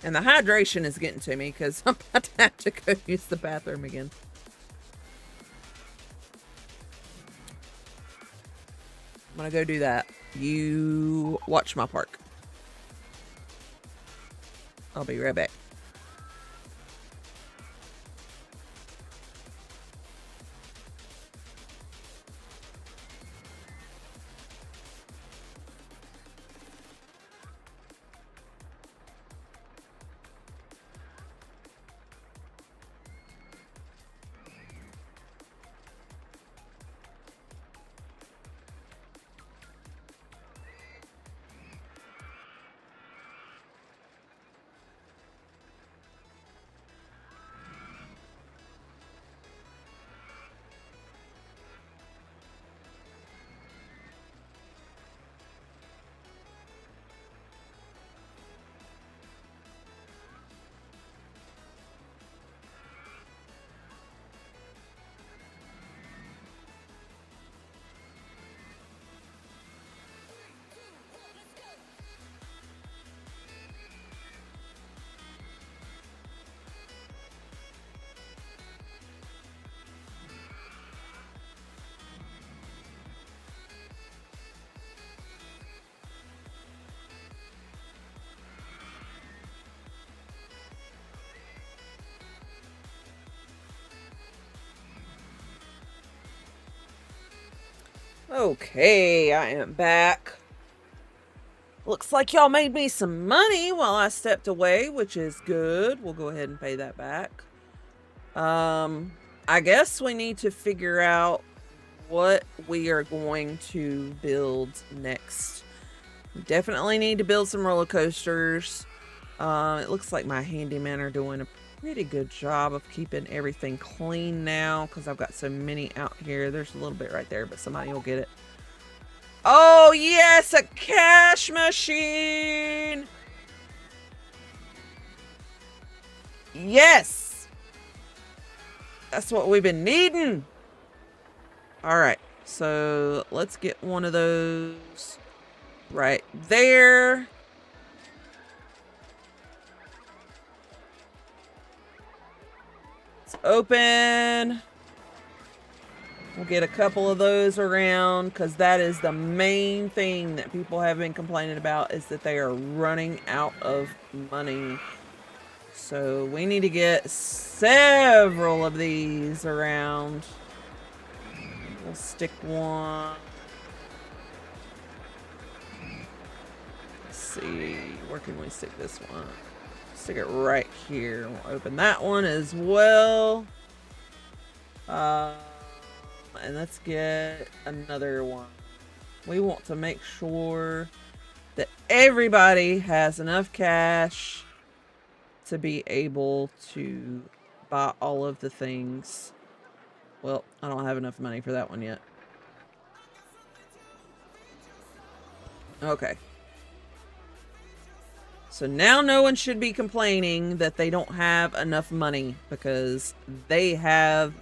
And the hydration is getting to me because I'm about to have to go use the bathroom again. I'm gonna go do that. You watch my park. I'll be right back. Okay, I am back. Looks like y'all made me some money while I stepped away, which is good. We'll go ahead and pay that back. I guess we need to figure out what we are going to build next. We definitely need to build some roller coasters. It looks like my handymen are doing a pretty good job of keeping everything clean now because I've got so many out here. There's a little bit right there, but somebody will get it. Oh yes, a cash machine! Yes! That's what we've been needing. All right, so let's get one of those right there. It's open. We'll get a couple of those around because that is the main thing that people have been complaining about, is that they are running out of money. So we need to get several of these around. We'll stick one. Let's see, where can we stick this one? Stick it right here. We'll open that one as well. And let's get another one. We want to make sure that everybody has enough cash to be able to buy all of the things. Well, I don't have enough money for that one yet. Okay. So now no one should be complaining that they don't have enough money, because they have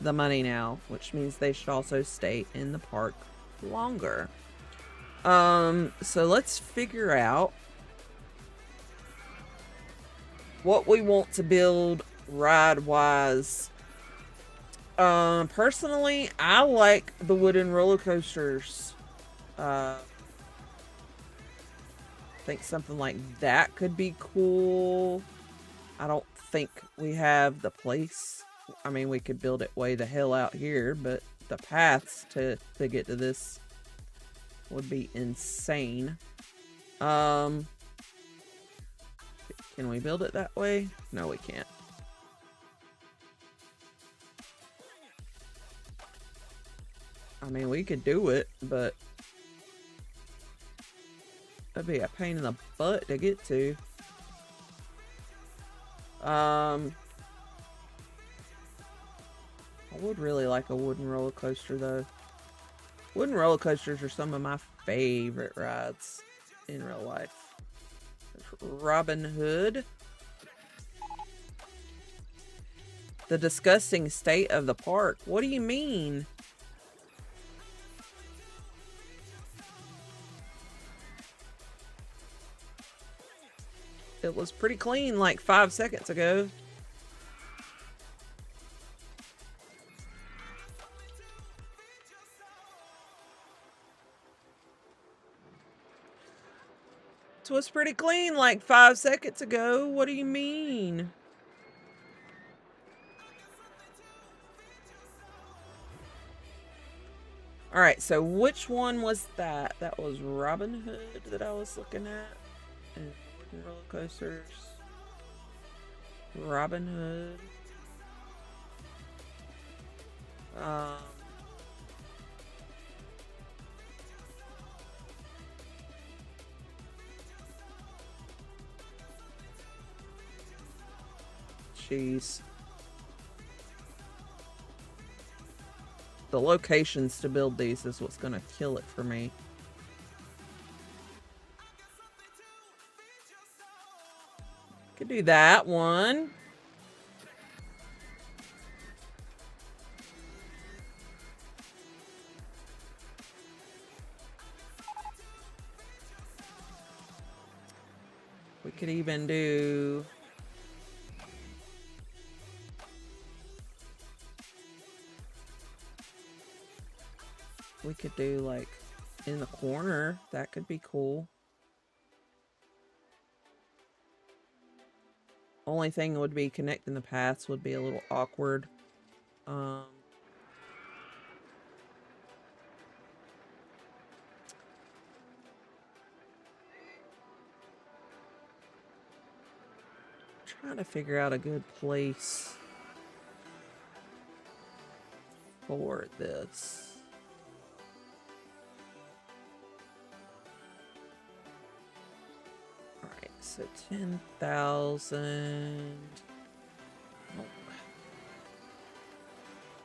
the money now, which means they should also stay in the park longer. So let's figure out what we want to build ride-wise. Personally, I like the wooden roller coasters. I think something like that could be cool. I don't think we have the place. I mean, we could build it way the hell out here, but the paths to get to this would be insane. Can we build it that way? No, we can't. I mean, we could do it, but that'd be a pain in the butt to get to. I would really like a wooden roller coaster, though. Wooden roller coasters are some of my favorite rides in real life. Robin Hood. The disgusting state of the park. What do you mean? It was pretty clean like 5 seconds ago. It was pretty clean like 5 seconds ago. What do you mean? All right, so which one was that? That was Robin Hood that I was looking at. And roller coasters. Robin Hood. Jeez. The locations to build these is what's gonna kill it for me. Could do that one. We could even do... We could do like in the corner. That could be cool. Only thing would be connecting the paths would be a little awkward. Trying to figure out a good place for this. Alright, so 10,000. Oh.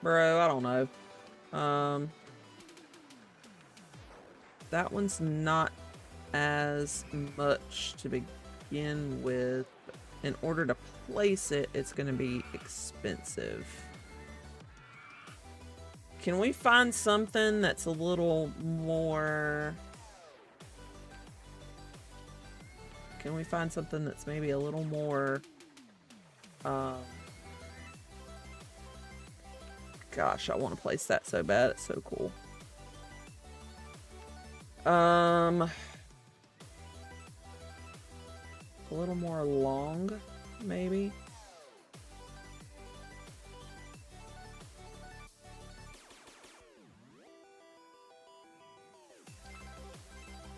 Bro, I don't know. That one's not as much to begin with. in order to place it, it's going to be expensive. Can we find something that's a little more... Can we find something that's maybe a little more... Gosh, I want to place that so bad. It's so cool. A little more long, maybe.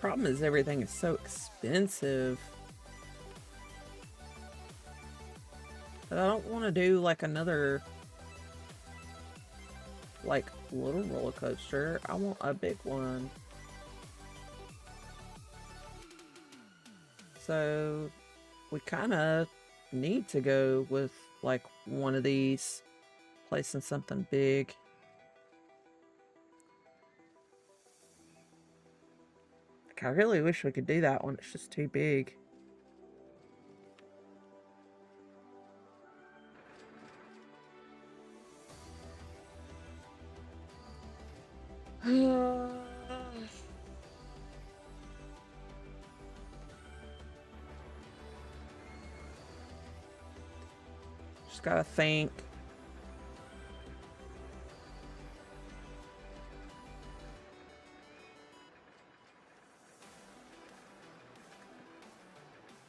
Problem is everything is so expensive that I don't want to do like another like little roller coaster. I want a big one. So we kind of need to go with like one of these, placing something big. Like, I really wish we could do that one. It's just too big. Just gotta think.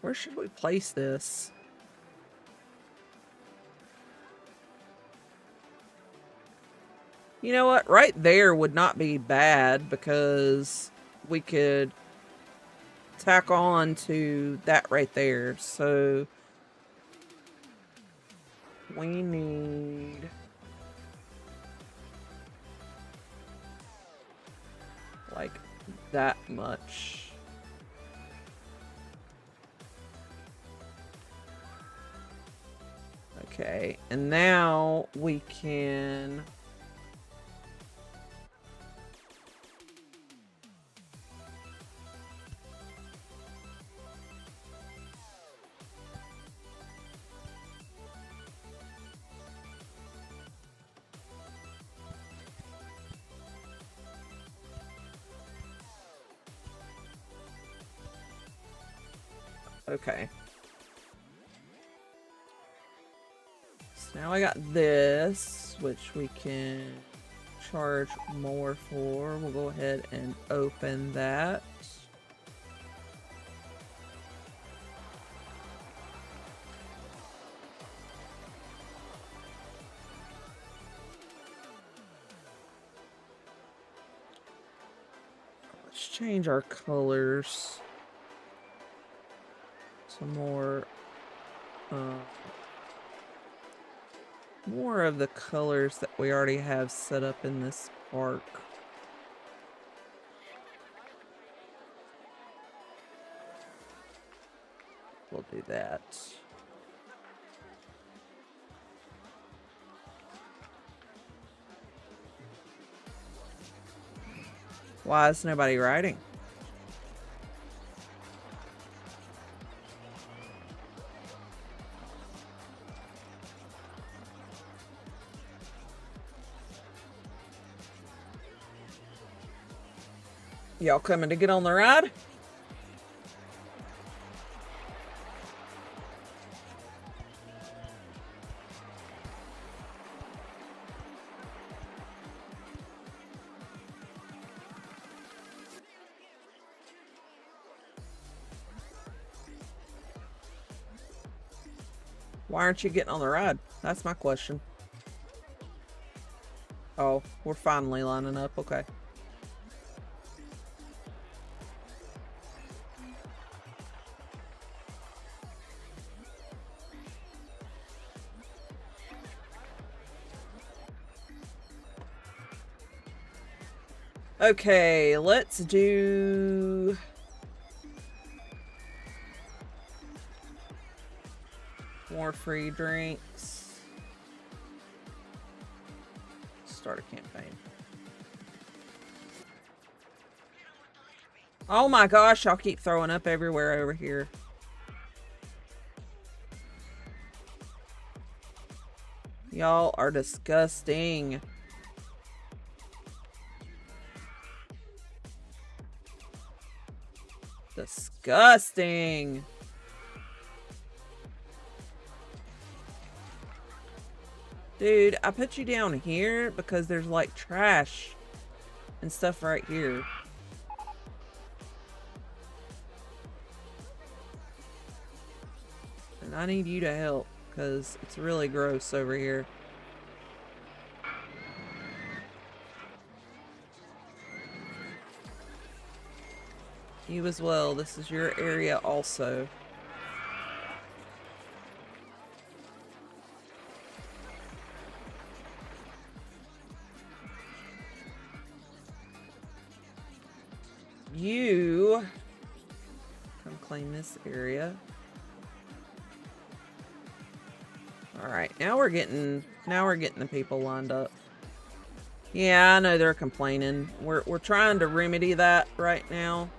Where should we place this? You know what? Right there would not be bad because we could tack on to that right there. So we need like that much. Okay, and now we can okay. So now I got this, which we can charge more for. We'll go ahead and open that. Let's change our colors. Some more of the colors that we already have set up in this park. We'll do that. Why is nobody riding? Y'all coming to get on the ride? Why aren't you getting on the ride? That's my question. Oh, we're finally lining up. Okay. Okay, let's do... more free drinks. Start a campaign. Oh my gosh, I'll keep throwing up everywhere over here. Y'all are disgusting. Disgusting. Dude, I put you down here because there's like trash and stuff right here. And I need you to help because it's really gross over here. You as well. This is your area also. You come claim this area. All right, now we're getting the people lined up. Yeah, I know they're complaining. We're trying to remedy that right now.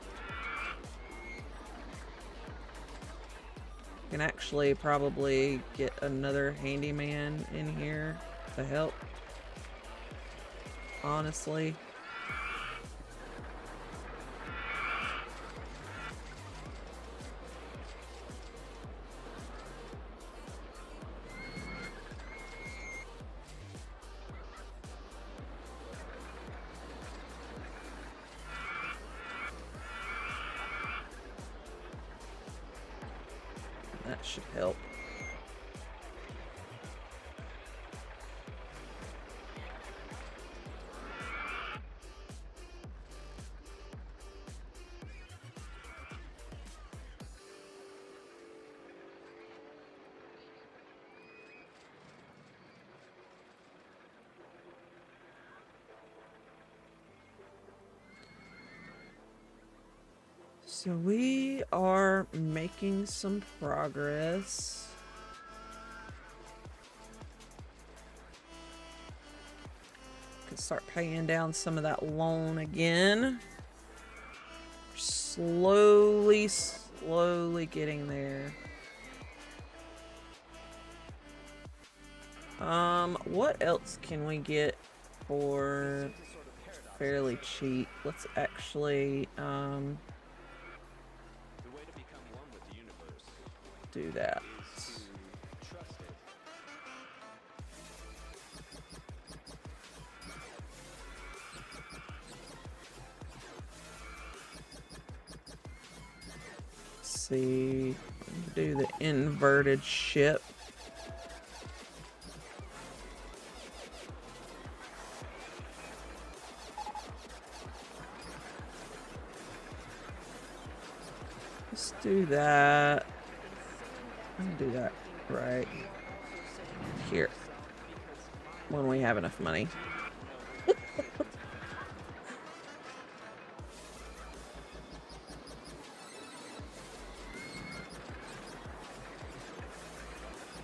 Can actually probably get another handyman in here to help. Honestly. That should help. So we are making some progress. Can start paying down some of that loan again. Slowly getting there. What else can we get for fairly cheap? Let's actually, do that. Let's see, do the inverted ship. Let's do that. I'm gonna do that right here when we have enough money.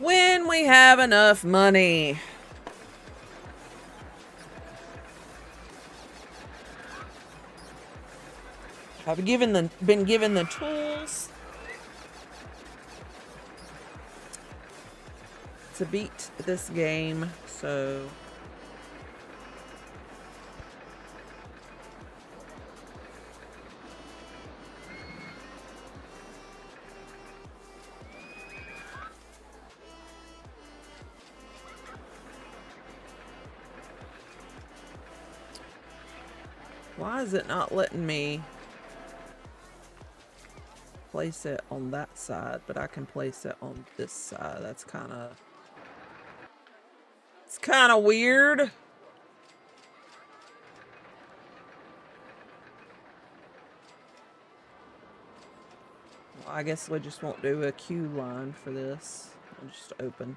When we have enough money. I've been given the tools to beat this game, so why is it not letting me place it on that side, but I can place it on this side? That's it's kind of weird. Well, I guess we just won't do a queue line for this. We'll just open.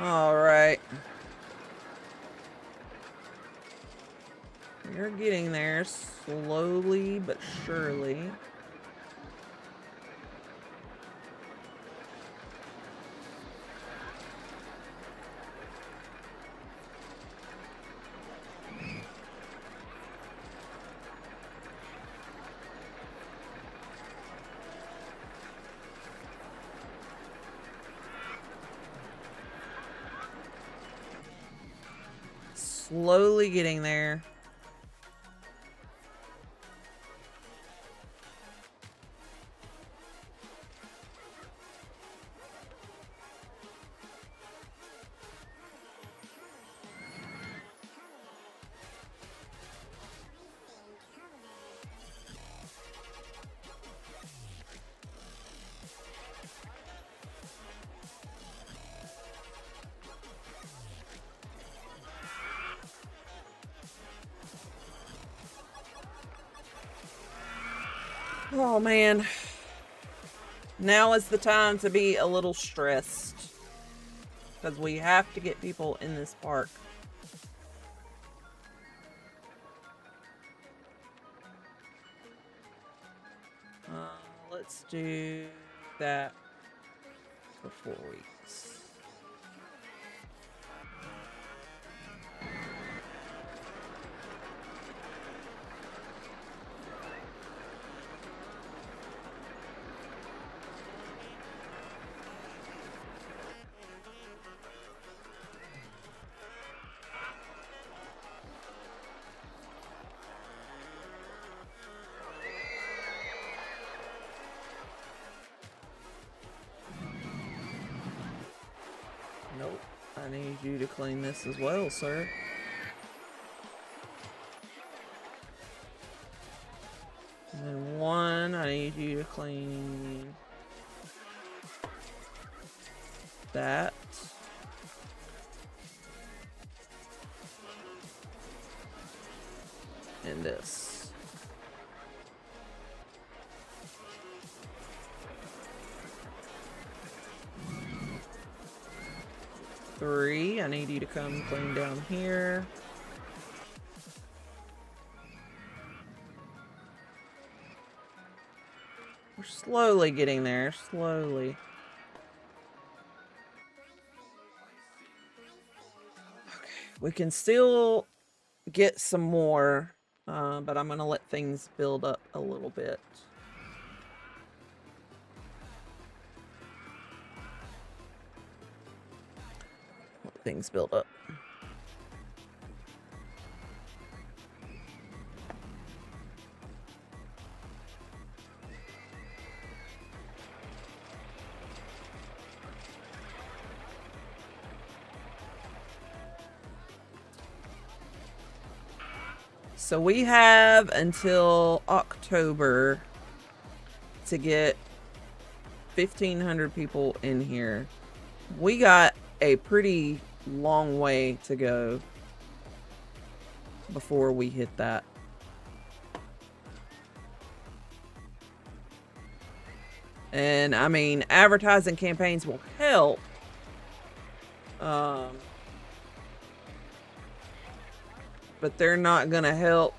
All right. You're getting there slowly but surely. slowly getting there. Oh man. Now is the time to be a little stressed. Because we have to get people in this park. Let's do that for 4 weeks. Nope. I need you to clean this as well, sir. And then 1, I need you to clean that. And this. Three, I need you to come clean down here. We're slowly getting there, slowly. Okay, we can still get some more, but I'm gonna let things build up a little bit. Let things build up. So we have until October to get 1,500 people in here. We got a pretty long way to go before we hit that. And I mean, advertising campaigns will help. But they're not going to help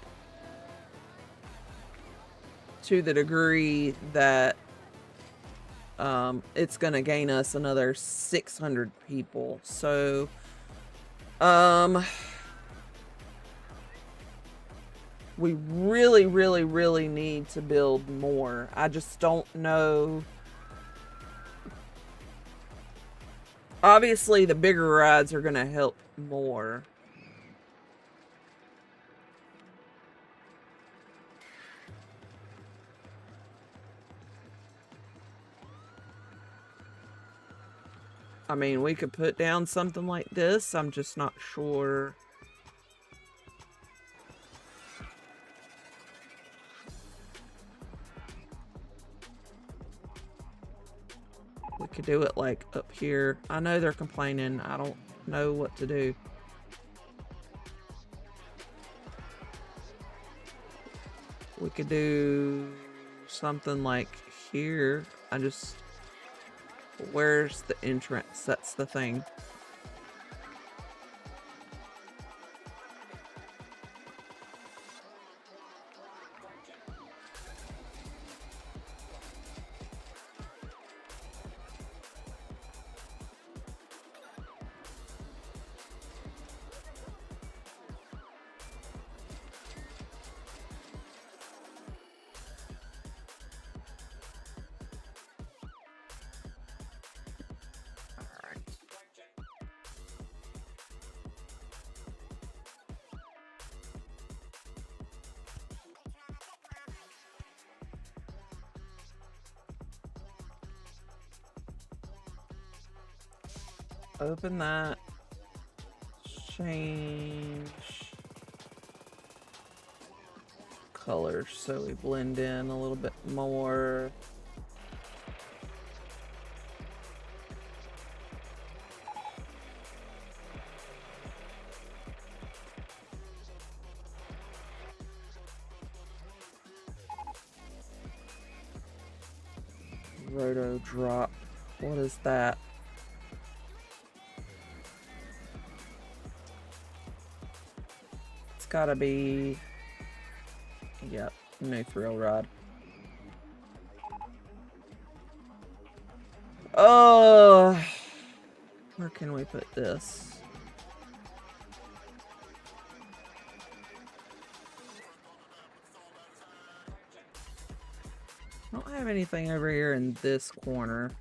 to the degree that it's going to gain us another 600 people. So, we really, really, really need to build more. I just don't know. Obviously, the bigger rides are going to help more. I mean, we could put down something like this. I'm just not sure. We could do it like up here. I know they're complaining. I don't know what to do. We could do something like here. Where's the entrance? That's the thing. Open that. Change colors so we blend in a little bit more. Roto drop. What is that? It's gotta be. Yep, no thrill rod. Oh, where can we put this? I don't have anything over here in this corner.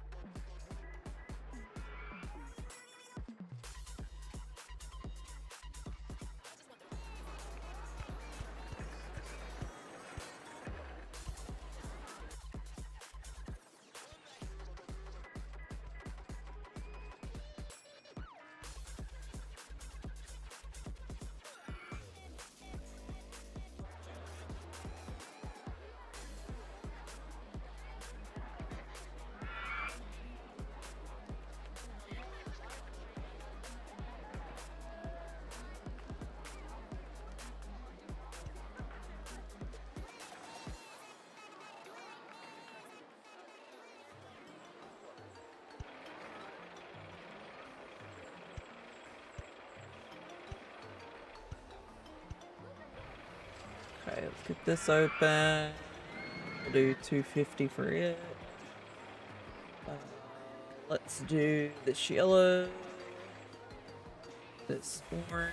Okay, let's get this open. We'll do 250 for it. Let's do this yellow, this orange,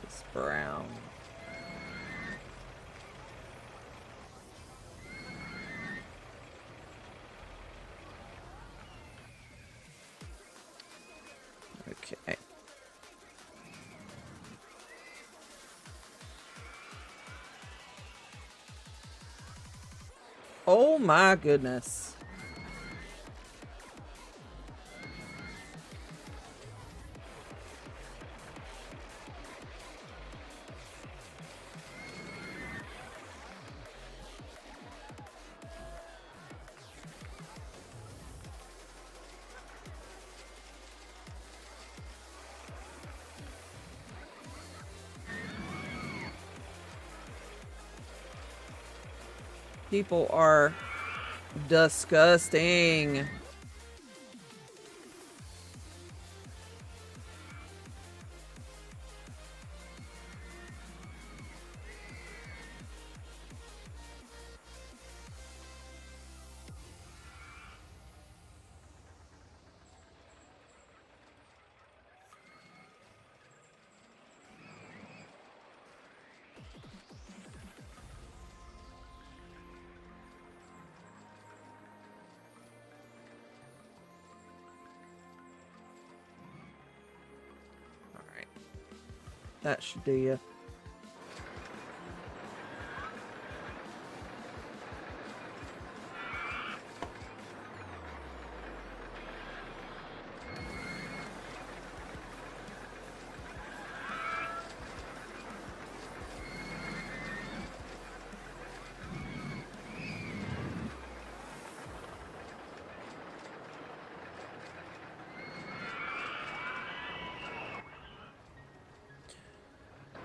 this brown. Okay. Oh my goodness. People are disgusting. That should do you.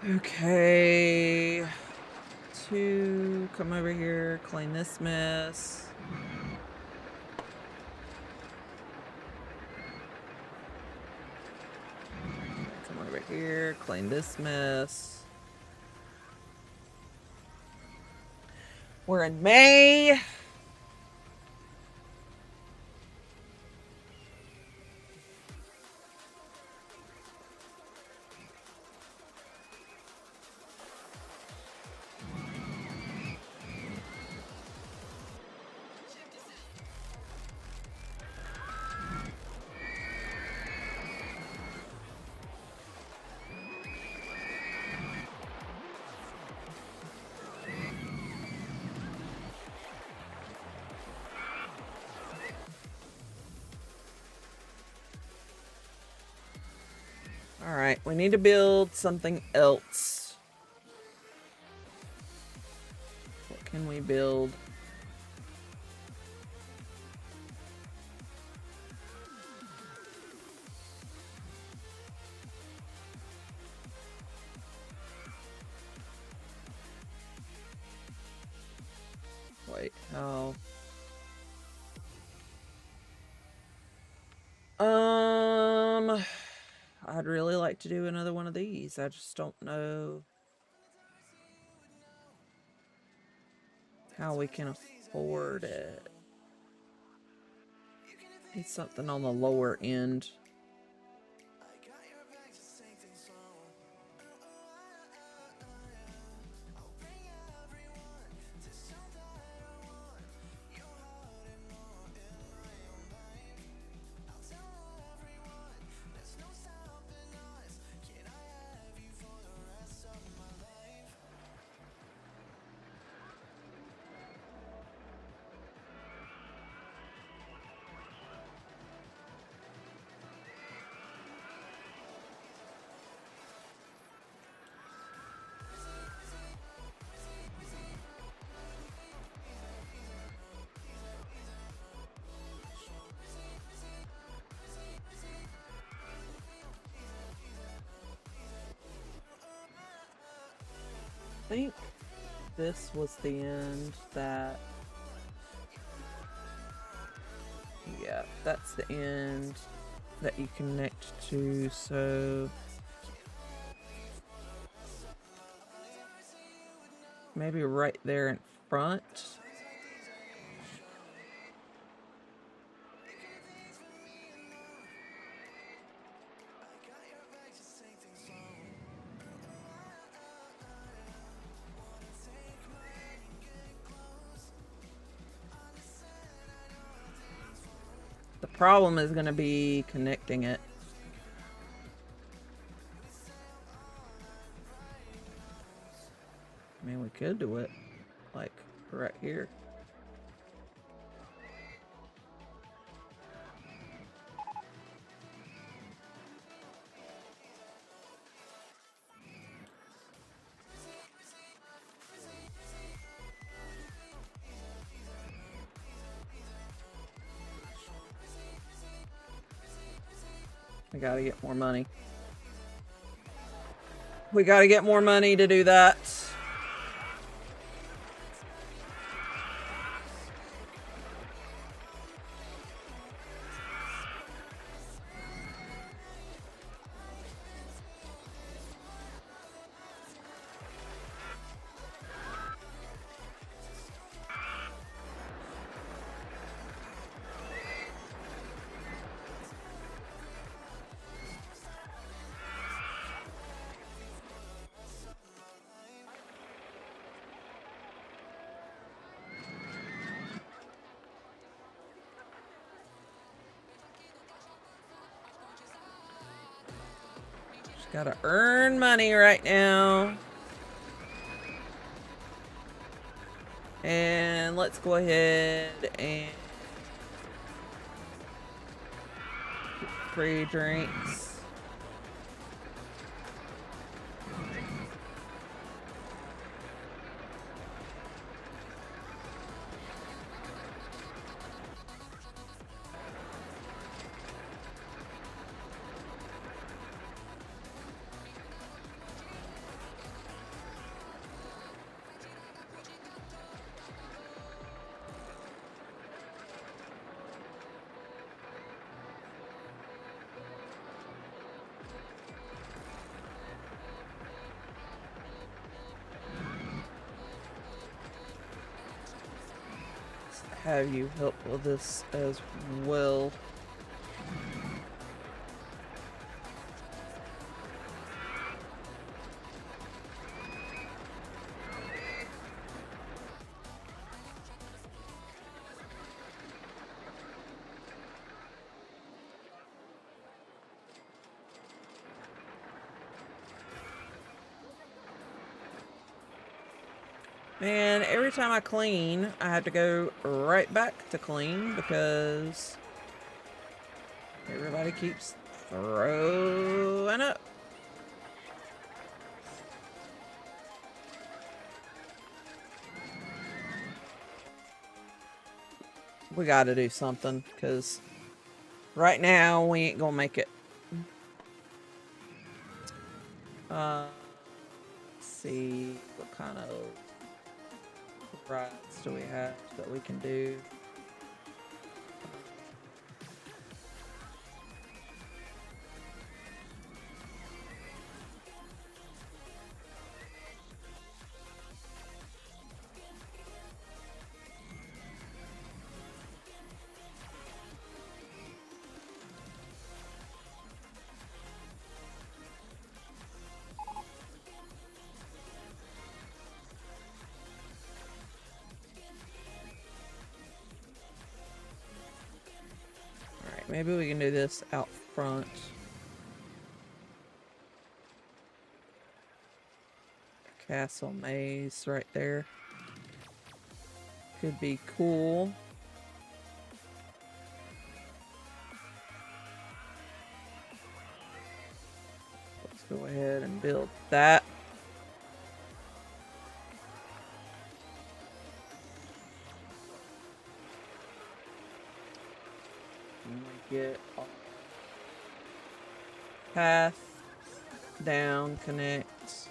Okay. Two, come over here, clean this mess. Come over here, clean this mess. We're in May. Alright, we need to build something else. What can we build? Wait, how? I'd really like to do another one of these. I just don't know how we can afford it. Need something on the lower end. I think this was the end that... Yeah, that's the end that you connect to, so... Maybe right there in front. The problem is going to be connecting it. I mean, we could do it, like, right here. We gotta get more money. We gotta get more money to do that. Gotta earn money right now. And let's go ahead and get free drinks. Have you help with this as well. And every time I clean, I have to go right back to clean because everybody keeps throwing up. We gotta do something, because right now we ain't gonna make it. Let's see what kind of rides do we have that we can do. Alright, maybe we can do this out front. Castle maze right there. Could be cool. Let's go ahead and build that. And we get our path down, connect.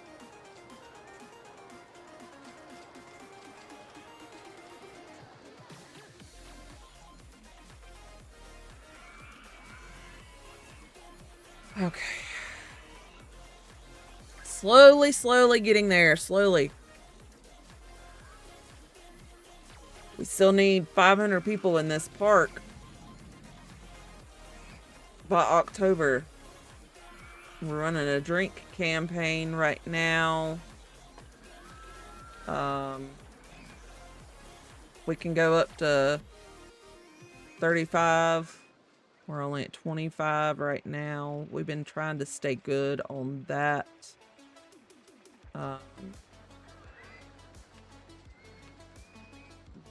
Okay. Slowly getting there. Slowly. We still need 500 people in this park by October. We're running a drink campaign right now. We can go up to 35. We're only at 25 right now. We've been trying to stay good on that.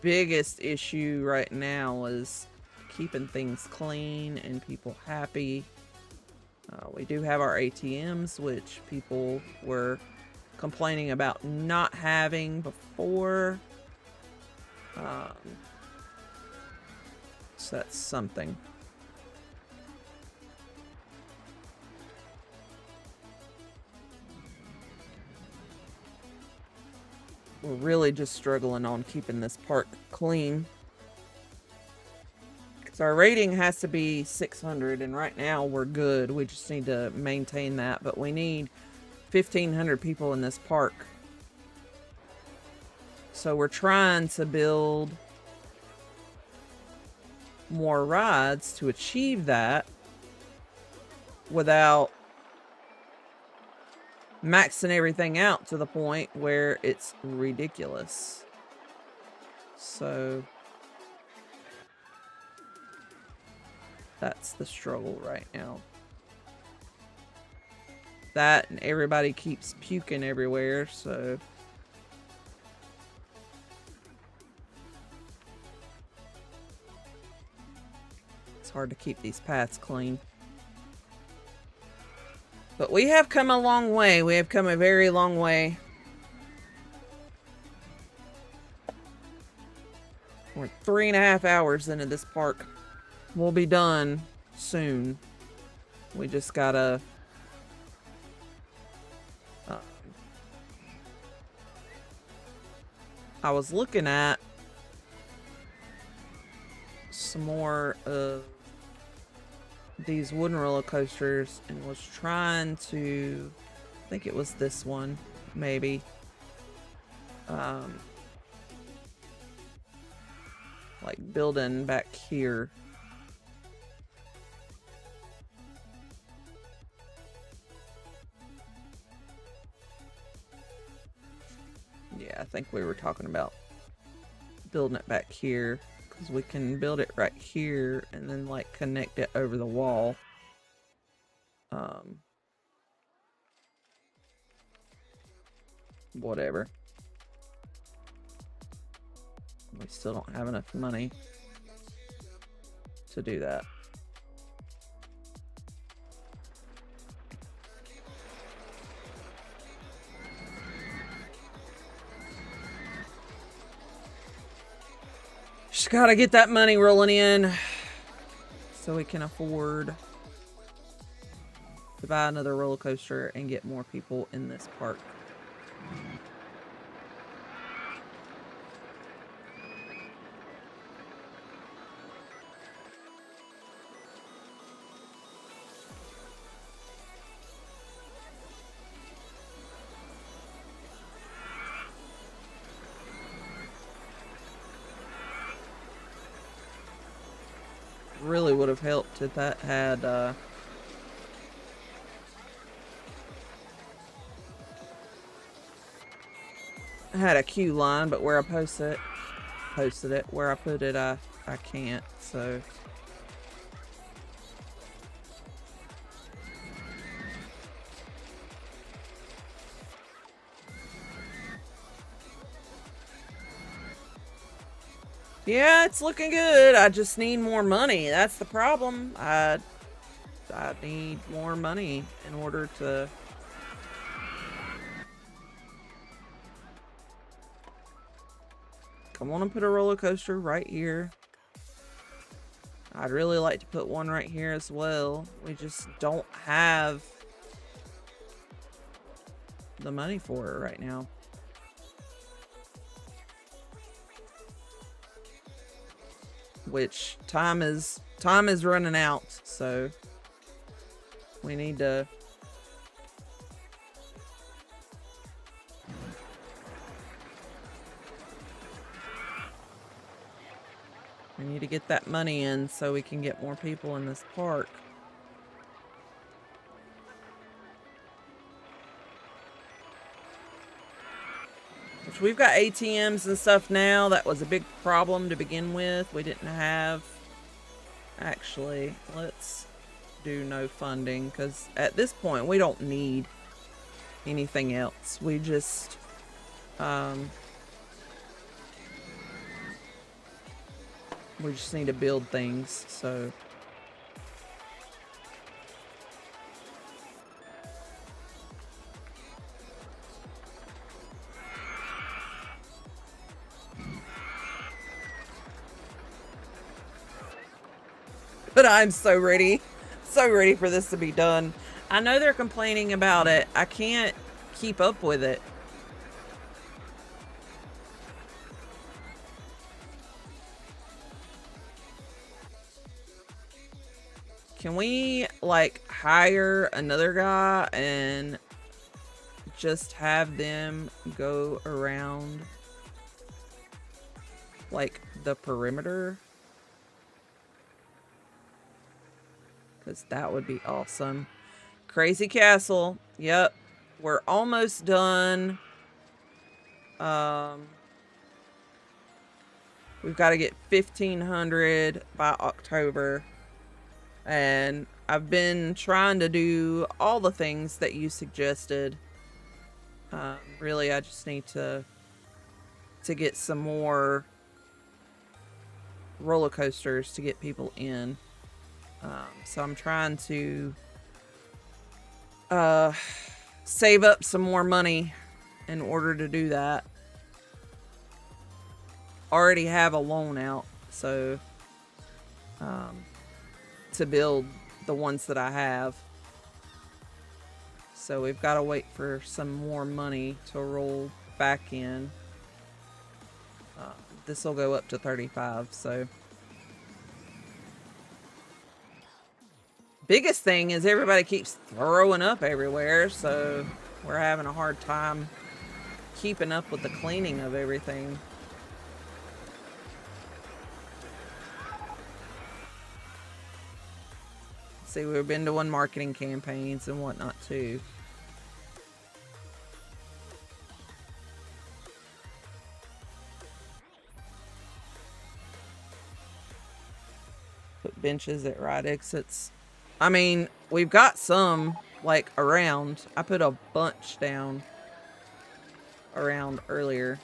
Biggest issue right now is keeping things clean and people happy. We do have our ATMs, which people were complaining about not having before. So that's something. We're really just struggling on keeping this park clean. Because our rating has to be 600, and right now we're good. We just need to maintain that. But we need 1,500 people in this park. So we're trying to build more rides to achieve that without maxing everything out to the point where it's ridiculous. So that's the struggle right now. That, and everybody keeps puking everywhere, so it's hard to keep these paths clean. But we have come a long way. We have come a very long way. We're 3.5 hours into this park. We'll be done soon. We just gotta... I was looking at some more of these wooden roller coasters and was trying to, I think it was this one, maybe, like building back here. Yeah, I think we were talking about building it back here. Because we can build it right here and then like connect it over the wall. Whatever. We still don't have enough money to do that. Just Gotta get that money rolling in so we can afford to buy another roller coaster and get more people in this park. Really would have helped if that had had a queue line, but where I posted it, where I put it, I can't, so. Yeah, it's looking good. I just need more money. That's the problem. I need more money in order to come on and put a roller coaster right here. I'd really like to put one right here as well. We just don't have the money for it right now. Which time is running out, so we need to get that money in so we can get more people in this park. Which we've got ATMs and stuff now. That was a big problem to begin with. We didn't have... Actually, let's do no funding, because at this point we don't need anything else. We just... we just need to build things, so... But I'm so ready for this to be done. I know they're complaining about it. I can't keep up with it. Can we, like, hire another guy and just have them go around, like, the perimeter? Because that would be awesome. Crazy Castle. Yep. We're almost done. We've got to get 1,500 by October. And I've been trying to do all the things that you suggested. Really, I just need to get some more roller coasters to get people in. So I'm trying to save up some more money in order to do that. Already have a loan out, so to build the ones that I have. So we've got to wait for some more money to roll back in. This will go up to 35, so... Biggest thing is everybody keeps throwing up everywhere, so we're having a hard time keeping up with the cleaning of everything. See, we've been doing marketing campaigns and whatnot too. Put benches at ride exits. I mean, we've got some, like, around. I put a bunch down around earlier.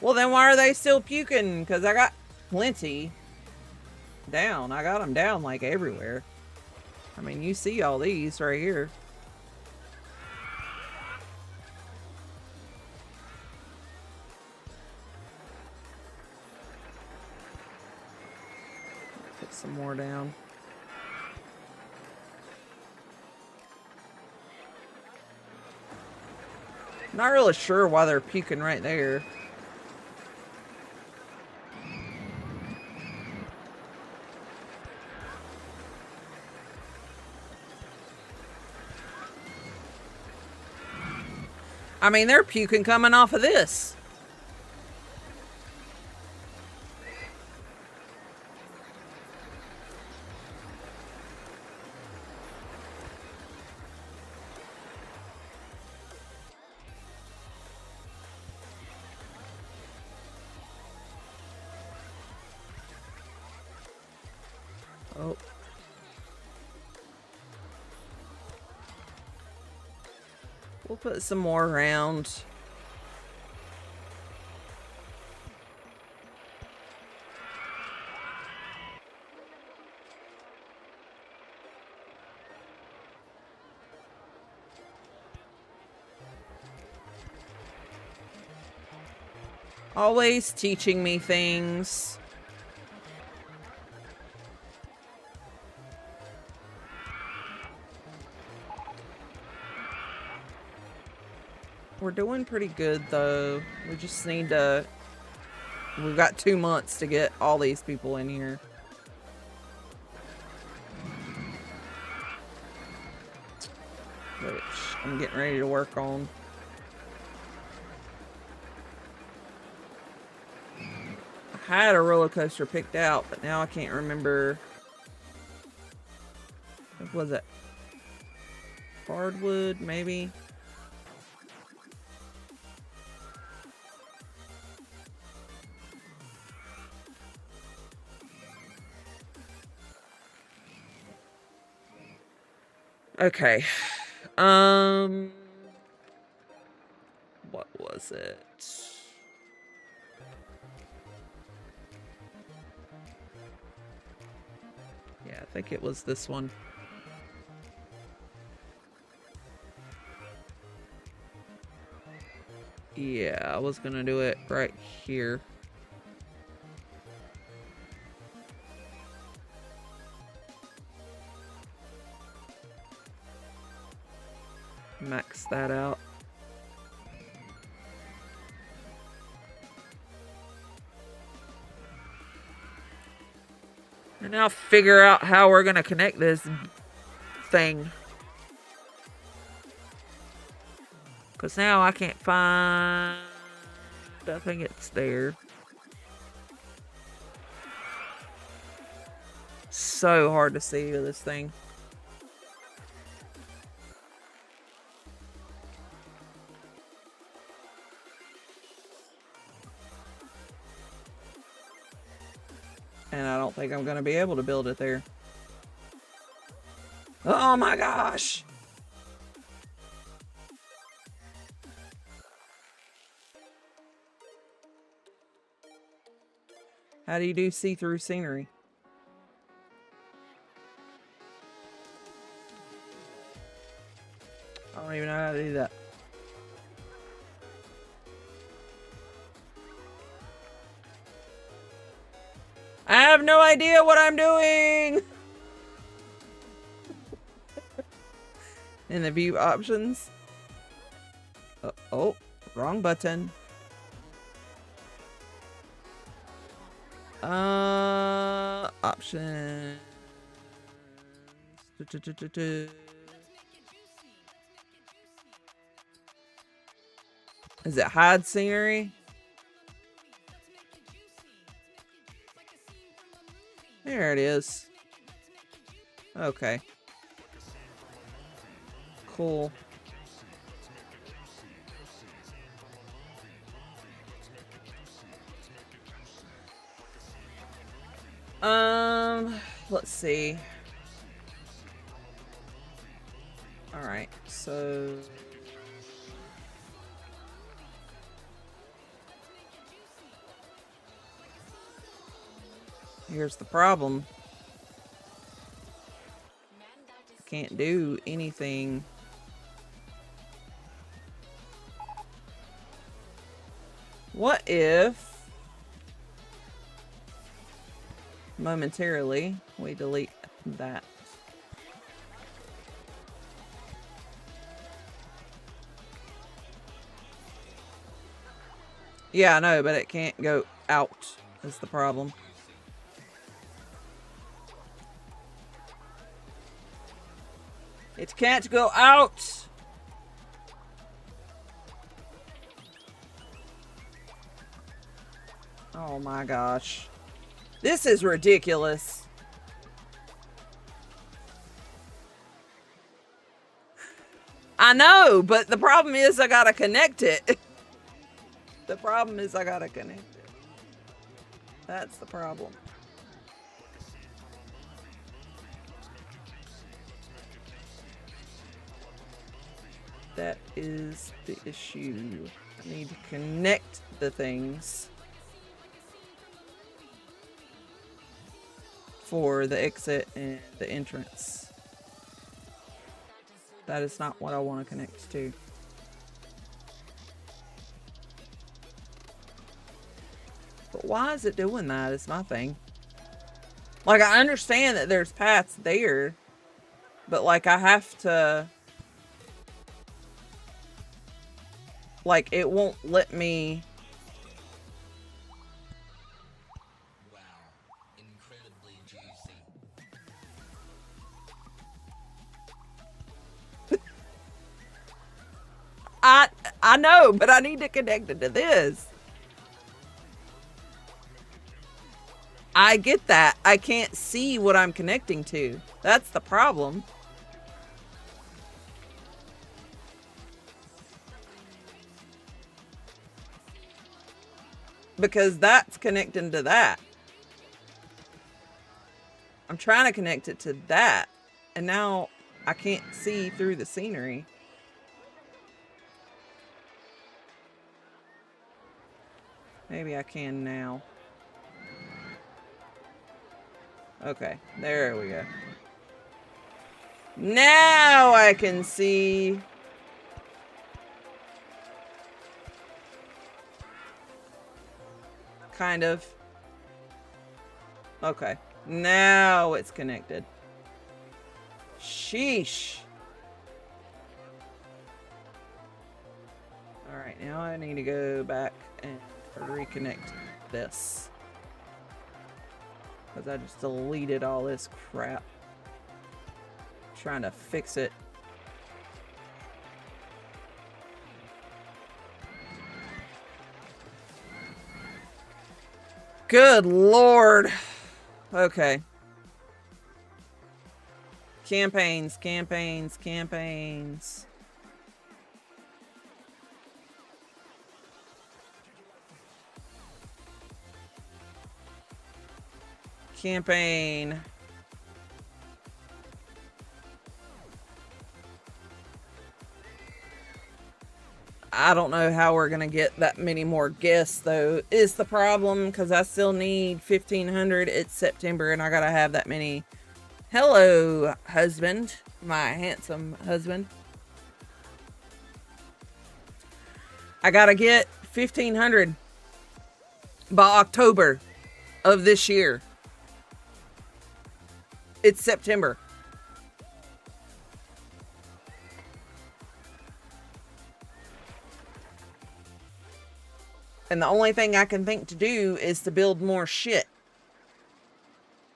Well, then why are they still puking? Because I got plenty down. I got them down, like, everywhere. I mean, you see all these right here. Put some more down. Not really sure why they're puking right there. I mean, they're puking coming off of this. Oh. We'll put some more around. Always teaching me things. We're doing pretty good, though. We just need to... We've got 2 months to get all these people in here. Which I'm getting ready to work on. I had a roller coaster picked out, but now I can't remember. What was it? Hardwood, maybe? Okay. What was it? Yeah, I think it was this one. Yeah, I was gonna do it right here. Max that out. And now figure out how we're gonna connect this thing. Because now I can't find... I think it's there. So hard to see with this thing. And I don't think I'm going to be able to build it there. Oh my gosh! How do you do see-through scenery? I don't even know how to do that. I have no idea what I'm doing! In the view options. Oh, wrong button. Options. Is it hide scenery? There it is. Okay. Cool. Let's see. All right, so here's the problem. Can't do anything. What if momentarily. We delete that. Yeah, I know, but it can't go out is the problem. It can't go out! Oh my gosh. This is ridiculous. I know, but the problem is I gotta connect it. The problem is I gotta connect it. That's the problem. That is the issue. I need to connect the things for the exit and the entrance. That is not what I want to connect to. But why is it doing that? It's my thing. Like, I understand that there's paths there, but like I have to, like, it won't let me. Wow, incredibly juicy. I know, but I need to connect it to this. I get that. I can't see what I'm connecting to. That's the problem. Because that's connecting to that. I'm trying to connect it to that. And now I can't see through the scenery. Maybe I can now. Okay, there we go. Now I can see. Kind of. Okay, now it's connected. Sheesh. Alright, now I need to go back and reconnect this. Because I just deleted all this crap. Trying to fix it. Good Lord. Okay. Campaigns, campaigns, campaigns. Campaign. I don't know how we're gonna get that many more guests though, is the problem, because I still need 1,500. It's September and I gotta have that many. Hello, husband, my handsome husband. I gotta get 1,500 by October of this year. It's September. And the only thing I can think to do is to build more shit.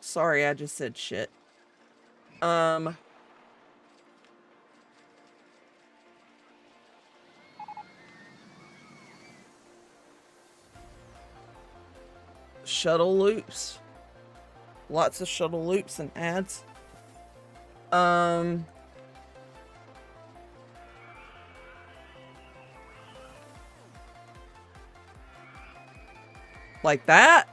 Sorry, I just said shit. Shuttle loops. Lots of shuttle loops and ads. Like that?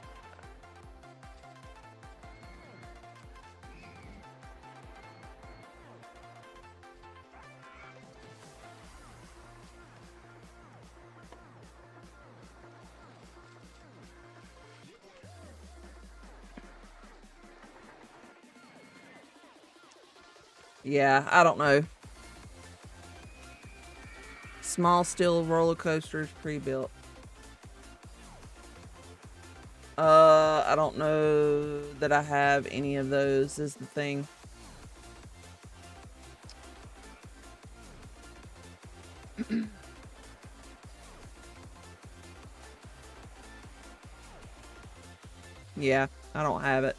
Yeah, I don't know. Small steel roller coasters pre-built. I don't know that I have any of those is the thing. Yeah, I don't have it.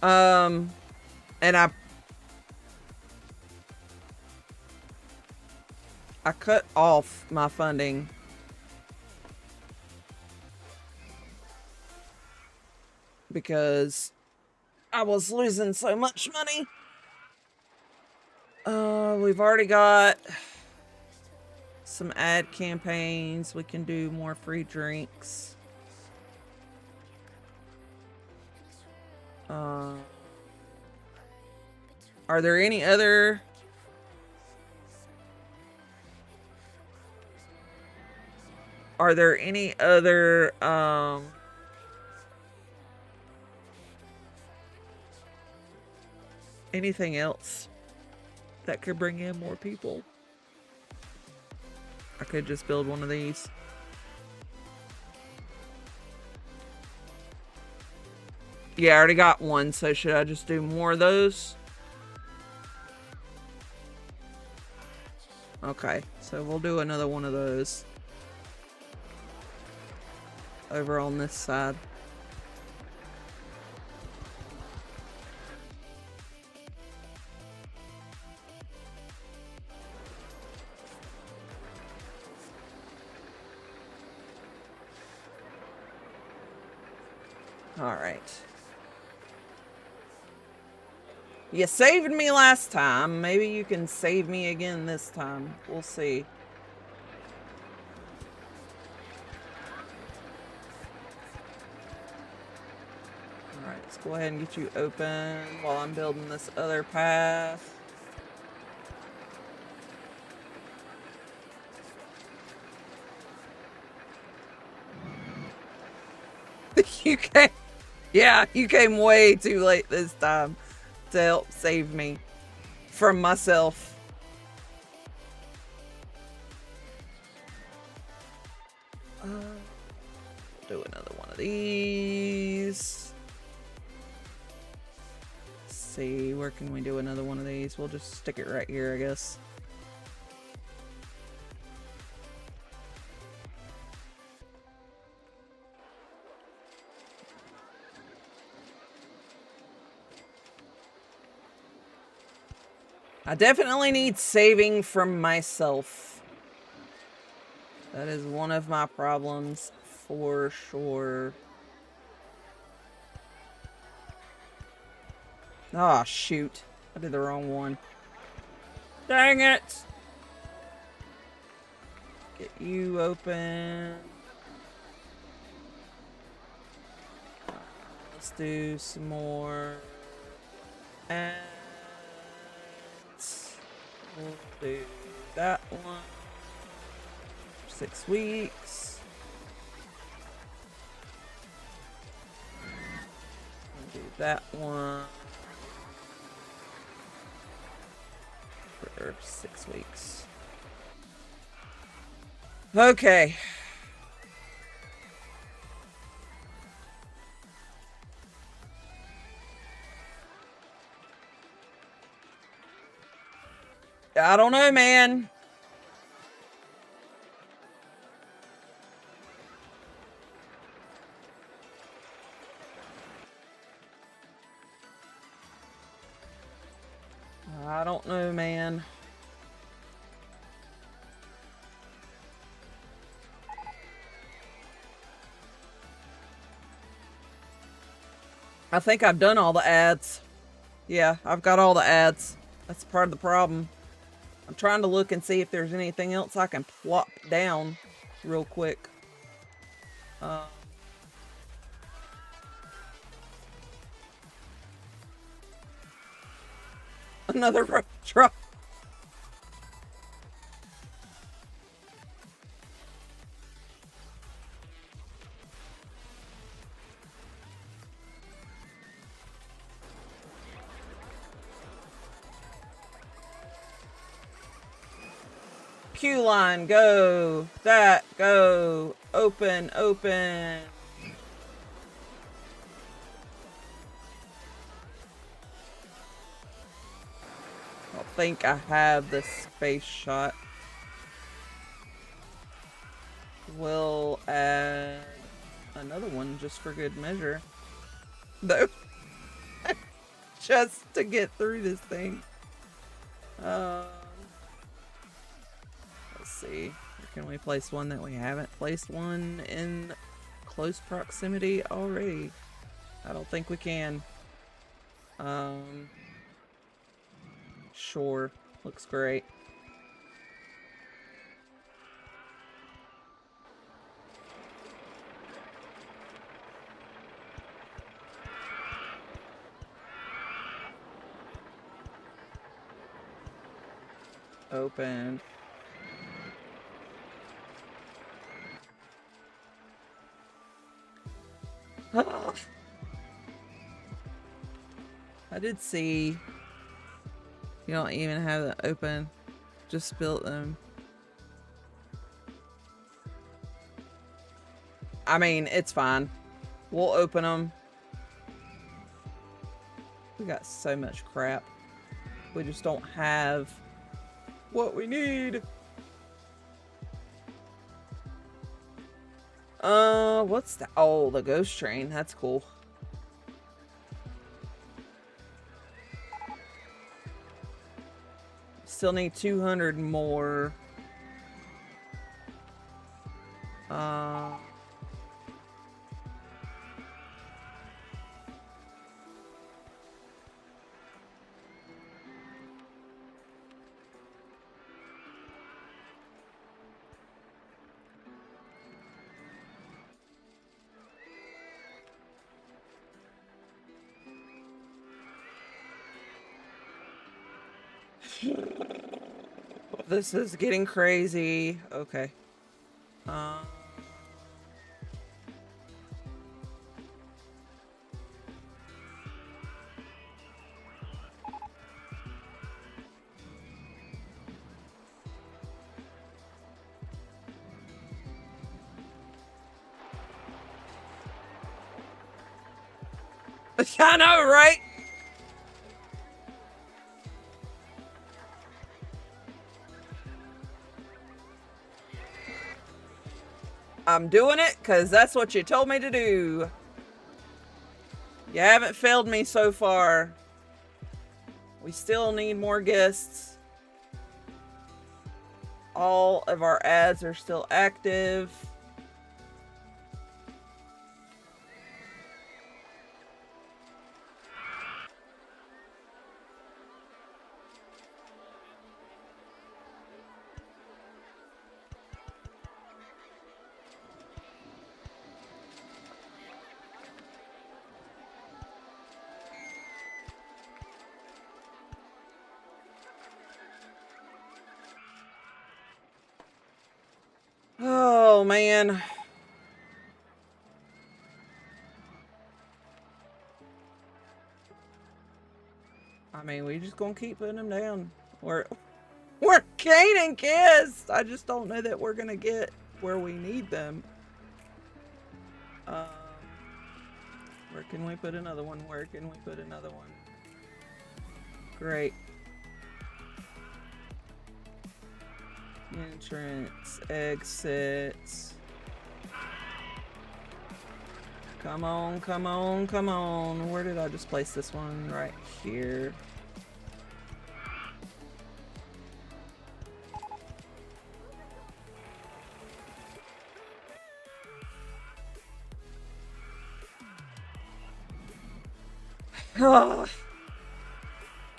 And I cut off my funding because I was losing so much money. We've already got some ad campaigns. We can do more free drinks. Are there any other anything else that could bring in more people? I could just build one of these. Yeah, I already got one, so should I just do more of those? Okay, so we'll do another one of those over on this side. All right. You saved me last time. Maybe you can save me again this time. We'll see. All right, let's go ahead and get you open while I'm building this other path. You came, yeah, you came way too late this time to help save me from myself. Do another one of these. Let's see, where can we do another one of these? We'll just stick it right here, I guess. I definitely need saving from myself. That is one of my problems for sure. Oh, shoot. I did the wrong one. Dang it! Get you open. Let's do some more. And we'll do that one. 6 weeks. We'll do that one for 6 weeks. Okay. I don't know, man. I don't know, man. I think I've done all the ads. Yeah, I've got all the ads. That's part of the problem. I'm trying to look and see if there's anything else I can plop down real quick. Another road truck. Queue line, go. That, go. Open, open. think I have the space shot. We'll add another one just for good measure. Though, just to get through this thing. Let's see. Can we place one that we haven't placed one in close proximity already? I don't think we can. Sure. Looks great. Open. I did see you don't even have it open. Just built them. I mean, it's fine. We'll open them. We got so much crap. We just don't have what we need. What's that? Oh, the ghost train. That's cool. Still need 200 more. This is getting crazy. Okay. I know, right? I'm doing it because that's what you told me to do. You haven't failed me so far. We still need more guests. All of our ads are still active. Oh, man. I mean, we just gonna keep putting them down. We're gaining guests. I just don't know that we're gonna get where we need them. Where can we put another one? Where can we put another one? Great. Entrance, exits. Come on, come on, come on. Where did I just place this one? Right here.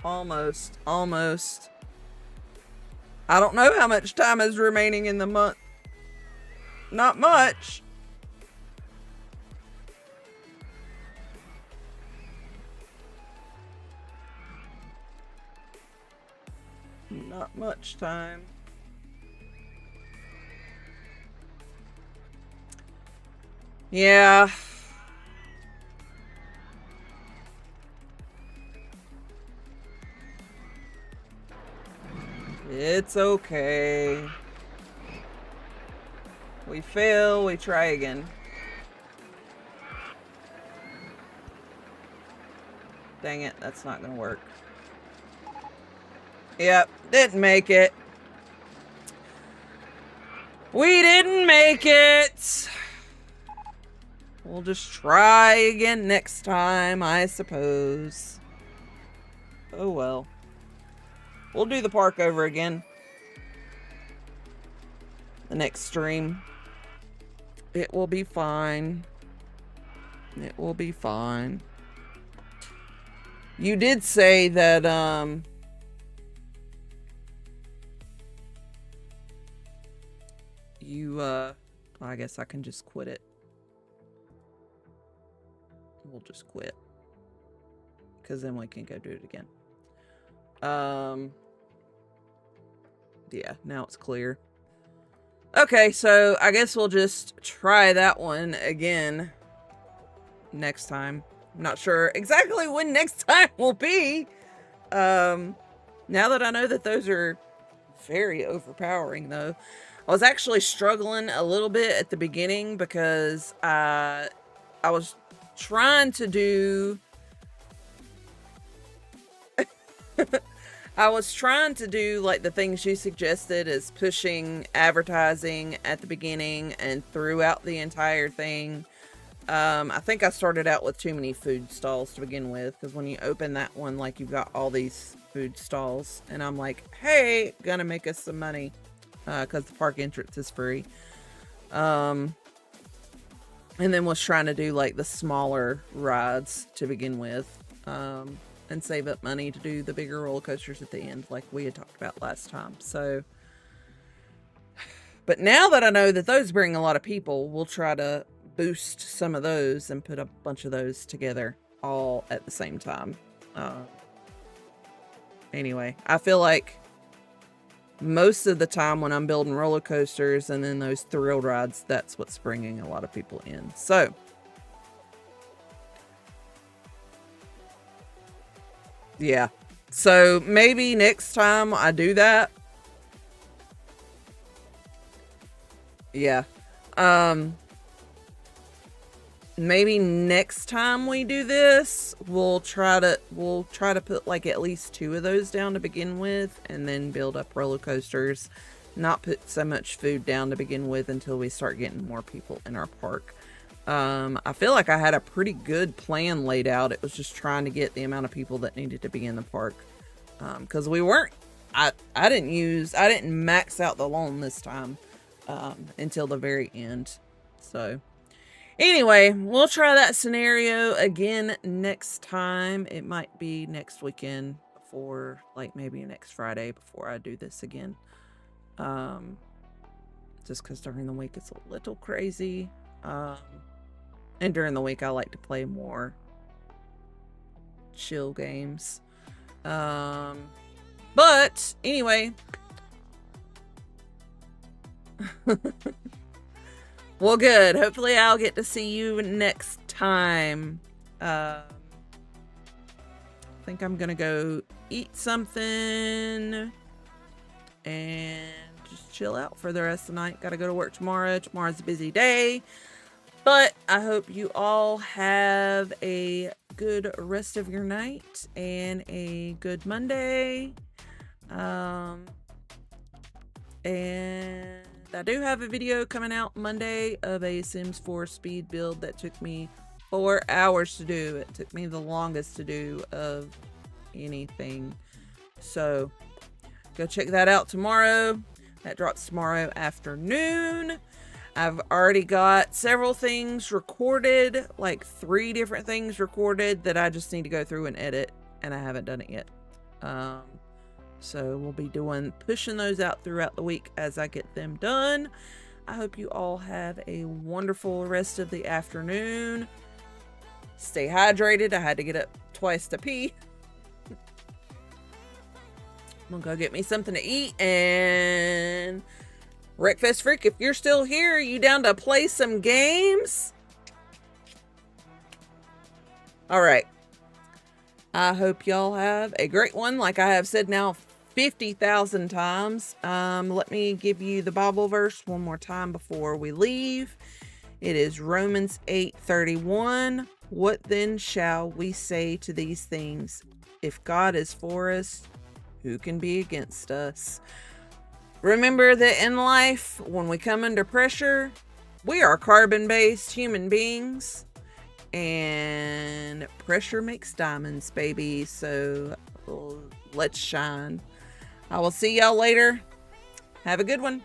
Almost, almost. I don't know how much time is remaining in the month. Not much. Not much time. Yeah. It's okay. We fail, we try again. Dang it, that's not gonna work. Yep, didn't make it. We didn't make it. We'll just try again next time, I suppose. Oh well. We'll do the park over again. The next stream. It will be fine. It will be fine. You did say that, I guess I can just quit it. We'll just quit. Because then we can go do it again. Yeah, now it's clear. Okay, so I guess we'll just try that one again next time. I'm not sure exactly when next time will be. Now that I know that those are very overpowering, though. I was actually struggling a little bit at the beginning because I was trying to do... I was trying to do like the things you suggested, is pushing advertising at the beginning and throughout the entire thing. I think I started out with too many food stalls to begin with, because when you open that one, like, you've got all these food stalls, and I'm like, hey, gonna make us some money, because the park entrance is free. And then was trying to do like the smaller rides to begin with, and save up money to do the bigger roller coasters at the end, like we had talked about last time. So, but now that I know that those bring a lot of people, we'll try to boost some of those and put a bunch of those together all at the same time. Anyway, I feel like most of the time when I'm building roller coasters and then those thrill rides, that's what's bringing a lot of people in. So, yeah. So maybe next time I do that. Yeah. Maybe next time we do this, we'll try to put like at least 2 of those down to begin with, and then build up roller coasters. Not put so much food down to begin with until we start getting more people in our park. I feel like I had a pretty good plan laid out. It was just trying to get the amount of people that needed to be in the park. Because we weren't, I didn't max out the loan this time, until the very end. So anyway, we'll try that scenario again next time. It might be next weekend, before, like, maybe next Friday before I do this again. Just because during the week it's a little crazy. And during the week I like to play more chill games. But anyway. Well, good. Hopefully I'll get to see you next time. I think I'm gonna go eat something and just chill out for the rest of the night. Gotta go to work tomorrow. Tomorrow's a busy day. But I hope you all have a good rest of your night and a good Monday. And I do have a video coming out Monday of a Sims 4 speed build that took me 4 hours to do. It took me the longest to do of anything. So go check that out tomorrow. That drops tomorrow afternoon. I've already got several things recorded, like 3 different things recorded that I just need to go through and edit, and I haven't done it yet. So we'll be pushing those out throughout the week as I get them done. I hope you all have a wonderful rest of the afternoon. Stay hydrated. I had to get up twice to pee. I'm gonna go get me something to eat, and Wreckfest Freak, if you're still here, you down to play some games? All right. I hope y'all have a great one. Like I have said now 50,000 times. Let me give you the Bible verse one more time before we leave. It is Romans 8:31. What then shall we say to these things? If God is for us, who can be against us? Remember that in life, when we come under pressure, we are carbon-based human beings, and pressure makes diamonds, baby. So let's shine. I will see y'all later. Have a good one.